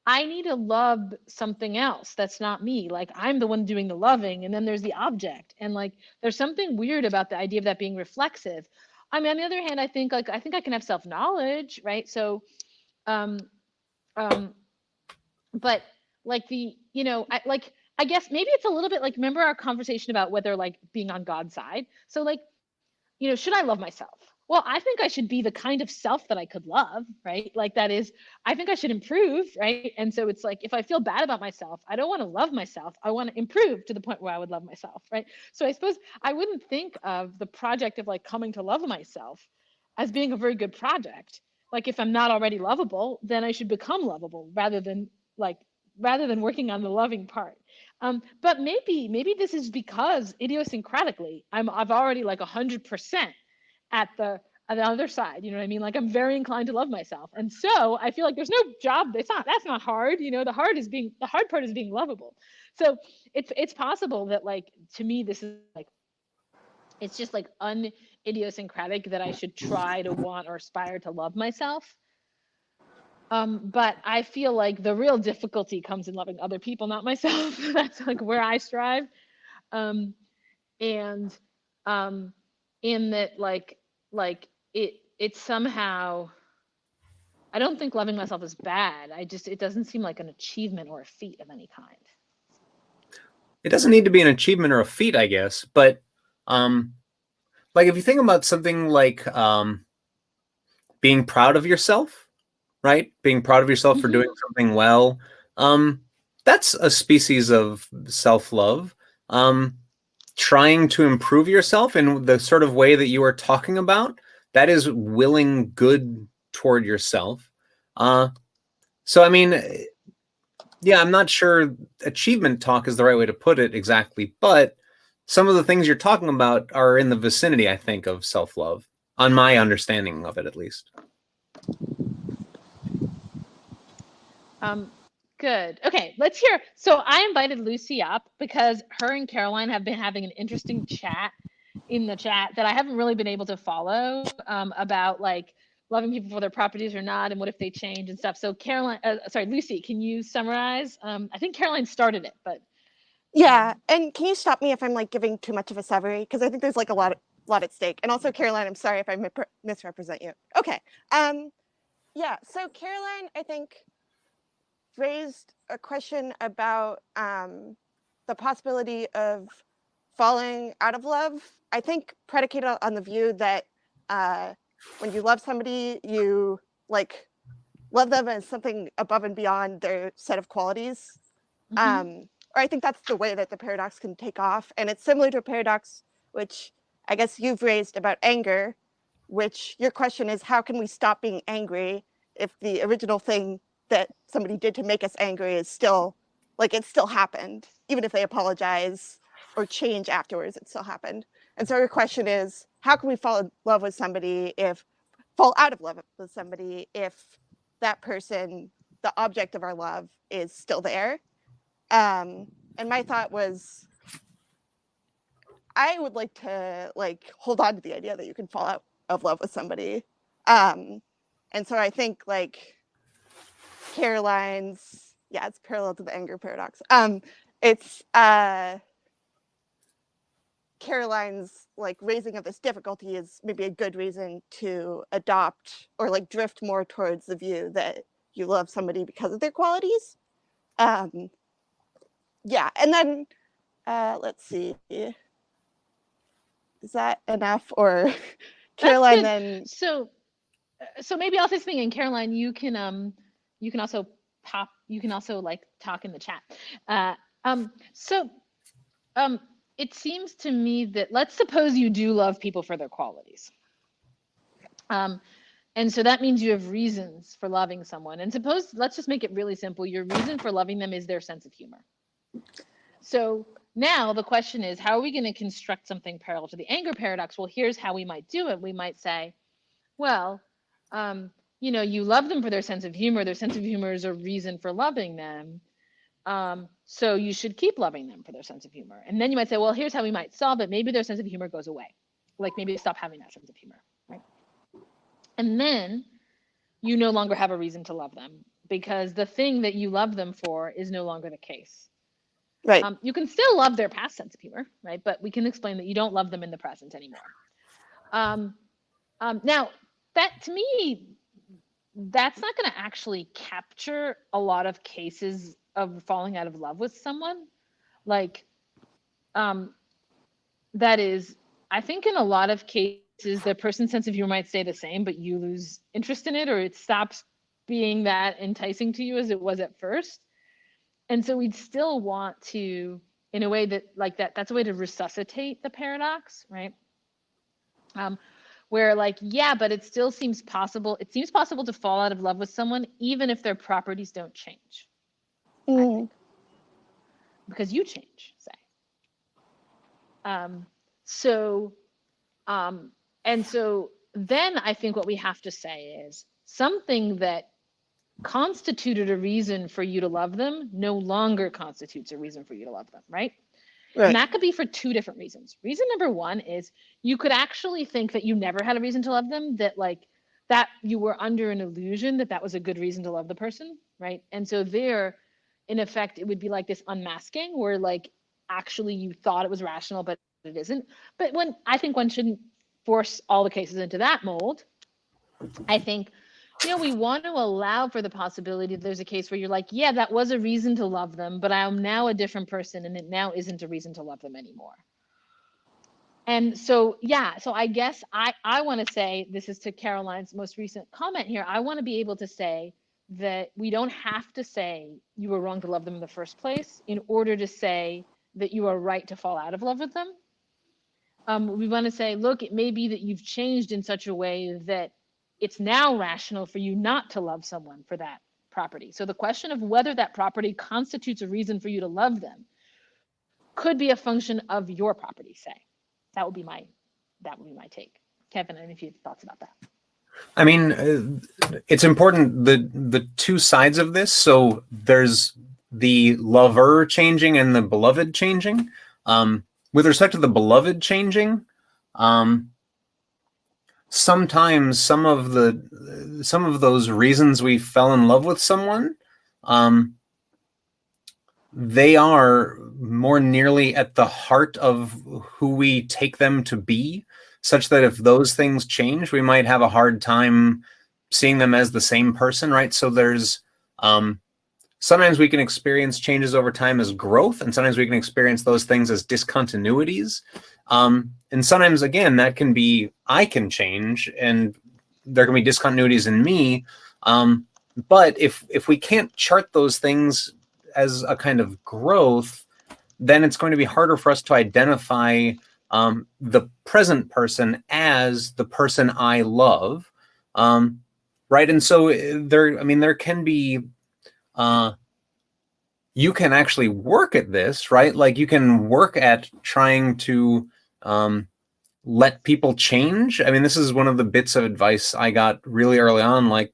I need to love something else that's not me. Like I'm the one doing the loving, and then there's the object. And like there's something weird about the idea of that being reflexive. I mean, on the other hand, I think I can have self-knowledge, right? So but like I guess maybe it's a little bit like, remember our conversation about whether like being on God's side? So like, should I love myself? Well, I think I should be the kind of self that I could love, right? Like that is, I think I should improve, right? And so it's like, if I feel bad about myself, I don't want to love myself. I want to improve to the point where I would love myself, right? So I suppose I wouldn't think of the project of like coming to love myself as being a very good project. Like if I'm not already lovable, then I should become lovable rather than working on the loving part. But maybe this is because idiosyncratically, I've already like 100% at the other side. You know what I mean? Like I'm very inclined to love myself, and so I feel like there's no job. That's not hard. The hard part is being lovable. So it's possible that like to me this is like, it's just like unidiosyncratic that I should try to want or aspire to love myself. But I feel like the real difficulty comes in loving other people, not myself. That's like where I strive. And in that like it somehow, I don't think loving myself is bad. It doesn't seem like an achievement or a feat of any kind.
It doesn't need to be an achievement or a feat, I guess. But like if you think about something like being proud of yourself, right? Being proud of yourself for doing something well. That's a species of self-love. Trying to improve yourself in the sort of way that you are talking about, that is willing good toward yourself. So, I mean, yeah, I'm not sure achievement talk is the right way to put it exactly, but some of the things you're talking about are in the vicinity, I think, of self-love, on my understanding of it, at least.
Good. Okay, let's hear. So I invited Lucy up because her and Caroline have been having an interesting chat in the chat that I haven't really been able to follow about like loving people for their properties or not, and what if they change and stuff. So Lucy, can you summarize? I think Caroline started it, but
yeah. And can you stop me if I'm like giving too much of a summary? Because I think there's like a lot at stake. And also, Caroline, I'm sorry if I misrepresent you. Okay. Yeah. So Caroline, I think, raised a question about the possibility of falling out of love. I think predicated on the view that when you love somebody, you like love them as something above and beyond their set of qualities. Or I think that's the way that the paradox can take off. And it's similar to a paradox which I guess you've raised about anger, which your question is, how can we stop being angry if the original thing that somebody did to make us angry is still, like, it still happened, even if they apologize or change afterwards, it still happened. And so your question is, how can we fall out of love with somebody if that person, the object of our love, is still there? And my thought was, I would like to hold on to the idea that you can fall out of love with somebody. And so I think Caroline's, it's parallel to the anger paradox. It's Caroline's raising of this difficulty is maybe a good reason to adopt or drift more towards the view that you love somebody because of their qualities. And then let's see, is that enough? Or Caroline then?
So maybe I'll say something, and Caroline, you can also pop. You can also like talk in the chat. So it seems to me that, let's suppose you do love people for their qualities. And so that means you have reasons for loving someone. And suppose, let's just make it really simple. Your reason for loving them is their sense of humor. So now the question is, how are we going to construct something parallel to the anger paradox? Well, here's how we might do it. We might say, well, you know, you love them for their sense of humor. Their sense of humor is a reason for loving them. So you should keep loving them for their sense of humor. And then you might say, well, here's how we might solve it. Maybe their sense of humor goes away. Like maybe they stop having that sense of humor, right? And then you no longer have a reason to love them because the thing that you love them for is no longer the case.
Right.
You can still love their past sense of humor, right? But we can explain that you don't love them in the present anymore. Now, that to me, that's not going to actually capture a lot of cases of falling out of love with someone. Like, that is, I think in a lot of cases, the person's sense of humor might stay the same, but you lose interest in it, or it stops being that enticing to you as it was at first. And so we'd still want to, in a way that, like that's a way to resuscitate the paradox, right? Where like, yeah, but it still seems possible. It seems possible to fall out of love with someone, even if their properties don't change. I think. Because you change, say. And so then I think what we have to say is something that constituted a reason for you to love them no longer constitutes a reason for you to love them, right? And that could be for two different reasons. Reason number one is you could actually think that you never had a reason to love them, that like that you were under an illusion that that was a good reason to love the person, right? And so there, in effect, it would be like this unmasking where like actually you thought it was rational, but it isn't. But when I think one shouldn't force all the cases into that mold. I think, you know, we want to allow for the possibility that there's a case where you're like, yeah, that was a reason to love them, but I'm now a different person and it now isn't a reason to love them anymore. And so, yeah, so I guess I want to say, this is to Caroline's most recent comment here, I want to be able to say that we don't have to say you were wrong to love them in the first place in order to say that you are right to fall out of love with them. We want to say, look, it may be that you've changed in such a way that it's now rational for you not to love someone for that property. So the question of whether that property constitutes a reason for you to love them could be a function of your property, say. That would be my take. Kevin, any of you have thoughts about that?
I mean, it's important, the two sides of this. So there's the lover changing and the beloved changing. With respect to the beloved changing, sometimes some of those reasons we fell in love with someone, they are more nearly at the heart of who we take them to be, such that if those things change, we might have a hard time seeing them as the same person, right? So there's sometimes we can experience changes over time as growth, and sometimes we can experience those things as discontinuities. And sometimes, again, that can be, I can change, and there can be discontinuities in me. But if we can't chart those things as a kind of growth, then it's going to be harder for us to identify the present person as the person I love, right? And so there can be, you can actually work at this, right? Like you can work at trying to let people change. I mean, this is one of the bits of advice I got really early on, like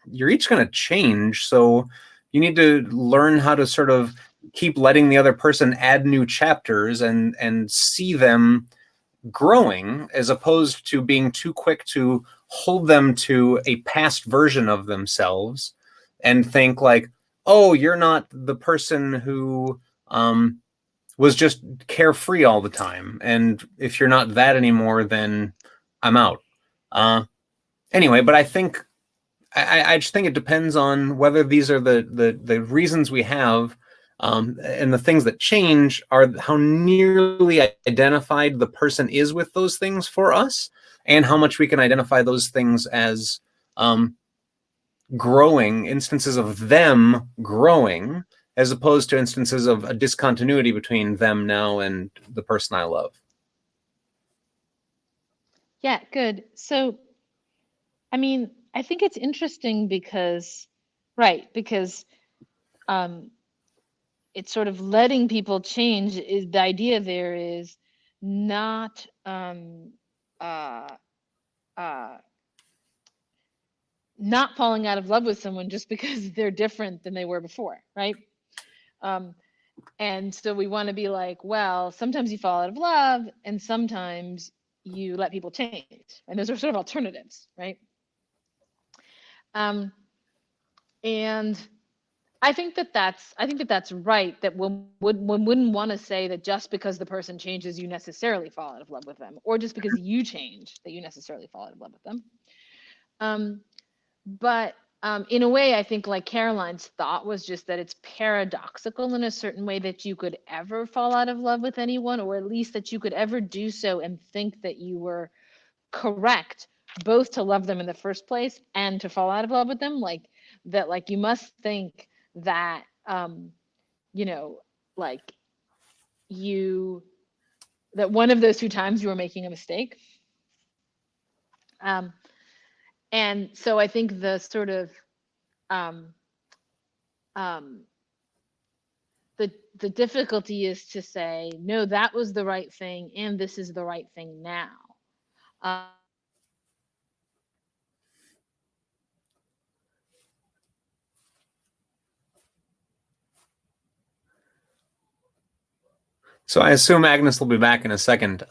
you're each going to change. So you need to learn how to sort of keep letting the other person add new chapters and see them growing, as opposed to being too quick to hold them to a past version of themselves and think like, oh, you're not the person who was just carefree all the time. And if you're not that anymore, then I'm out. Anyway, but I think, I just think it depends on whether these are the reasons we have, and the things that change are how nearly identified the person is with those things for us, and how much we can identify those things as growing, instances of them growing, as opposed to instances of a discontinuity between them now and the person I love.
Yeah, good. So, I mean, I think it's interesting because, right, because it's sort of letting people change. Is the idea there is not not falling out of love with someone just because they're different than they were before, right? And so we want to be like, well, sometimes you fall out of love and sometimes you let people change. And those are sort of alternatives, right? And I think that that's right, that one wouldn't want to say that just because the person changes, you necessarily fall out of love with them, or just because you change that you necessarily fall out of love with them. But in a way, I think like Caroline's thought was just that it's paradoxical in a certain way that you could ever fall out of love with anyone, or at least that you could ever do so and think that you were correct, both to love them in the first place and to fall out of love with them. Like that, like you must think that, you know, like that one of those two times you were making a mistake. And so I think the sort of the difficulty is to say, no, that was the right thing and this is the right thing now.
So I assume Agnes will be back in a second.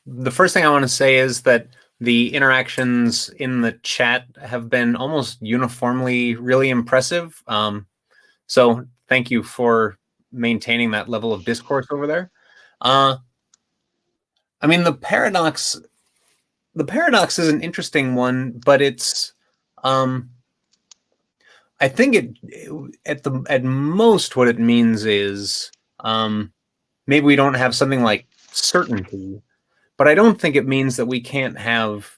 The first thing I want to say is that the interactions in the chat have been almost uniformly really impressive. So thank you for maintaining that level of discourse over there. I mean, the paradox is an interesting one, but it's, I think at most what it means is, maybe we don't have something like certainty, but I don't think it means that we can't have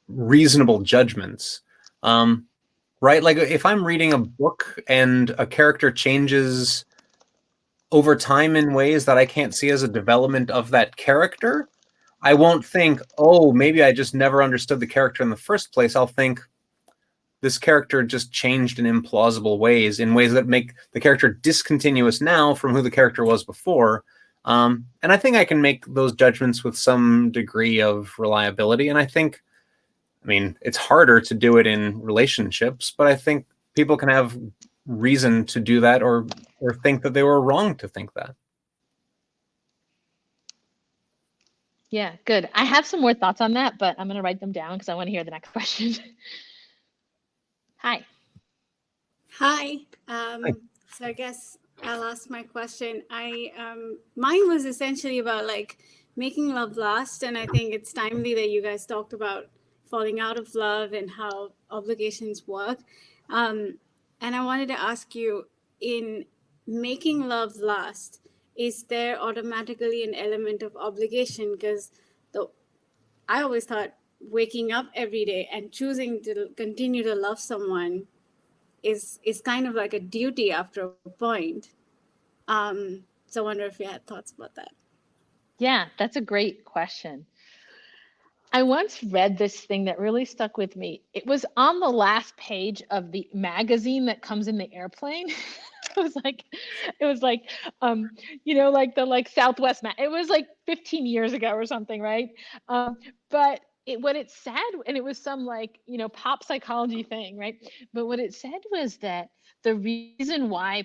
reasonable judgments. Right? Like if I'm reading a book and a character changes over time in ways that I can't see as a development of that character, I won't think, oh, maybe I just never understood the character in the first place. I'll think this character just changed in implausible ways, in ways that make the character discontinuous now from who the character was before. And I think I can make those judgments with some degree of reliability. And I think, I mean, it's harder to do it in relationships, but I think people can have reason to do that or think that they were wrong to think that.
Yeah, good. I have some more thoughts on that, but I'm going to write them down because I want to hear the next question. Hi.
Hi. So I guess I'll ask my question. Mine was essentially about like making love last, and I think it's timely that you guys talked about falling out of love and how obligations work. And I wanted to ask you, in making love last, is there automatically an element of obligation? Because I always thought waking up every day and choosing to continue to love someone is kind of like a duty after a point. So I wonder if you had thoughts about that.
Yeah, that's a great question. I once read this thing that really stuck with me. It was on the last page of the magazine that comes in the airplane. It was like, you know, like the Southwest. It was like 15 years ago or something, right? But what it said, and it was some like, you know, pop psychology thing, right? But what it said was that the reason why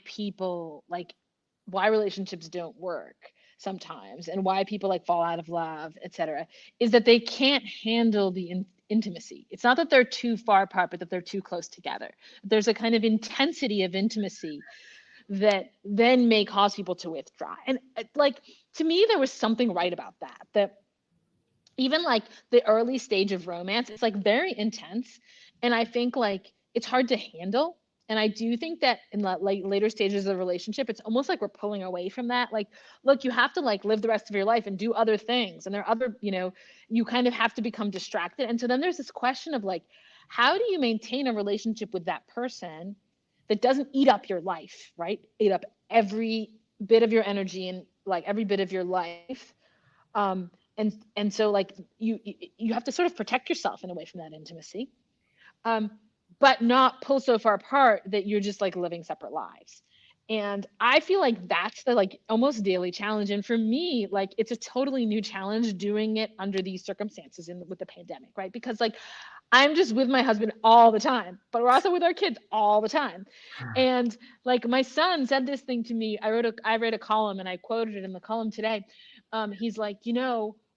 why relationships don't work sometimes and why people like fall out of love, etc., is that they can't handle the intimacy. It's not that they're too far apart, but that they're too close together. There's a kind of intensity of intimacy that then may cause people to withdraw. And like, to me, there was something right about that even like the early stage of romance, it's like very intense. And I think like it's hard to handle. And I do think that in the like later stages of the relationship, it's almost like we're pulling away from that. Like, look, you have to like live the rest of your life and do other things. And there are other, you know, you kind of have to become distracted. And so then there's this question of like, how do you maintain a relationship with that person that doesn't eat up your life, right? Eat up every bit of your energy and like every bit of your life. And so like you have to sort of protect yourself in a way from that intimacy, but not pull so far apart that you're just like living separate lives. And I feel like that's the like almost daily challenge. And for me, like it's a totally new challenge doing it under these circumstances with the pandemic, right? Because like I'm just with my husband all the time, but we're also with our kids all the time. And like my son said this thing to me. I read a column and I quoted it in the column today. He's like,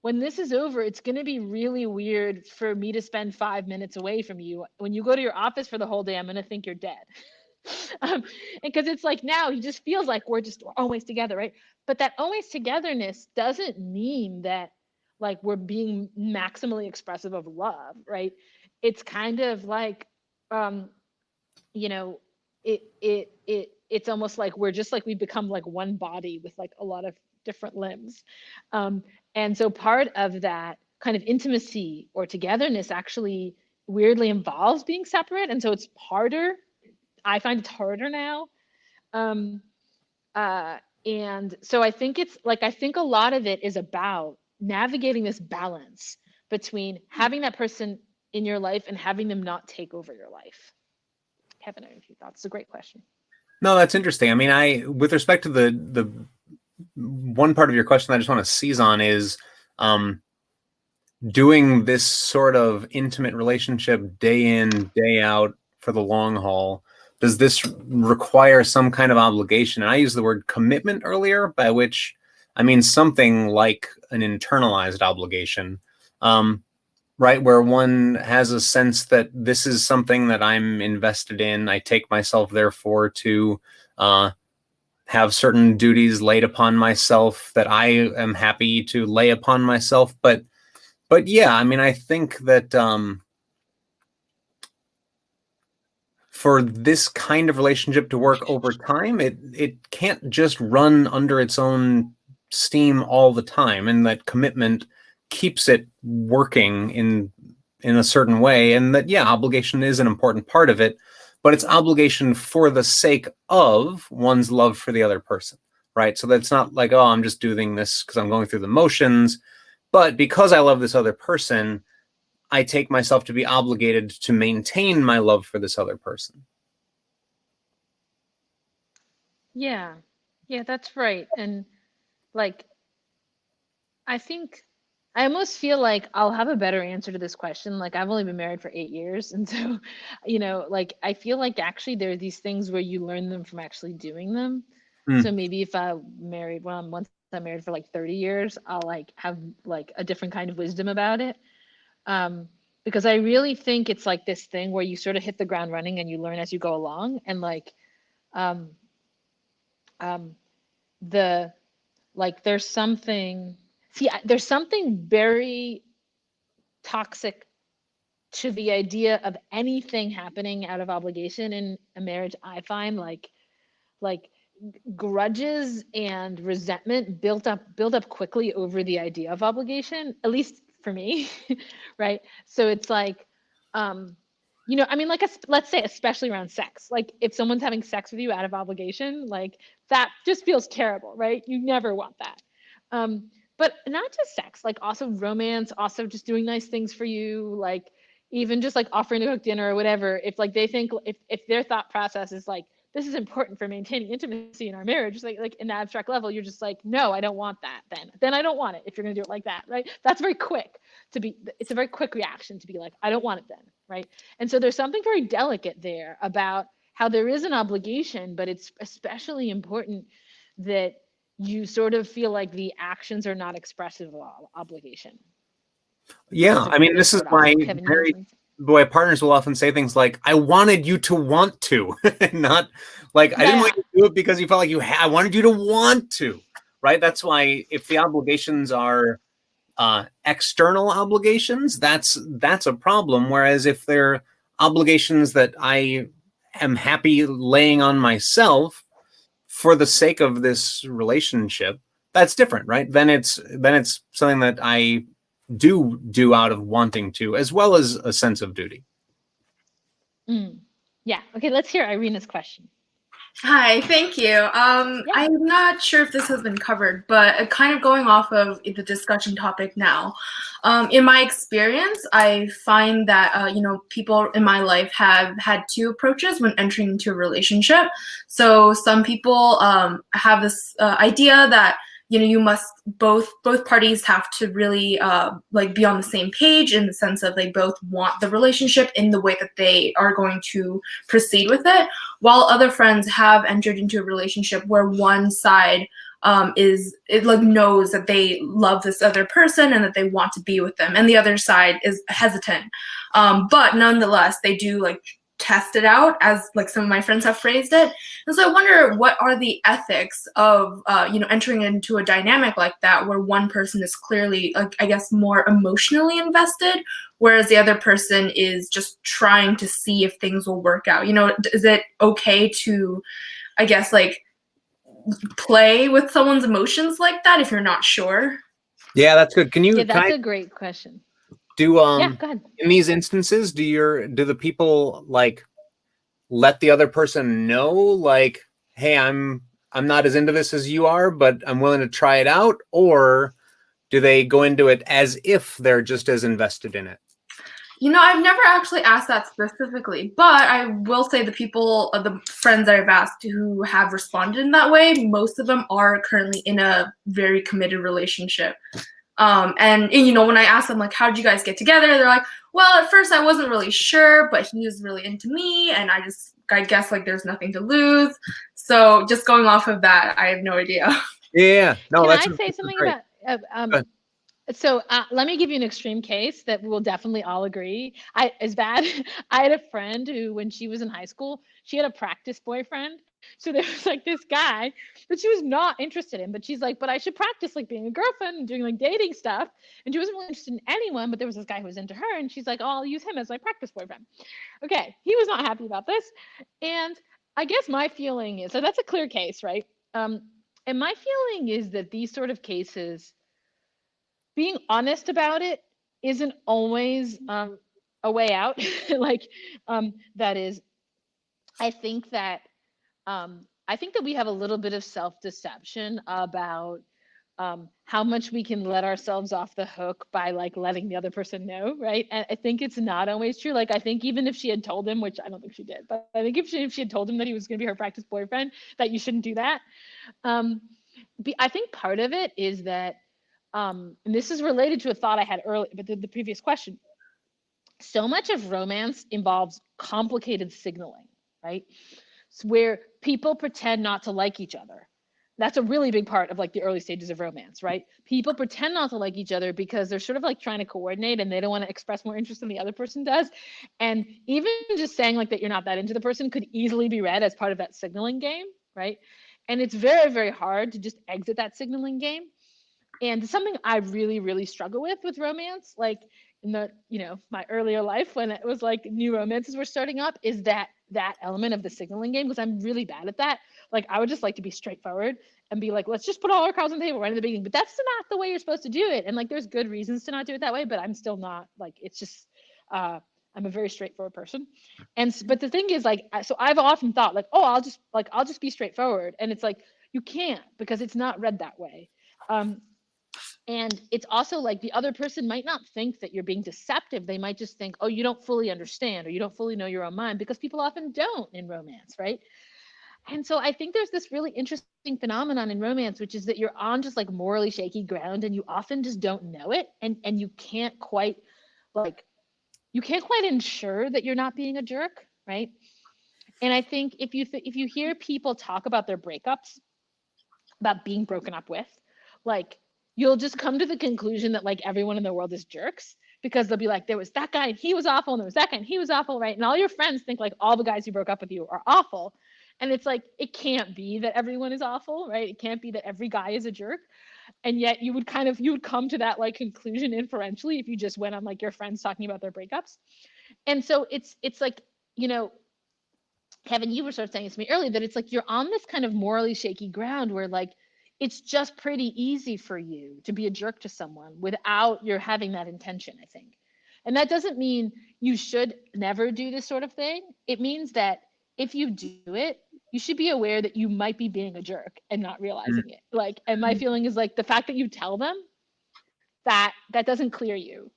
when this is over, it's going to be really weird for me to spend 5 minutes away from you. When you go to your office for the whole day, I'm going to think you're dead. Because it's like now he just feels like we're always together, right? But that always togetherness doesn't mean that like we're being maximally expressive of love, right? It's kind of like, it's almost like we're just like we become like one body with like a lot of different limbs. And so part of that kind of intimacy or togetherness actually weirdly involves being separate. And so it's harder. I find it's harder now. And so I think I think a lot of it is about navigating this balance between having that person in your life and having them not take over your life. Kevin, I have a few thoughts. It's a great question.
No, that's interesting. I mean, with respect to the one part of your question that I just want to seize on is doing this sort of intimate relationship day in, day out for the long haul. Does this require some kind of obligation? And I used the word commitment earlier, by which I mean something like an internalized obligation, right? Where one has a sense that this is something that I'm invested in. I take myself, therefore, to have certain duties laid upon myself that I am happy to lay upon myself. But yeah, I mean, I think that for this kind of relationship to work over time, it can't just run under its own steam all the time, and that commitment keeps it working in a certain way. And that, yeah, obligation is an important part of it, but it's obligation for the sake of one's love for the other person, right? So that's not like, oh, I'm just doing this because I'm going through the motions, but because I love this other person, I take myself to be obligated to maintain my love for this other person.
Yeah, that's right. And like, I think I almost feel like I'll have a better answer to this question. Like I've only been married for 8 years. And so, like I feel like actually there are these things where you learn them from actually doing them. So maybe if I married, once I'm married for like 30 years, I'll like have like a different kind of wisdom about it. Because I really think it's like this thing where you sort of hit the ground running and you learn as you go along. And like, there's something very toxic to the idea of anything happening out of obligation in a marriage. I find like grudges and resentment built up quickly over the idea of obligation, at least for me. Right. So it's like, I mean, like, let's say, especially around sex, like if someone's having sex with you out of obligation, like that just feels terrible, right? You never want that. But not just sex, like also romance, also just doing nice things for you, like even just like offering to cook dinner or whatever. If like they think, if their thought process is like, this is important for maintaining intimacy in our marriage, like in the abstract level, you're just like, no, I don't want that. Then I don't want it if you're gonna do it like that, right? That's very quick it's a very quick reaction to be like, I don't want it then, right? And so there's something very delicate there about how there is an obligation, but it's especially important that you sort of feel like the actions are not expressive of obligation.
Yeah, I mean, this is why boy partners will often say things like, I wanted you to want to, not like, I didn't want you to do it because you felt like I wanted you to want to, right? That's why if the obligations are external obligations, that's a problem. Whereas if they're obligations that I am happy laying on myself for the sake of this relationship, that's different, right? Then it's something that I do out of wanting to, as well as a sense of duty.
Yeah. Okay, let's hear Irina's question.
Hi, thank you. I'm not sure if this has been covered, but kind of going off of the discussion topic now. In my experience, I find that people in my life have had two approaches when entering into a relationship. So some people have this idea that you must both parties have to really like be on the same page in the sense of they both want the relationship in the way that they are going to proceed with it, while other friends have entered into a relationship where one side knows that they love this other person and that they want to be with them, and the other side is hesitant, but nonetheless they do like test it out, as like some of my friends have phrased it. And so I wonder, what are the ethics of entering into a dynamic like that where one person is clearly I guess more emotionally invested, whereas the other person is just trying to see if things will work out? Is it okay to, I guess, like play with someone's emotions like that if you're not sure?
Yeah, that's good.
Yeah, that's a great question.
Do
yeah, go ahead.
In these instances, do the people like let the other person know, like, hey, I'm not as into this as you are, but I'm willing to try it out? Or do they go into it as if they're just as invested in it?
I've never actually asked that specifically, but I will say the friends that I've asked who have responded in that way, most of them are currently in a very committed relationship. And when I ask them, like, how did you guys get together? They're like, well, at first I wasn't really sure, but he was really into me, and I guess like there's nothing to lose. So just going off of that, I have no idea.
Yeah. No,
Can I say something about so let me give you an extreme case that we'll definitely all agree is bad. I had a friend who, when she was in high school, she had a practice boyfriend. So there was like this guy that she was not interested in, but she's like, but I should practice like being a girlfriend and doing like dating stuff. And she wasn't really interested in anyone, but there was this guy who was into her, and she's like, oh, I'll use him as my practice boyfriend. Okay, he was not happy about this. And I guess my feeling is, so that's a clear case, right? And my feeling is that these sort of cases, being honest about it isn't always a way out. That is, I think that we have a little bit of self-deception about how much we can let ourselves off the hook by like letting the other person know, right? And I think it's not always true. Like, I think even if she had told him, which I don't think she did, but I think if she had told him that he was going to be her practice boyfriend, that you shouldn't do that. I think part of it is that, and this is related to a thought I had earlier, but the previous question. So much of romance involves complicated signaling, right? It's where people pretend not to like each other. That's a really big part of like the early stages of romance, right? People pretend not to like each other because they're sort of like trying to coordinate, and they don't want to express more interest than the other person does. And even just saying like that you're not that into the person could easily be read as part of that signaling game, right? And it's very, very hard to just exit that signaling game. And something I really, really struggle with romance, like in the, my earlier life when it was like new romances were starting up, is that element of the signaling game, because I'm really bad at that. Like, I would just like to be straightforward and be like, let's just put all our cards on the table right in the beginning. But that's not the way you're supposed to do it. And like, there's good reasons to not do it that way, but I'm still not, like, it's just, I'm a very straightforward person. But the thing is, like, so I've often thought like, oh, I'll just be straightforward. And it's like, you can't, because it's not read that way. And it's also like the other person might not think that you're being deceptive. They might just think, oh, you don't fully understand, or you don't fully know your own mind, because people often don't in romance, right? And so I think there's this really interesting phenomenon in romance, which is that you're on just like morally shaky ground, and you often just don't know it. And you can't quite ensure that you're not being a jerk, right? And I think if you hear people talk about their breakups, about being broken up with, like, you'll just come to the conclusion that like everyone in the world is jerks, because they'll be like, there was that guy and he was awful, and there was that guy and he was awful, right? And all your friends think like all the guys who broke up with you are awful. And it's like, it can't be that everyone is awful, right? It can't be that every guy is a jerk. And yet you would come to that like conclusion inferentially if you just went on like your friends talking about their breakups. And so it's like, Kevin, you were sort of saying this to me earlier, that it's like you're on this kind of morally shaky ground where like it's just pretty easy for you to be a jerk to someone without you're having that intention, I think. And that doesn't mean you should never do this sort of thing. It means that if you do it, you should be aware that you might be being a jerk and not realizing it. Like, and my feeling is like the fact that you tell them that doesn't clear you.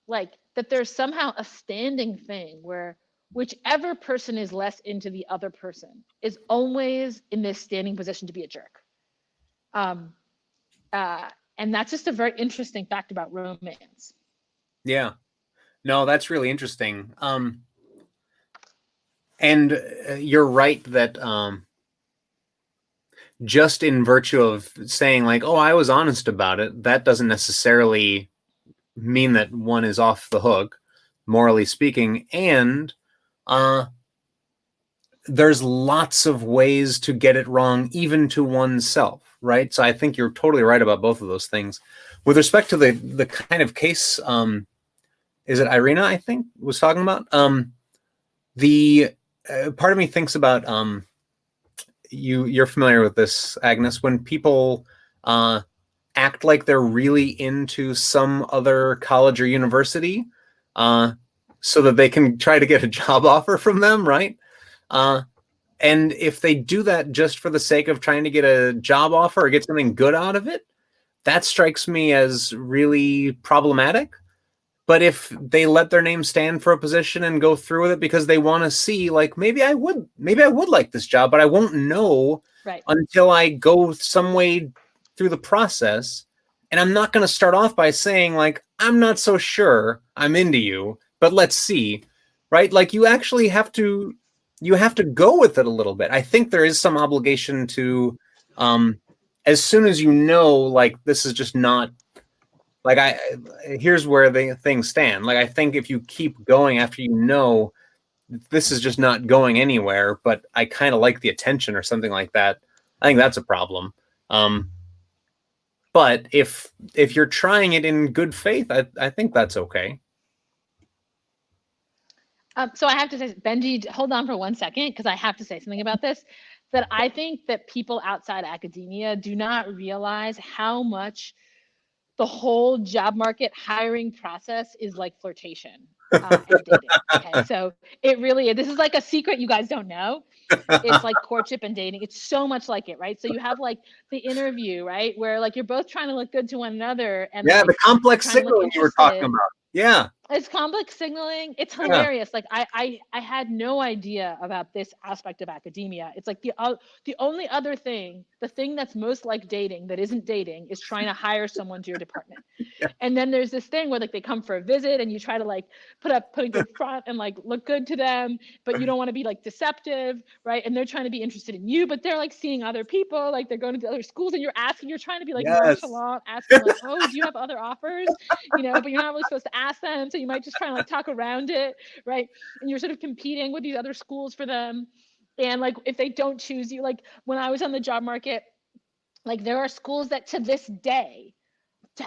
Like that there's somehow a standing thing where whichever person is less into the other person is always in this standing position to be a jerk. And that's just a very interesting fact about romance.
Yeah. No, that's really interesting. And you're right that just in virtue of saying like, oh, I was honest about it, that doesn't necessarily mean that one is off the hook, morally speaking. And there's lots of ways to get it wrong, even to oneself, right? So I think you're totally right about both of those things. With respect to the kind of case, is it Irina, I think, was talking about? The part of me thinks about, you're familiar with this, Agnes, when people act like they're really into some other college or university so that they can try to get a job offer from them, right? And if they do that just for the sake of trying to get a job offer or get something good out of it, that strikes me as really problematic. But if they let their name stand for a position and go through with it because they want to see, like, maybe I would like this job, but I won't know until I go some way through the process. And I'm not going to start off by saying, like, I'm not so sure I'm into you, but let's see, right? Like, you actually have to go with it a little bit. I think there is some obligation to, as soon as you know, like, this is just not, like, here's where the things stand. Like, I think if you keep going after you know this is just not going anywhere, but I kind of like the attention or something like that, I think that's a problem. But if you're trying it in good faith, I think that's okay.
So I have to say, Benji, hold on for 1 second, because I have to say something about this, that I think that people outside academia do not realize how much the whole job market hiring process is like flirtation and dating. Okay, so it really, this is like a secret you guys don't know. It's like courtship and dating. It's so much like it, right? So you have like the interview, right, where like you're both trying to look good to one another, and
yeah,
like,
the complex signaling you were talking about. Yeah.
It's complex signaling. It's hilarious. Like I had no idea about this aspect of academia. It's like the only other thing, the thing that's most like dating that isn't dating, is trying to hire someone to your department. And then there's this thing where like they come for a visit and you try to like put a good front and like look good to them, but you don't want to be like deceptive, right? And they're trying to be interested in you, but they're like seeing other people, like they're going to other schools, and you're trying to be like nonchalant, asking like, oh, do you have other offers? You know, but you're not really supposed to ask them, so you might just try and like talk around it, right? And you're sort of competing with these other schools for them. And like if they don't choose you, like when I was on the job market, like there are schools that to this day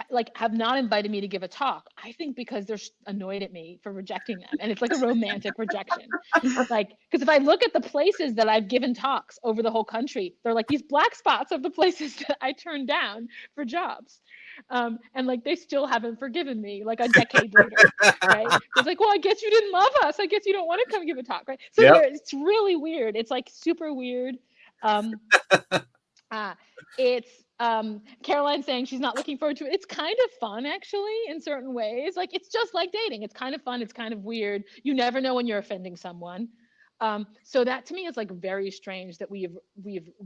like have not invited me to give a talk, I think because they're annoyed at me for rejecting them, and it's like a romantic rejection. Like, because if I look at the places that I've given talks over the whole country, they're like these black spots of the places that I turned down for jobs. And like they still haven't forgiven me like a decade later, right? It's like, well, I guess you didn't love us, I guess you don't want to come give a talk, right? So it's really weird. It's like super weird. It's Caroline saying she's not looking forward to it. It's kind of fun, actually, in certain ways. Like, it's just like dating. It's kind of fun. It's kind of weird. You never know when you're offending someone. So that to me is like very strange that we've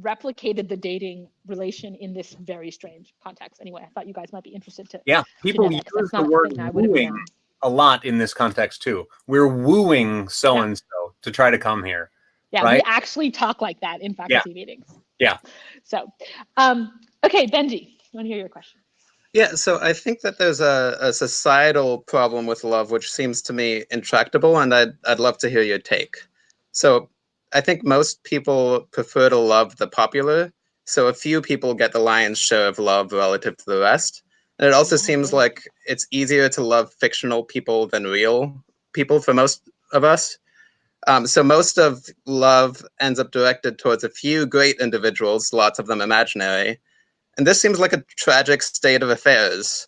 replicated the dating relation in this very strange context. Anyway, I thought you guys might be interested to.
Yeah, people use the word wooing a lot in this context too. We're wooing so and so to try to come here.
Yeah,
right?
We actually talk like that in faculty meetings.
Yeah.
So, okay, Benji, I want to hear your question.
Yeah, so I think that there's a societal problem with love, which seems to me intractable, and I'd love to hear your take. So I think most people prefer to love the popular, so a few people get the lion's share of love relative to the rest. And it also seems like it's easier to love fictional people than real people for most of us. So most of love ends up directed towards a few great individuals, lots of them imaginary. And this seems like a tragic state of affairs.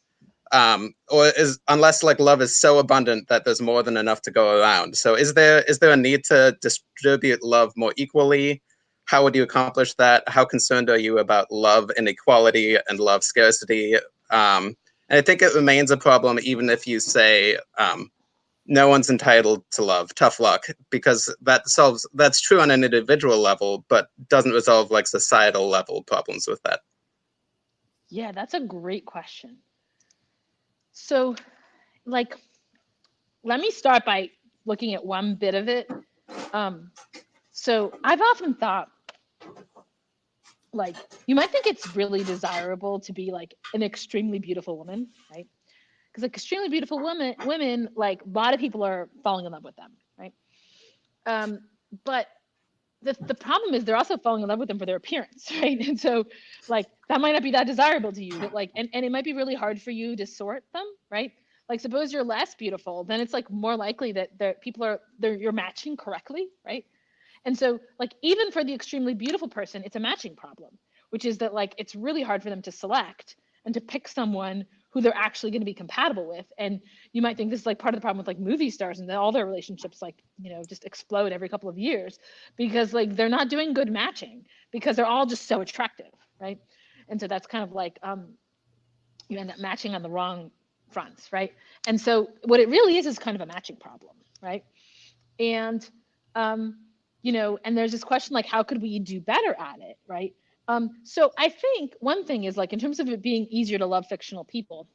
or is unless like love is so abundant that there's more than enough to go around. So is there a need to distribute love more equally? How would you accomplish that? How concerned are you about love inequality and love scarcity? And I think it remains a problem even if you say no one's entitled to love, tough luck, because that's true on an individual level, but doesn't resolve like societal level problems with that.
Yeah, that's a great question. So, like, let me start by looking at one bit of it. So I've often thought, like, you might think it's really desirable to be like an extremely beautiful woman, right? Because like extremely beautiful women, like a lot of people are falling in love with them, right? But the problem is they're also falling in love with them for their appearance, right? And so like that might not be that desirable to you, but like, and it might be really hard for you to sort them, right? Like suppose you're less beautiful, then it's like more likely that you're matching correctly, right? And so like even for the extremely beautiful person, it's a matching problem, which is that like it's really hard for them to select and to pick someone who they're actually going to be compatible with. And you might think this is like part of the problem with like movie stars and that all their relationships like, you know, just explode every couple of years because like they're not doing good matching because they're all just so attractive, right? And so that's kind of like you end up matching on the wrong fronts, right? And so what it really is kind of a matching problem, right? And you know, and there's this question like, how could we do better at it, right? So I think one thing is like in terms of it being easier to love fictional people,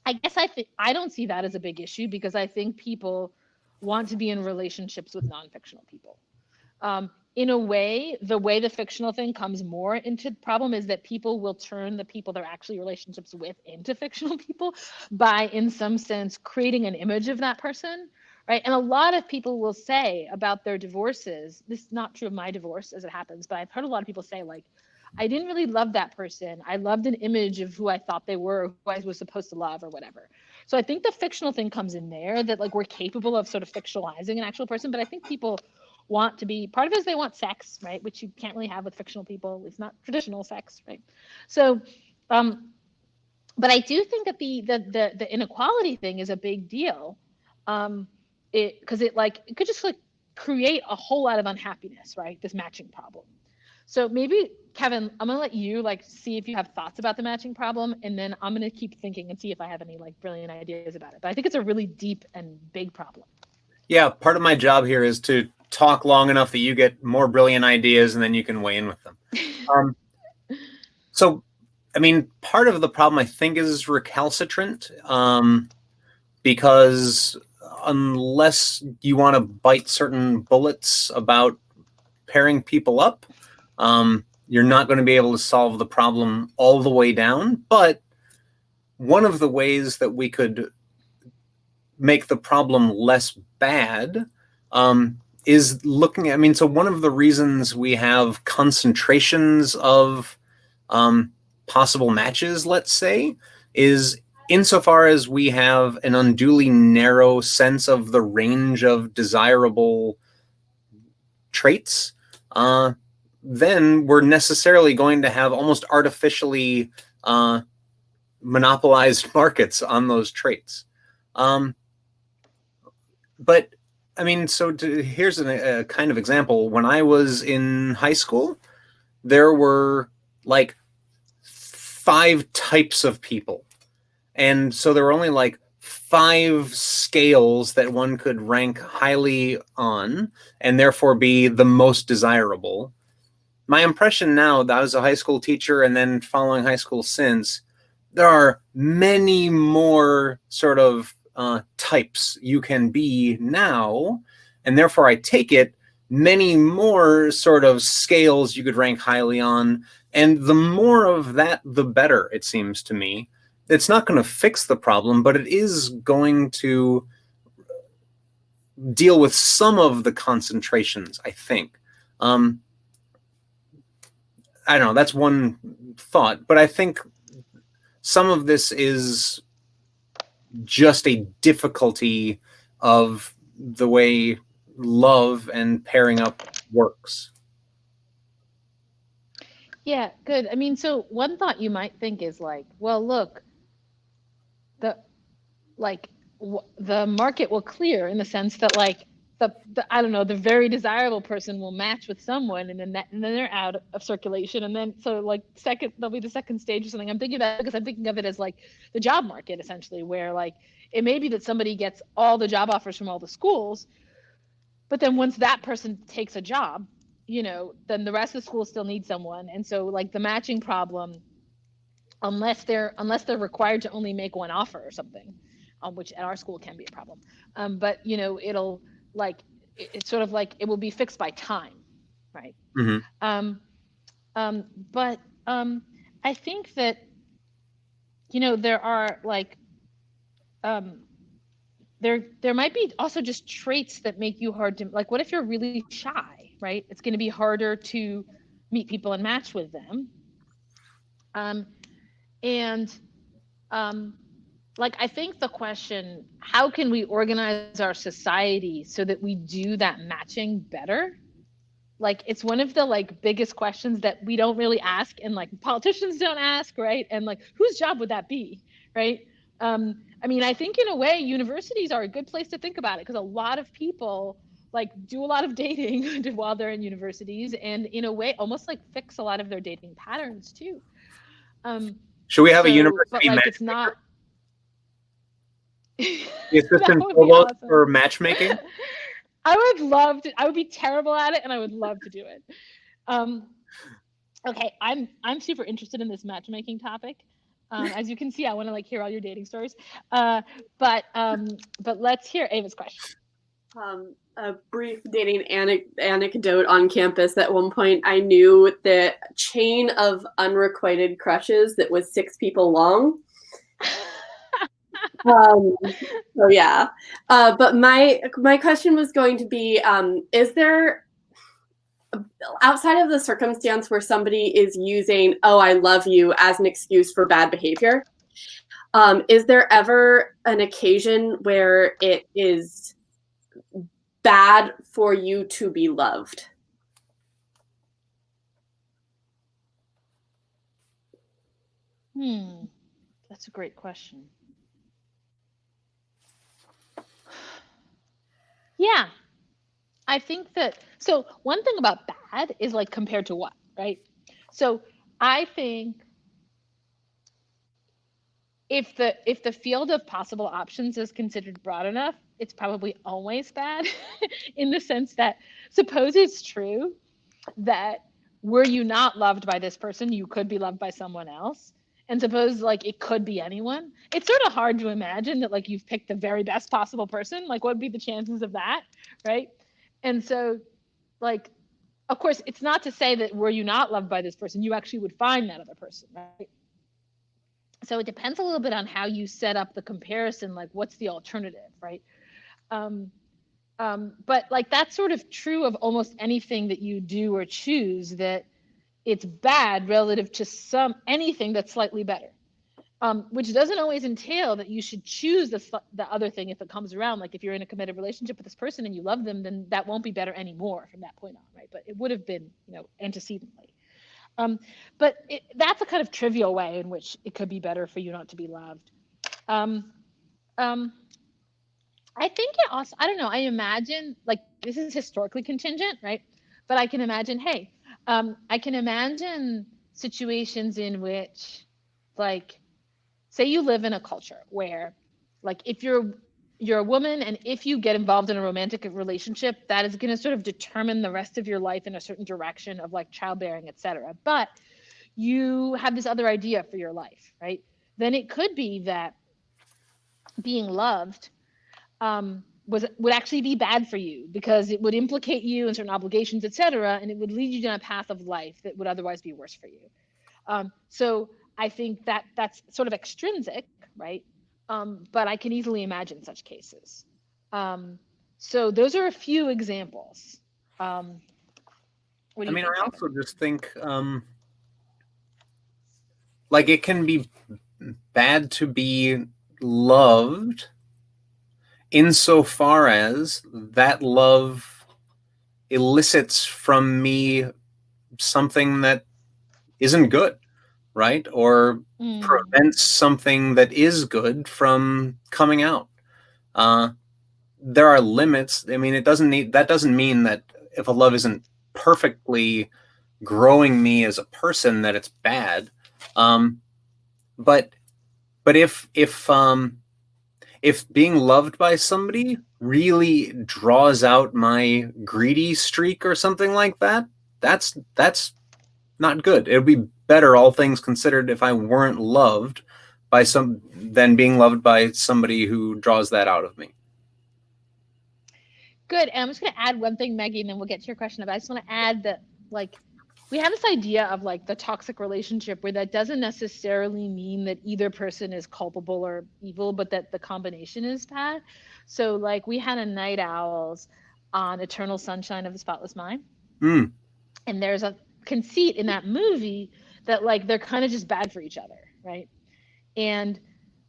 I guess I don't see that as a big issue because I think people want to be in relationships with non-fictional people. In a way, the way the fictional thing comes more into the problem is that people will turn the people they're actually relationships with into fictional people by, in some sense, creating an image of that person, right? And a lot of people will say about their divorces, this is not true of my divorce as it happens, but I've heard a lot of people say like, I didn't really love that person. I loved an image of who I thought they were, who I was supposed to love or whatever. So I think the fictional thing comes in there that like we're capable of sort of fictionalizing an actual person, but I think people want to be, part of it is they want sex, right? Which you can't really have with fictional people. It's not traditional sex, right? So, but I do think that the inequality thing is a big deal. Because it could just like create a whole lot of unhappiness, right? This matching problem. So maybe Kevin, I'm gonna let you like see if you have thoughts about the matching problem, and then I'm gonna keep thinking and see if I have any like brilliant ideas about it. But I think it's a really deep and big problem.
Yeah, part of my job here is to talk long enough that you get more brilliant ideas and then you can weigh in with them. So, I mean, part of the problem I think is recalcitrant because unless you want to bite certain bullets about pairing people up, you're not going to be able to solve the problem all the way down. But one of the ways that we could make the problem less bad is looking at, I mean, so one of the reasons we have concentrations of possible matches, let's say, is insofar as we have an unduly narrow sense of the range of desirable traits, then we're necessarily going to have almost artificially monopolized markets on those traits. But I mean, so here's a kind of example. When I was in high school, there were like 5 types of people. And so there were only like 5 scales that one could rank highly on and therefore be the most desirable. My impression now that I was a high school teacher and then following high school since, there are many more sort of types you can be now, and therefore I take it many more sort of scales you could rank highly on, and the more of that the better, it seems to me. It's not going to fix the problem, but it is going to deal with some of the concentrations, I think. I don't know, that's one thought, but I think some of this is just a difficulty of the way love and pairing up works.
Yeah, good. I mean, so one thought you might think is like, well, look, the the market will clear in the sense that like the I don't know, the very desirable person will match with someone, and then they're out of circulation, and then so like there'll be the second stage or something. I'm thinking about it because I'm thinking of it as like the job market essentially, where like it may be that somebody gets all the job offers from all the schools, but then once that person takes a job, you know, then the rest of the school still needs someone, and so like the matching problem, unless they're required to only make one offer or something, which at our school can be a problem. But you know, it'll like it's sort of like it will be fixed by time, right? But I think that, you know, there are like there might be also just traits that make you hard to, like, what if you're really shy, right? It's going to be harder to meet people and match with them. Like, I think the question, how can we organize our society so that we do that matching better? Like, it's one of the like biggest questions that we don't really ask, and like politicians don't ask, right? And like, whose job would that be, right? I mean, I think in a way, universities are a good place to think about it, because a lot of people like do a lot of dating while they're in universities, and in a way, almost like fix a lot of their dating patterns too.
Should we have a university?
But like, it's not.
The assistant
Awesome.
for matchmaking.
I would love to. I would be terrible at it, and I would love to do it. Okay, I'm super interested in this matchmaking topic. As you can see, I want to like hear all your dating stories. But let's hear Ava's question.
A brief dating anecdote on campus. At one point, I knew the chain of unrequited crushes that was 6 people long. So yeah, but my question was going to be, is there, outside of the circumstance where somebody is using "oh, I love you" as an excuse for bad behavior, is there ever an occasion where it is bad for you to be loved?
That's a great question. Yeah, I think that, so one thing about bad is like compared to what, right? So I think if the field of possible options is considered broad enough, it's probably always bad in the sense that, suppose it's true that were you not loved by this person, you could be loved by someone else. And suppose like it could be anyone. It's sort of hard to imagine that like you've picked the very best possible person. Like, what would be the chances of that, right? And so, like, of course, it's not to say that were you not loved by this person, you actually would find that other person, right? So it depends a little bit on how you set up the comparison, like what's the alternative, right? But like that's sort of true of almost anything that you do or choose, that it's bad relative to anything that's slightly better, which doesn't always entail that you should choose the other thing if it comes around. Like if you're in a committed relationship with this person and you love them, then that won't be better anymore from that point on, right? But it would have been, you know, antecedently. But that's a kind of trivial way in which it could be better for you not to be loved. I think it also, I don't know, I imagine, like, this is historically contingent, right? But I can imagine, I can imagine situations in which, like, say you live in a culture where, like, if you're a woman and if you get involved in a romantic relationship, that is going to sort of determine the rest of your life in a certain direction of like childbearing, etc. But you have this other idea for your life, right? Then it could be that being loved would actually be bad for you, because it would implicate you in certain obligations, etc., and it would lead you down a path of life that would otherwise be worse for you. So I think that that's sort of extrinsic, right? But I can easily imagine such cases. So those are a few examples. I
also just think, like, it can be bad to be loved insofar as that love elicits from me something that isn't good. right? Or prevents something that is good from coming out. There are limits. I mean, that doesn't mean that if a love isn't perfectly growing me as a person that it's bad. But if being loved by somebody really draws out my greedy streak or something like that, that's not good. It would be better, all things considered, if I weren't loved by than being loved by somebody who draws that out of me.
Good. And I'm just going to add one thing, Maggie, and then we'll get to your question. But I just want to add that, like, we have this idea of like the toxic relationship where that doesn't necessarily mean that either person is culpable or evil, but that the combination is bad. So like we had a Night Owls on Eternal Sunshine of the Spotless Mind. And there's a conceit in that movie that like they're kind of just bad for each other, right? And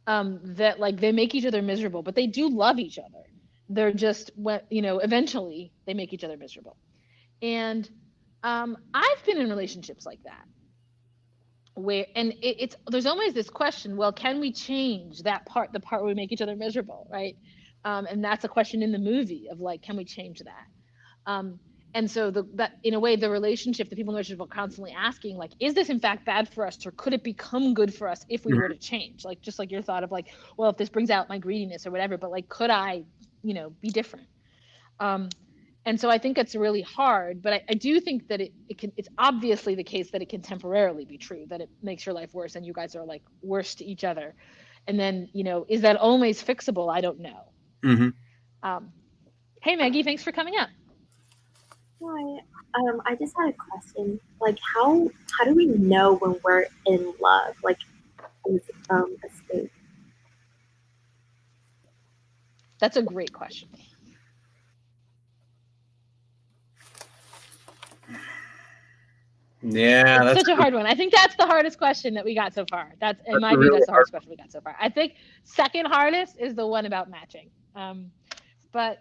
that like they make each other miserable, but they do love each other. They're just, eventually they make each other miserable. And I've been in relationships like that where, and there's always this question, well, can we change that part, the part where we make each other miserable, right? And that's a question in the movie of like, can we change that? And so that in a way, the relationship, the people in the relationship are constantly asking, like, is this in fact bad for us, or could it become good for us if we were to change? Like, just like your thought of like, well, if this brings out my greediness or whatever, but like, could I, be different? And so I think it's really hard, but I do think that it's obviously the case that it can temporarily be true, that it makes your life worse and you guys are like worse to each other. And then, is that always fixable? I don't know. Hey, Maggie, thanks for coming up.
Hi, I just had a question. Like, how do we know when we're in love? Like, a state?
That's a great question.
Yeah,
that's such a hard one. I think that's the hardest question that we got so far. That's in my view, that's the hardest question we got so far. I think second hardest is the one about matching. But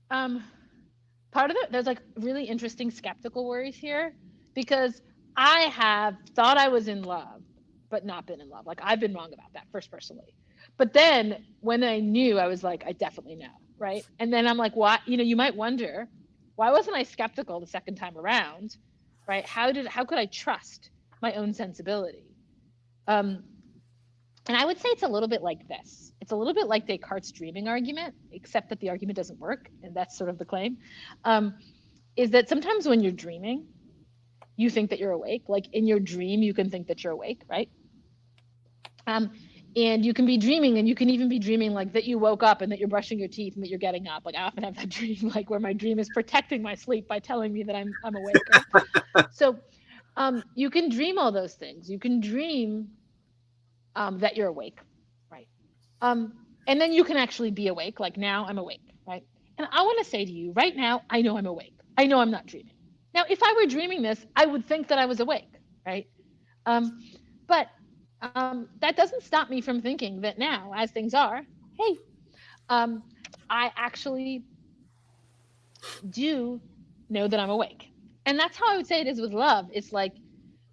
part of it, there's like really interesting skeptical worries here, because I have thought I was in love, but not been in love. Like I've been wrong about that first personally. But then when I knew, I was like, I definitely know, right? And then I'm like, what? You might wonder, why wasn't I skeptical the second time around? Right? How could I trust my own sensibility? And I would say it's a little bit like this. It's a little bit like Descartes' dreaming argument, except that the argument doesn't work, and that's sort of the claim. Is that sometimes when you're dreaming, you think that you're awake. Like in your dream, you can think that you're awake, right? And you can be dreaming, and you can even be dreaming like that you woke up and that you're brushing your teeth and that you're getting up. Like I often have that dream, like where my dream is protecting my sleep by telling me that I'm awake. Right? So you can dream all those things. You can dream that you're awake, right? And then you can actually be awake, like now I'm awake, right? And I want to say to you right now, I know I'm awake. I know I'm not dreaming. Now, if I were dreaming this, I would think that I was awake, right? But that doesn't stop me from thinking that now, as things are, hey, I actually do know that I'm awake. And that's how I would say it is with love. It's like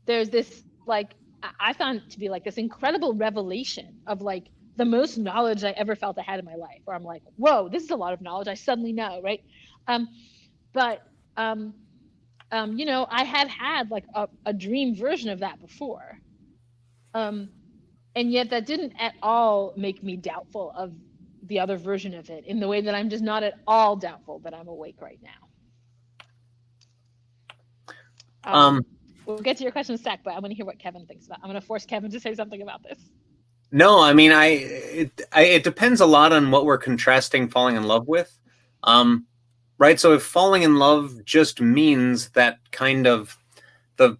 there's this, like, I found it to be like this incredible revelation of like the most knowledge I ever felt I had in my life, where I'm like, whoa, this is a lot of knowledge. I suddenly know, right? I had like a dream version of that before. And yet that didn't at all make me doubtful of the other version of it, in the way that I'm just not at all doubtful that I'm awake right now. We'll get to your question in a sec, but I want to hear what Kevin thinks about. I'm going to force Kevin to say something about this.
No, I mean, it depends a lot on what we're contrasting falling in love with. Right? So if falling in love just means that kind of the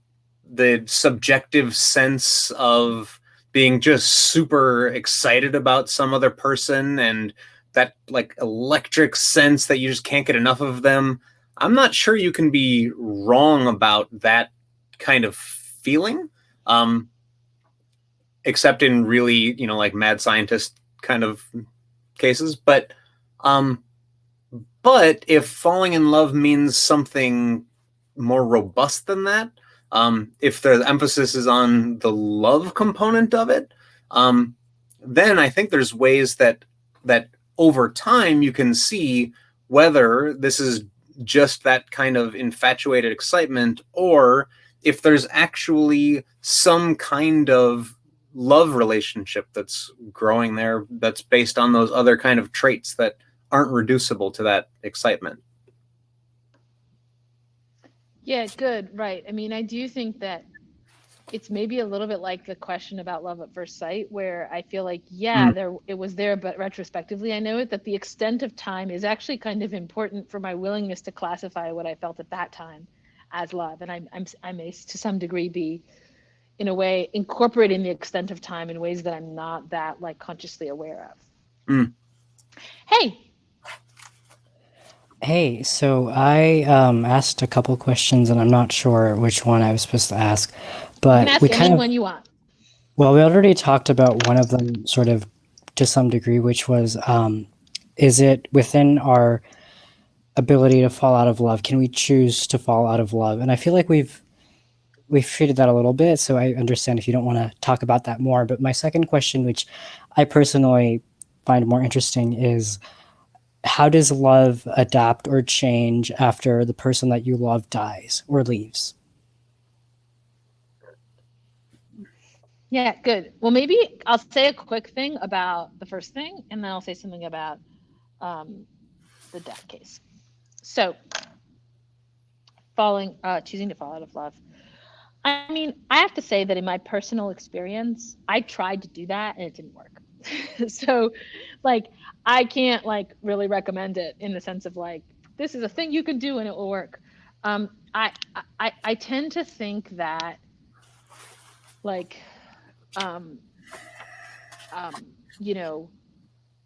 subjective sense of being just super excited about some other person, and that like electric sense that you just can't get enough of them, I'm not sure you can be wrong about that kind of feeling, except in really, like mad scientist kind of cases. But if falling in love means something more robust than that, If the emphasis is on the love component of it, then I think there's ways that over time you can see whether this is just that kind of infatuated excitement, or if there's actually some kind of love relationship that's growing there that's based on those other kind of traits that aren't reducible to that excitement.
Yeah, good. Right. I mean, I do think that it's maybe a little bit like the question about love at first sight, where I feel like, yeah, it was there, but retrospectively, I know that the extent of time is actually kind of important for my willingness to classify what I felt at that time as love. And I may, to some degree, be, in a way, incorporating the extent of time in ways that I'm not that like consciously aware of. Hey.
Hey, so I asked a couple questions, and I'm not sure which one I was supposed to ask, but
You can ask
we kind of,
anyone you want.
well, we already talked about one of them sort of to some degree, which was, is it within our ability to fall out of love? Can we choose to fall out of love? And I feel like we've treated that a little bit, so I understand if you don't want to talk about that more. But my second question, which I personally find more interesting, is how does love adapt or change after the person that you love dies or leaves?
Yeah, good. Well, maybe I'll say a quick thing about the first thing, and then I'll say something about the death case. So, choosing to fall out of love. I mean, I have to say that in my personal experience, I tried to do that and it didn't work. So, like, I can't like really recommend it in the sense of like, this is a thing you can do and it will work. I tend to think that like, you know,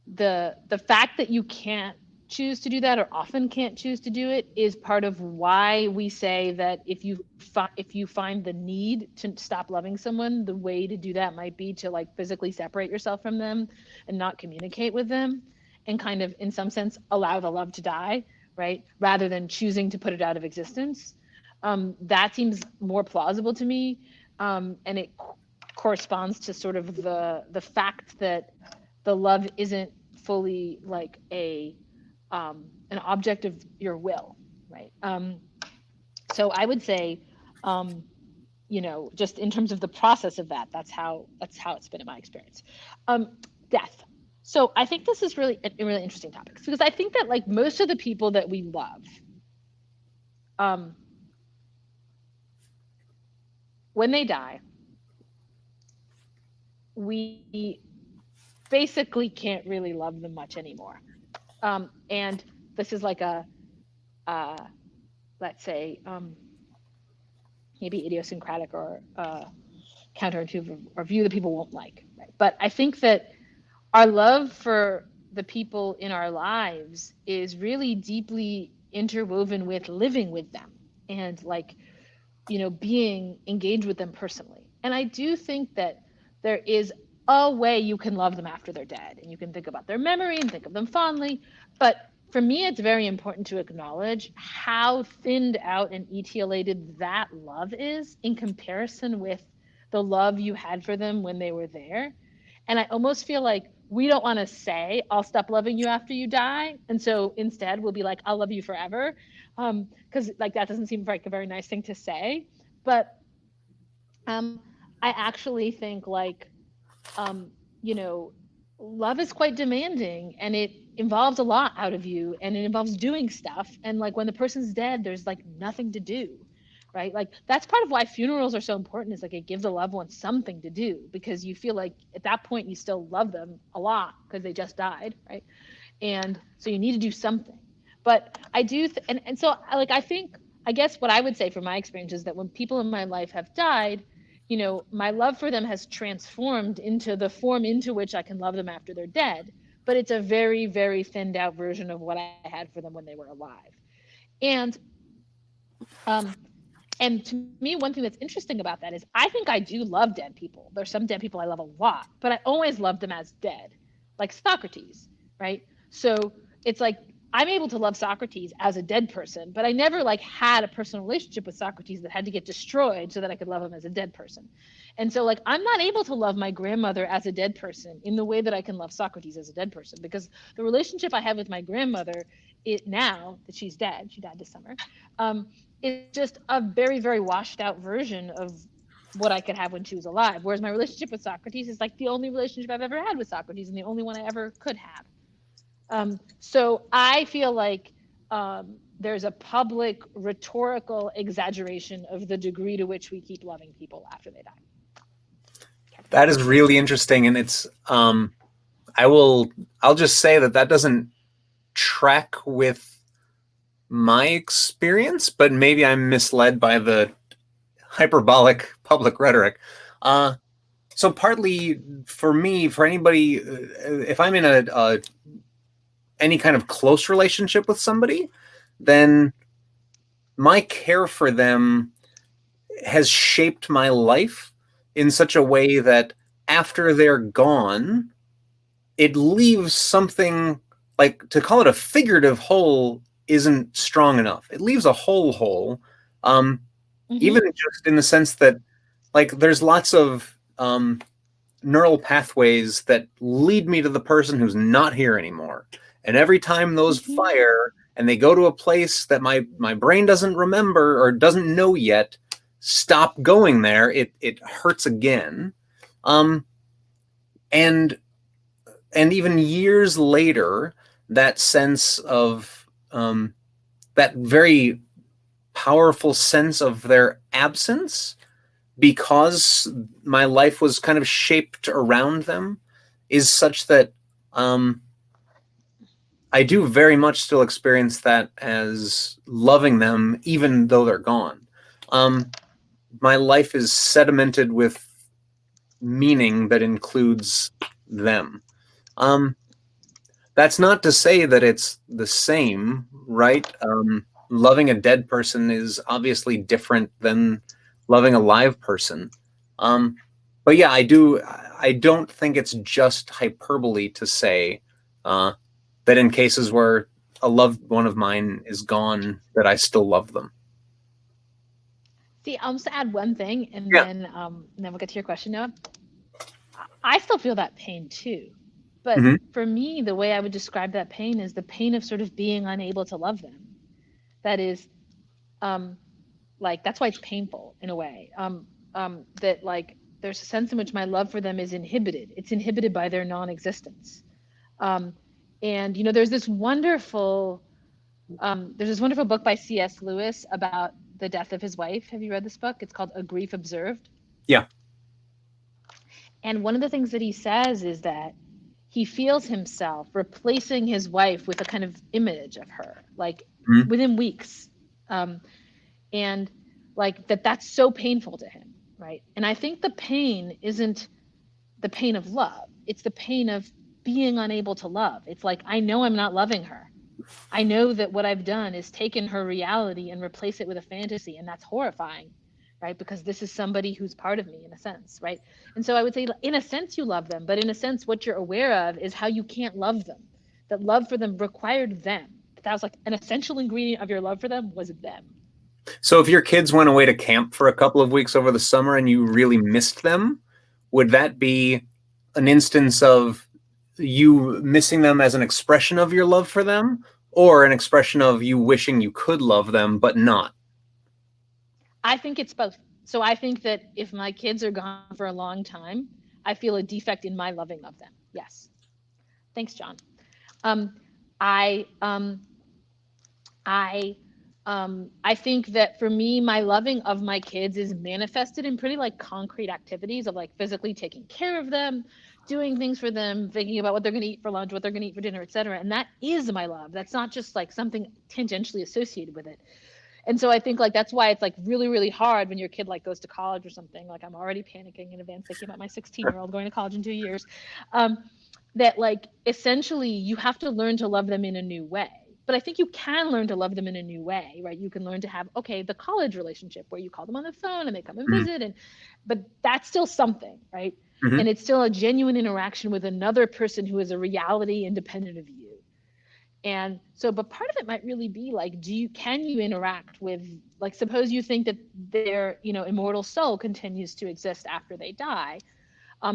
the fact that you can't choose to do that or often can't choose to do it is part of why we say that if you find the need to stop loving someone, the way to do that might be to like physically separate yourself from them and not communicate with them and kind of in some sense allow the love to die, right, rather than choosing to put it out of existence. That seems more plausible to me, and it corresponds to sort of the fact that the love isn't fully like an object of your will, right? So I would say, you know, just in terms of the process of that, that's how it's been in my experience. Death. So I think this is really a really interesting topic because I think that like most of the people that we love, when they die, we basically can't really love them much anymore. And this is like a, let's say, maybe idiosyncratic or counterintuitive or view that people won't like. Right? But I think that our love for the people in our lives is really deeply interwoven with living with them and like, you know, being engaged with them personally. And I do think that there is a way you can love them after they're dead and you can think about their memory and think of them fondly. But for me, it's very important to acknowledge how thinned out and etiolated that love is in comparison with the love you had for them when they were there. And I almost feel like we don't want to say, I'll stop loving you after you die. And so instead we'll be like, I'll love you forever. Because like that doesn't seem like a very nice thing to say. But I actually think like, you know, love is quite demanding and it involves a lot out of you and it involves doing stuff. And like when the person's dead, there's like nothing to do, right? Like that's part of why funerals are so important is like it gives a loved one something to do because you feel like at that point you still love them a lot because they just died, right? And so you need to do something. But I do, and so like I think, I guess what I would say from my experience is that when people in my life have died, you know, my love for them has transformed into the form into which I can love them after they're dead. But it's a very, very thinned out version of what I had for them when they were alive. And to me, one thing that's interesting about that is I think I do love dead people. There's some dead people I love a lot, but I always loved them as dead, like Socrates, right? So it's like I'm able to love Socrates as a dead person, but I never like had a personal relationship with Socrates that had to get destroyed so that I could love him as a dead person. And so like I'm not able to love my grandmother as a dead person in the way that I can love Socrates as a dead person, because the relationship I have with my grandmother, now that she's dead, she died this summer, is just a very, very washed out version of what I could have when she was alive. Whereas my relationship with Socrates is like the only relationship I've ever had with Socrates and the only one I ever could have. So I feel like there's a public rhetorical exaggeration of the degree to which we keep loving people after they die.
That is really interesting, and it's I'll just say that doesn't track with my experience, but maybe I'm misled by the hyperbolic public rhetoric. So partly for me, for anybody, if I'm in any kind of close relationship with somebody, then my care for them has shaped my life in such a way that after they're gone, it leaves something, like, to call it a figurative hole isn't strong enough. It leaves a hole, even just in the sense that, like, there's lots of neural pathways that lead me to the person who's not here anymore. And every time those fire and they go to a place that my brain doesn't remember or doesn't know yet, stop going there, it hurts again. And even years later, that sense of that very powerful sense of their absence, because my life was kind of shaped around them, is such that I do very much still experience that as loving them, even though they're gone. My life is sedimented with meaning that includes them. That's not to say that it's the same, right? Loving a dead person is obviously different than loving a live person. But yeah, I don't think it's just hyperbole to say that in cases where a loved one of mine is gone, that I still love them.
See, I'll just add one thing, and then we'll get to your question, Noah. I still feel that pain too. But for me, the way I would describe that pain is the pain of sort of being unable to love them. That is, like, that's why it's painful in a way. That, like, there's a sense in which my love for them is inhibited. It's inhibited by their non-existence. And, you know, there's this wonderful book by C.S. Lewis about the death of his wife. Have you read this book? It's called A Grief Observed.
Yeah.
And one of the things that he says is that he feels himself replacing his wife with a kind of image of her, like within weeks. And like that's so painful to him, right? And I think the pain isn't the pain of love. It's the pain of being unable to love. It's like, I know I'm not loving her. I know that what I've done is taken her reality and replace it with a fantasy, and that's horrifying, right? Because this is somebody who's part of me in a sense, right? And so I would say, in a sense, you love them, but in a sense, what you're aware of is how you can't love them. That love for them required them. That was like an essential ingredient of your love for them was them.
So if your kids went away to camp for a couple of weeks over the summer and you really missed them, would that be an instance of you missing them as an expression of your love for them, or an expression of you wishing you could love them but not?
I think it's both. So I think that if my kids are gone for a long time, I feel a defect in my loving of them. Yes. Thanks, John. I think that for me, my loving of my kids is manifested in pretty like concrete activities of like physically taking care of them, doing things for them, thinking about what they're going to eat for lunch, what they're going to eat for dinner, etc. And that is my love. That's not just like something tangentially associated with it. And so I think like that's why it's like really, really hard when your kid like goes to college or something. Like I'm already panicking in advance thinking about my 16-year-old going to college in 2 years. That like essentially you have to learn to love them in a new way. But I think you can learn to love them in a new way, right? You can learn to have, okay, the college relationship where you call them on the phone and they come and visit, but that's still something, right? And it's still a genuine interaction with another person who is a reality independent of you. And so, but part of it might really be like, can you interact with, like, suppose you think that their, immortal soul continues to exist after they die,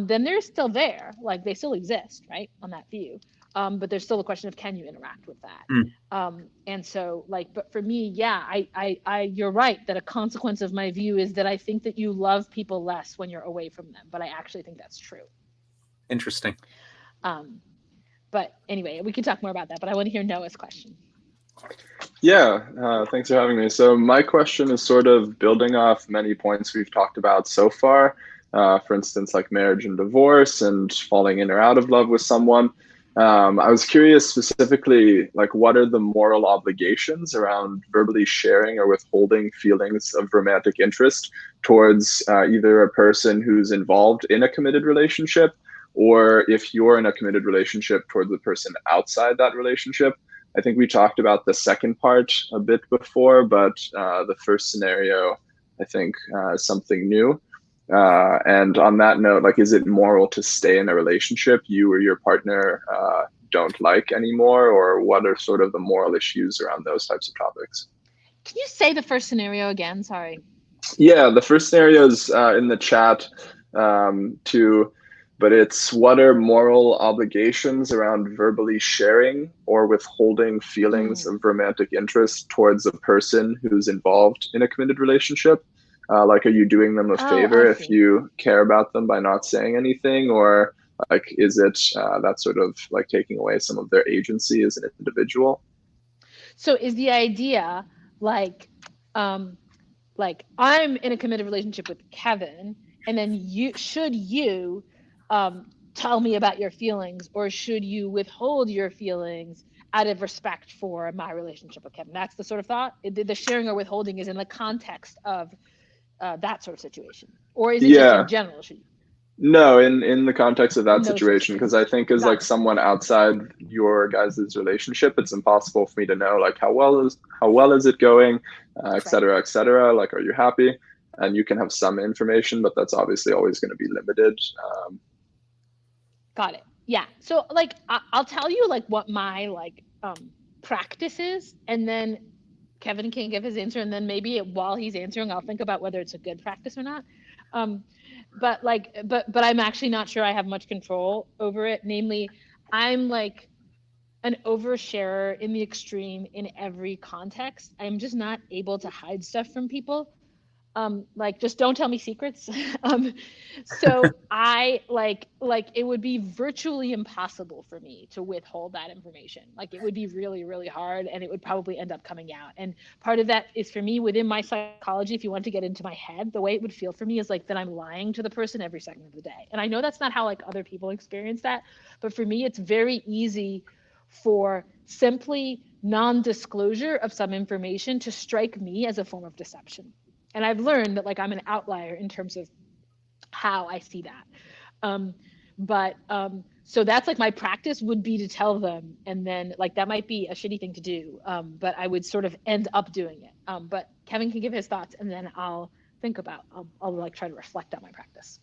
then they're still there, like they still exist, right, on that view. But there's still a question of, can you interact with that? And so, like, but for me, yeah, you're right that a consequence of my view is that I think that you love people less when you're away from them, but I actually think that's true.
Interesting.
But anyway, we can talk more about that, but I want to hear Noah's question.
Yeah, thanks for having me. So my question is sort of building off many points we've talked about so far. For instance, like marriage and divorce and falling in or out of love with someone. I was curious specifically, like, what are the moral obligations around verbally sharing or withholding feelings of romantic interest towards either a person who's involved in a committed relationship, or if you're in a committed relationship towards the person outside that relationship? I think we talked about the second part a bit before, but the first scenario, I think, is something new. And on that note, like, is it moral to stay in a relationship you or your partner don't like anymore, or what are sort of the moral issues around those types of topics?
Can you say the first scenario again? Sorry.
Yeah, the first scenario is in the chat too, but it's what are moral obligations around verbally sharing or withholding feelings of romantic interest towards a person who's involved in a committed relationship? Like, are you doing them a favor if you care about them by not saying anything, or like, is it that sort of like taking away some of their agency as an individual?
So is the idea like I'm in a committed relationship with Kevin, and then should you tell me about your feelings, or should you withhold your feelings out of respect for my relationship with Kevin? That's the sort of thought. The sharing or withholding is in the context of that sort of situation, or is it just in general?
No, in the context of that situation, because I think as like someone outside your guys' relationship, it's impossible for me to know like how well is it going, et cetera, et cetera. Like, are you happy? And you can have some information, but that's obviously always going to be limited.
Got it. Yeah. So like I'll tell you like what my like practice is, and then Kevin can give his answer, and then maybe while he's answering, I'll think about whether it's a good practice or not. But I'm actually not sure I have much control over it. Namely, I'm like an oversharer in the extreme in every context. I'm just not able to hide stuff from people. Like, just don't tell me secrets. So I like it would be virtually impossible for me to withhold that information. Like, it would be really, really hard, and it would probably end up coming out. And part of that is, for me, within my psychology, if you want to get into my head, the way it would feel for me is like that I'm lying to the person every second of the day. And I know that's not how like other people experience that, but for me, it's very easy for simply non-disclosure of some information to strike me as a form of deception. And I've learned that like I'm an outlier in terms of how I see that. So that's like my practice would be to tell them, and then like that might be a shitty thing to do, but I would sort of end up doing it. But Kevin can give his thoughts, and then I'll think about, I'll like try to reflect on my practice.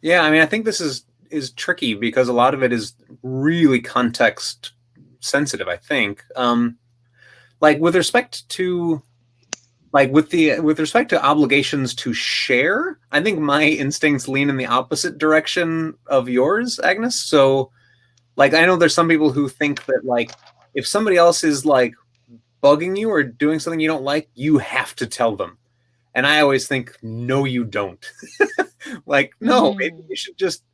Yeah, I mean, I think this is tricky because a lot of it is really context sensitive, I think. Like with respect to obligations to share, I think my instincts lean in the opposite direction of yours, Agnes. So like, I know there's some people who think that like, if somebody else is like bugging you or doing something you don't like, you have to tell them. And I always think, no, you don't. Like, no, maybe you should just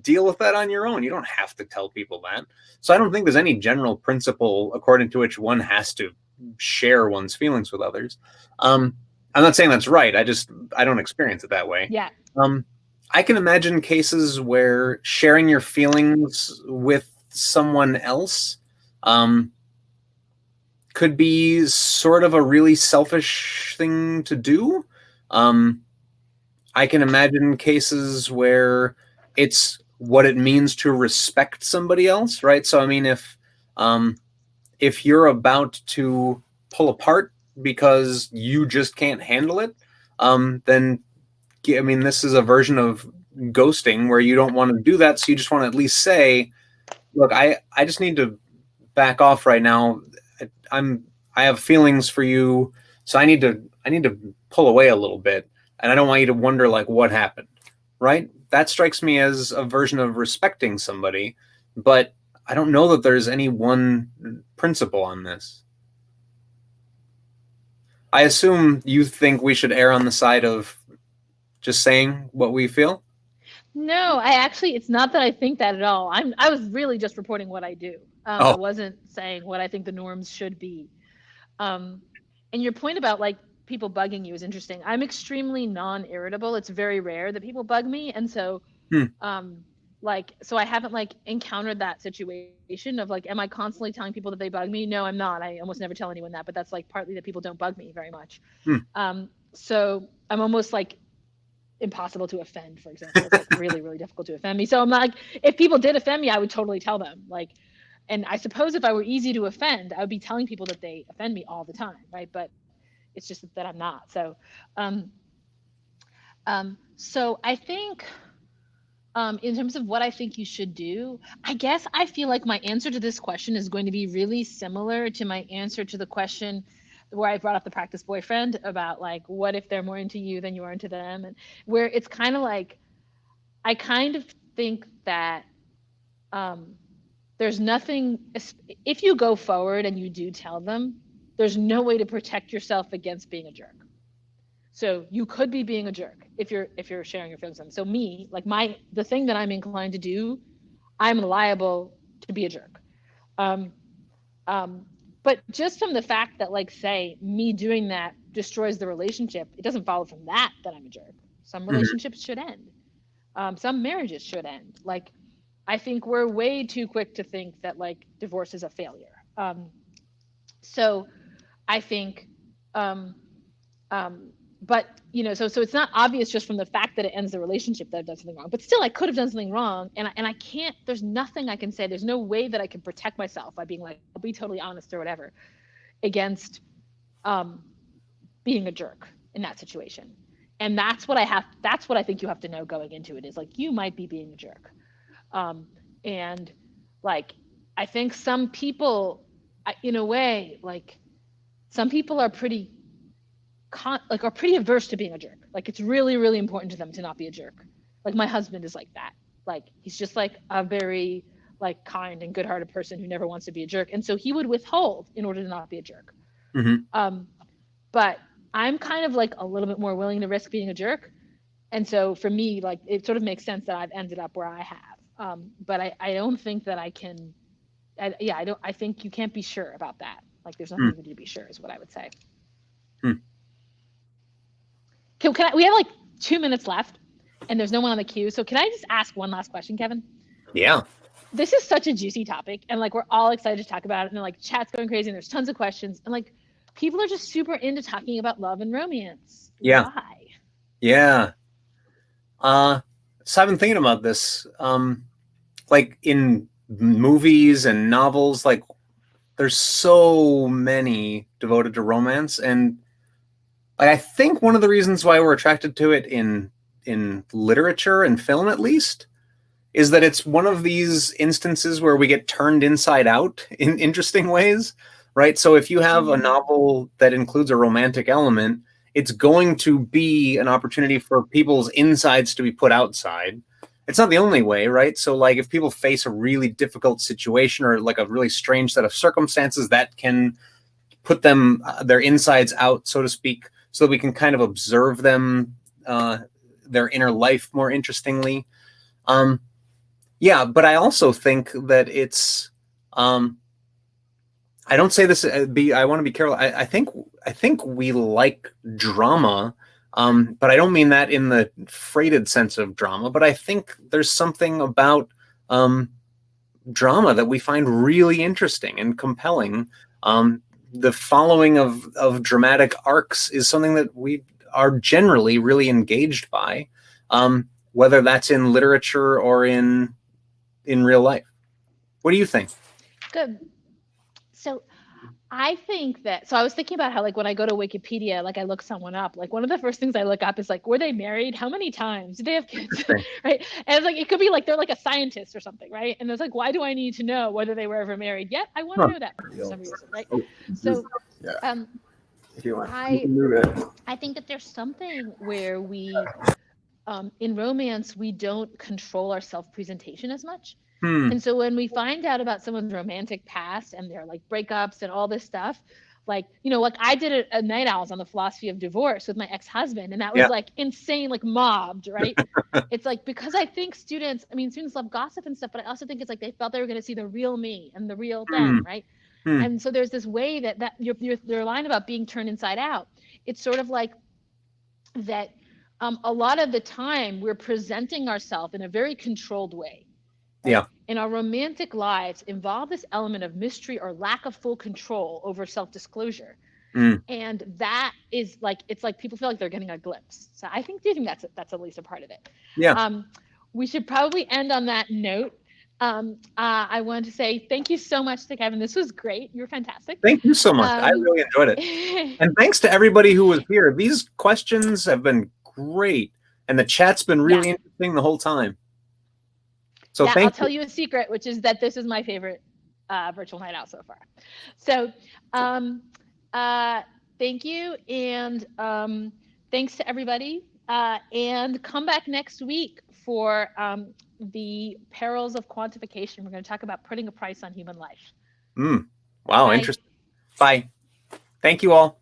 deal with that on your own. You don't have to tell people that. So I don't think there's any general principle according to which one has to share one's feelings with others. I'm not saying that's right. I don't experience it that way.
Yeah.
I can imagine cases where sharing your feelings with someone else could be sort of a really selfish thing to do. I can imagine cases where it's what it means to respect somebody else, right? So I mean, if you're about to pull apart because you just can't handle it, then, I mean, this is a version of ghosting where you don't want to do that. So you just want to at least say, look, I just need to back off right now. I have feelings for you, so I need to pull away a little bit, and I don't want you to wonder like what happened, right? That strikes me as a version of respecting somebody, but I don't know that there's any one principle on this. I assume you think we should err on the side of just saying what we feel?
No, it's not that I think that at all. I was really just reporting what I do. I wasn't saying what I think the norms should be. And your point about like people bugging you is interesting. I'm extremely non-irritable. It's very rare that people bug me, and so so I haven't like encountered that situation of like, am I constantly telling people that they bug me? No, I'm not. I almost never tell anyone that, but that's like partly that people don't bug me very much. So I'm almost like impossible to offend, for example. It's like really, really difficult to offend me. So I'm like, if people did offend me, I would totally tell them. Like, and I suppose if I were easy to offend, I would be telling people that they offend me all the time, right? But it's just that I'm not. So, so I think, in terms of what I think you should do, I guess I feel like my answer to this question is going to be really similar to my answer to the question where I brought up the practice boyfriend about like, what if they're more into you than you are into them? And where it's kind of like, I kind of think that there's nothing, if you go forward and you do tell them, there's no way to protect yourself against being a jerk. So you could be being a jerk if you're sharing your feelings with them. So me, like the thing that I'm inclined to do, I'm liable to be a jerk. But just from the fact that like, say, me doing that destroys the relationship, it doesn't follow from that I'm a jerk. Some relationships should end. Some marriages should end. Like, I think we're way too quick to think that like divorce is a failure. So I think, but so it's not obvious just from the fact that it ends the relationship that I've done something wrong, but still I could have done something wrong, and I can't, there's nothing I can say, there's no way that I can protect myself by being like, I'll be totally honest or whatever, against being a jerk in that situation. And that's what I think you have to know going into it, is like, you might be being a jerk. And like, I think some people, in a way, like some people are pretty averse to being a jerk. Like, it's really, really important to them to not be a jerk. Like, my husband is like that. Like, he's just like a very like kind and good-hearted person who never wants to be a jerk. And so he would withhold in order to not be a jerk. But I'm kind of like a little bit more willing to risk being a jerk. And so for me, like, it sort of makes sense that I've ended up where I have. But I don't think that I can, I think you can't be sure about that. Like, there's nothing for you to be sure, is what I would say. We have like 2 minutes left and there's no one on the queue. So can I just ask one last question, Kevin?
Yeah.
This is such a juicy topic, and like, we're all excited to talk about it, and like, chat's going crazy and there's tons of questions, and like, people are just super into talking about love and romance.
Yeah.
Why?
Yeah. So I've been thinking about this. Like, in movies and novels, like, there's so many devoted to romance, and I think one of the reasons why we're attracted to it in literature and film, at least, is that it's one of these instances where we get turned inside out in interesting ways, right? So if you have a novel that includes a romantic element, it's going to be an opportunity for people's insides to be put outside. It's not the only way, right? So like, if people face a really difficult situation or like a really strange set of circumstances, that can put them, their insides out, so to speak, so that we can kind of observe them, their inner life more interestingly. Yeah, but I also think that it's, I don't say this, I want to be careful. I think we like drama, but I don't mean that in the freighted sense of drama, but I think there's something about drama that we find really interesting and compelling. The following of dramatic arcs is something that we are generally really engaged by, whether that's in literature or in real life. What do you think?
Good. So I think that, so I was thinking about how, like, when I go to Wikipedia, like, I look someone up, like, one of the first things I look up is, like, were they married? How many times? Did they have kids? Right? And it's like, it could be like, they're like a scientist or something, right? And it's like, why do I need to know whether they were ever married? Yet I want to know that for some reason, right? So,
If you want,
I think that there's something where we, in romance, we don't control our self-presentation as much. And so when we find out about someone's romantic past and their like breakups and all this stuff, like, you know, like I did a night owls on the philosophy of divorce with my ex-husband, and that was like insane, like mobbed, right? It's like, because I think students love gossip and stuff, but I also think it's like they felt they were going to see the real me and the real them, right? And so there's this way that your line about being turned inside out, it's sort of like that a lot of the time we're presenting ourselves in a very controlled way. Right?
Yeah.
And our romantic lives involve this element of mystery or lack of full control over self-disclosure. And that is like, it's like people feel like they're getting a glimpse. So I think that's at least a part of it.
Yeah.
We should probably end on that note. I wanted to say thank you so much to Kevin. This was great. You were fantastic.
Thank you so much. I really enjoyed it. And thanks to everybody who was here. These questions have been great. And the chat's been really interesting the whole time. So
I'll tell you a secret, which is that this is my favorite virtual night out so far. So thank you. And thanks to everybody. And come back next week for the perils of quantification. We're going to talk about putting a price on human life.
Wow,
Bye.
interesting. Bye. Thank you all.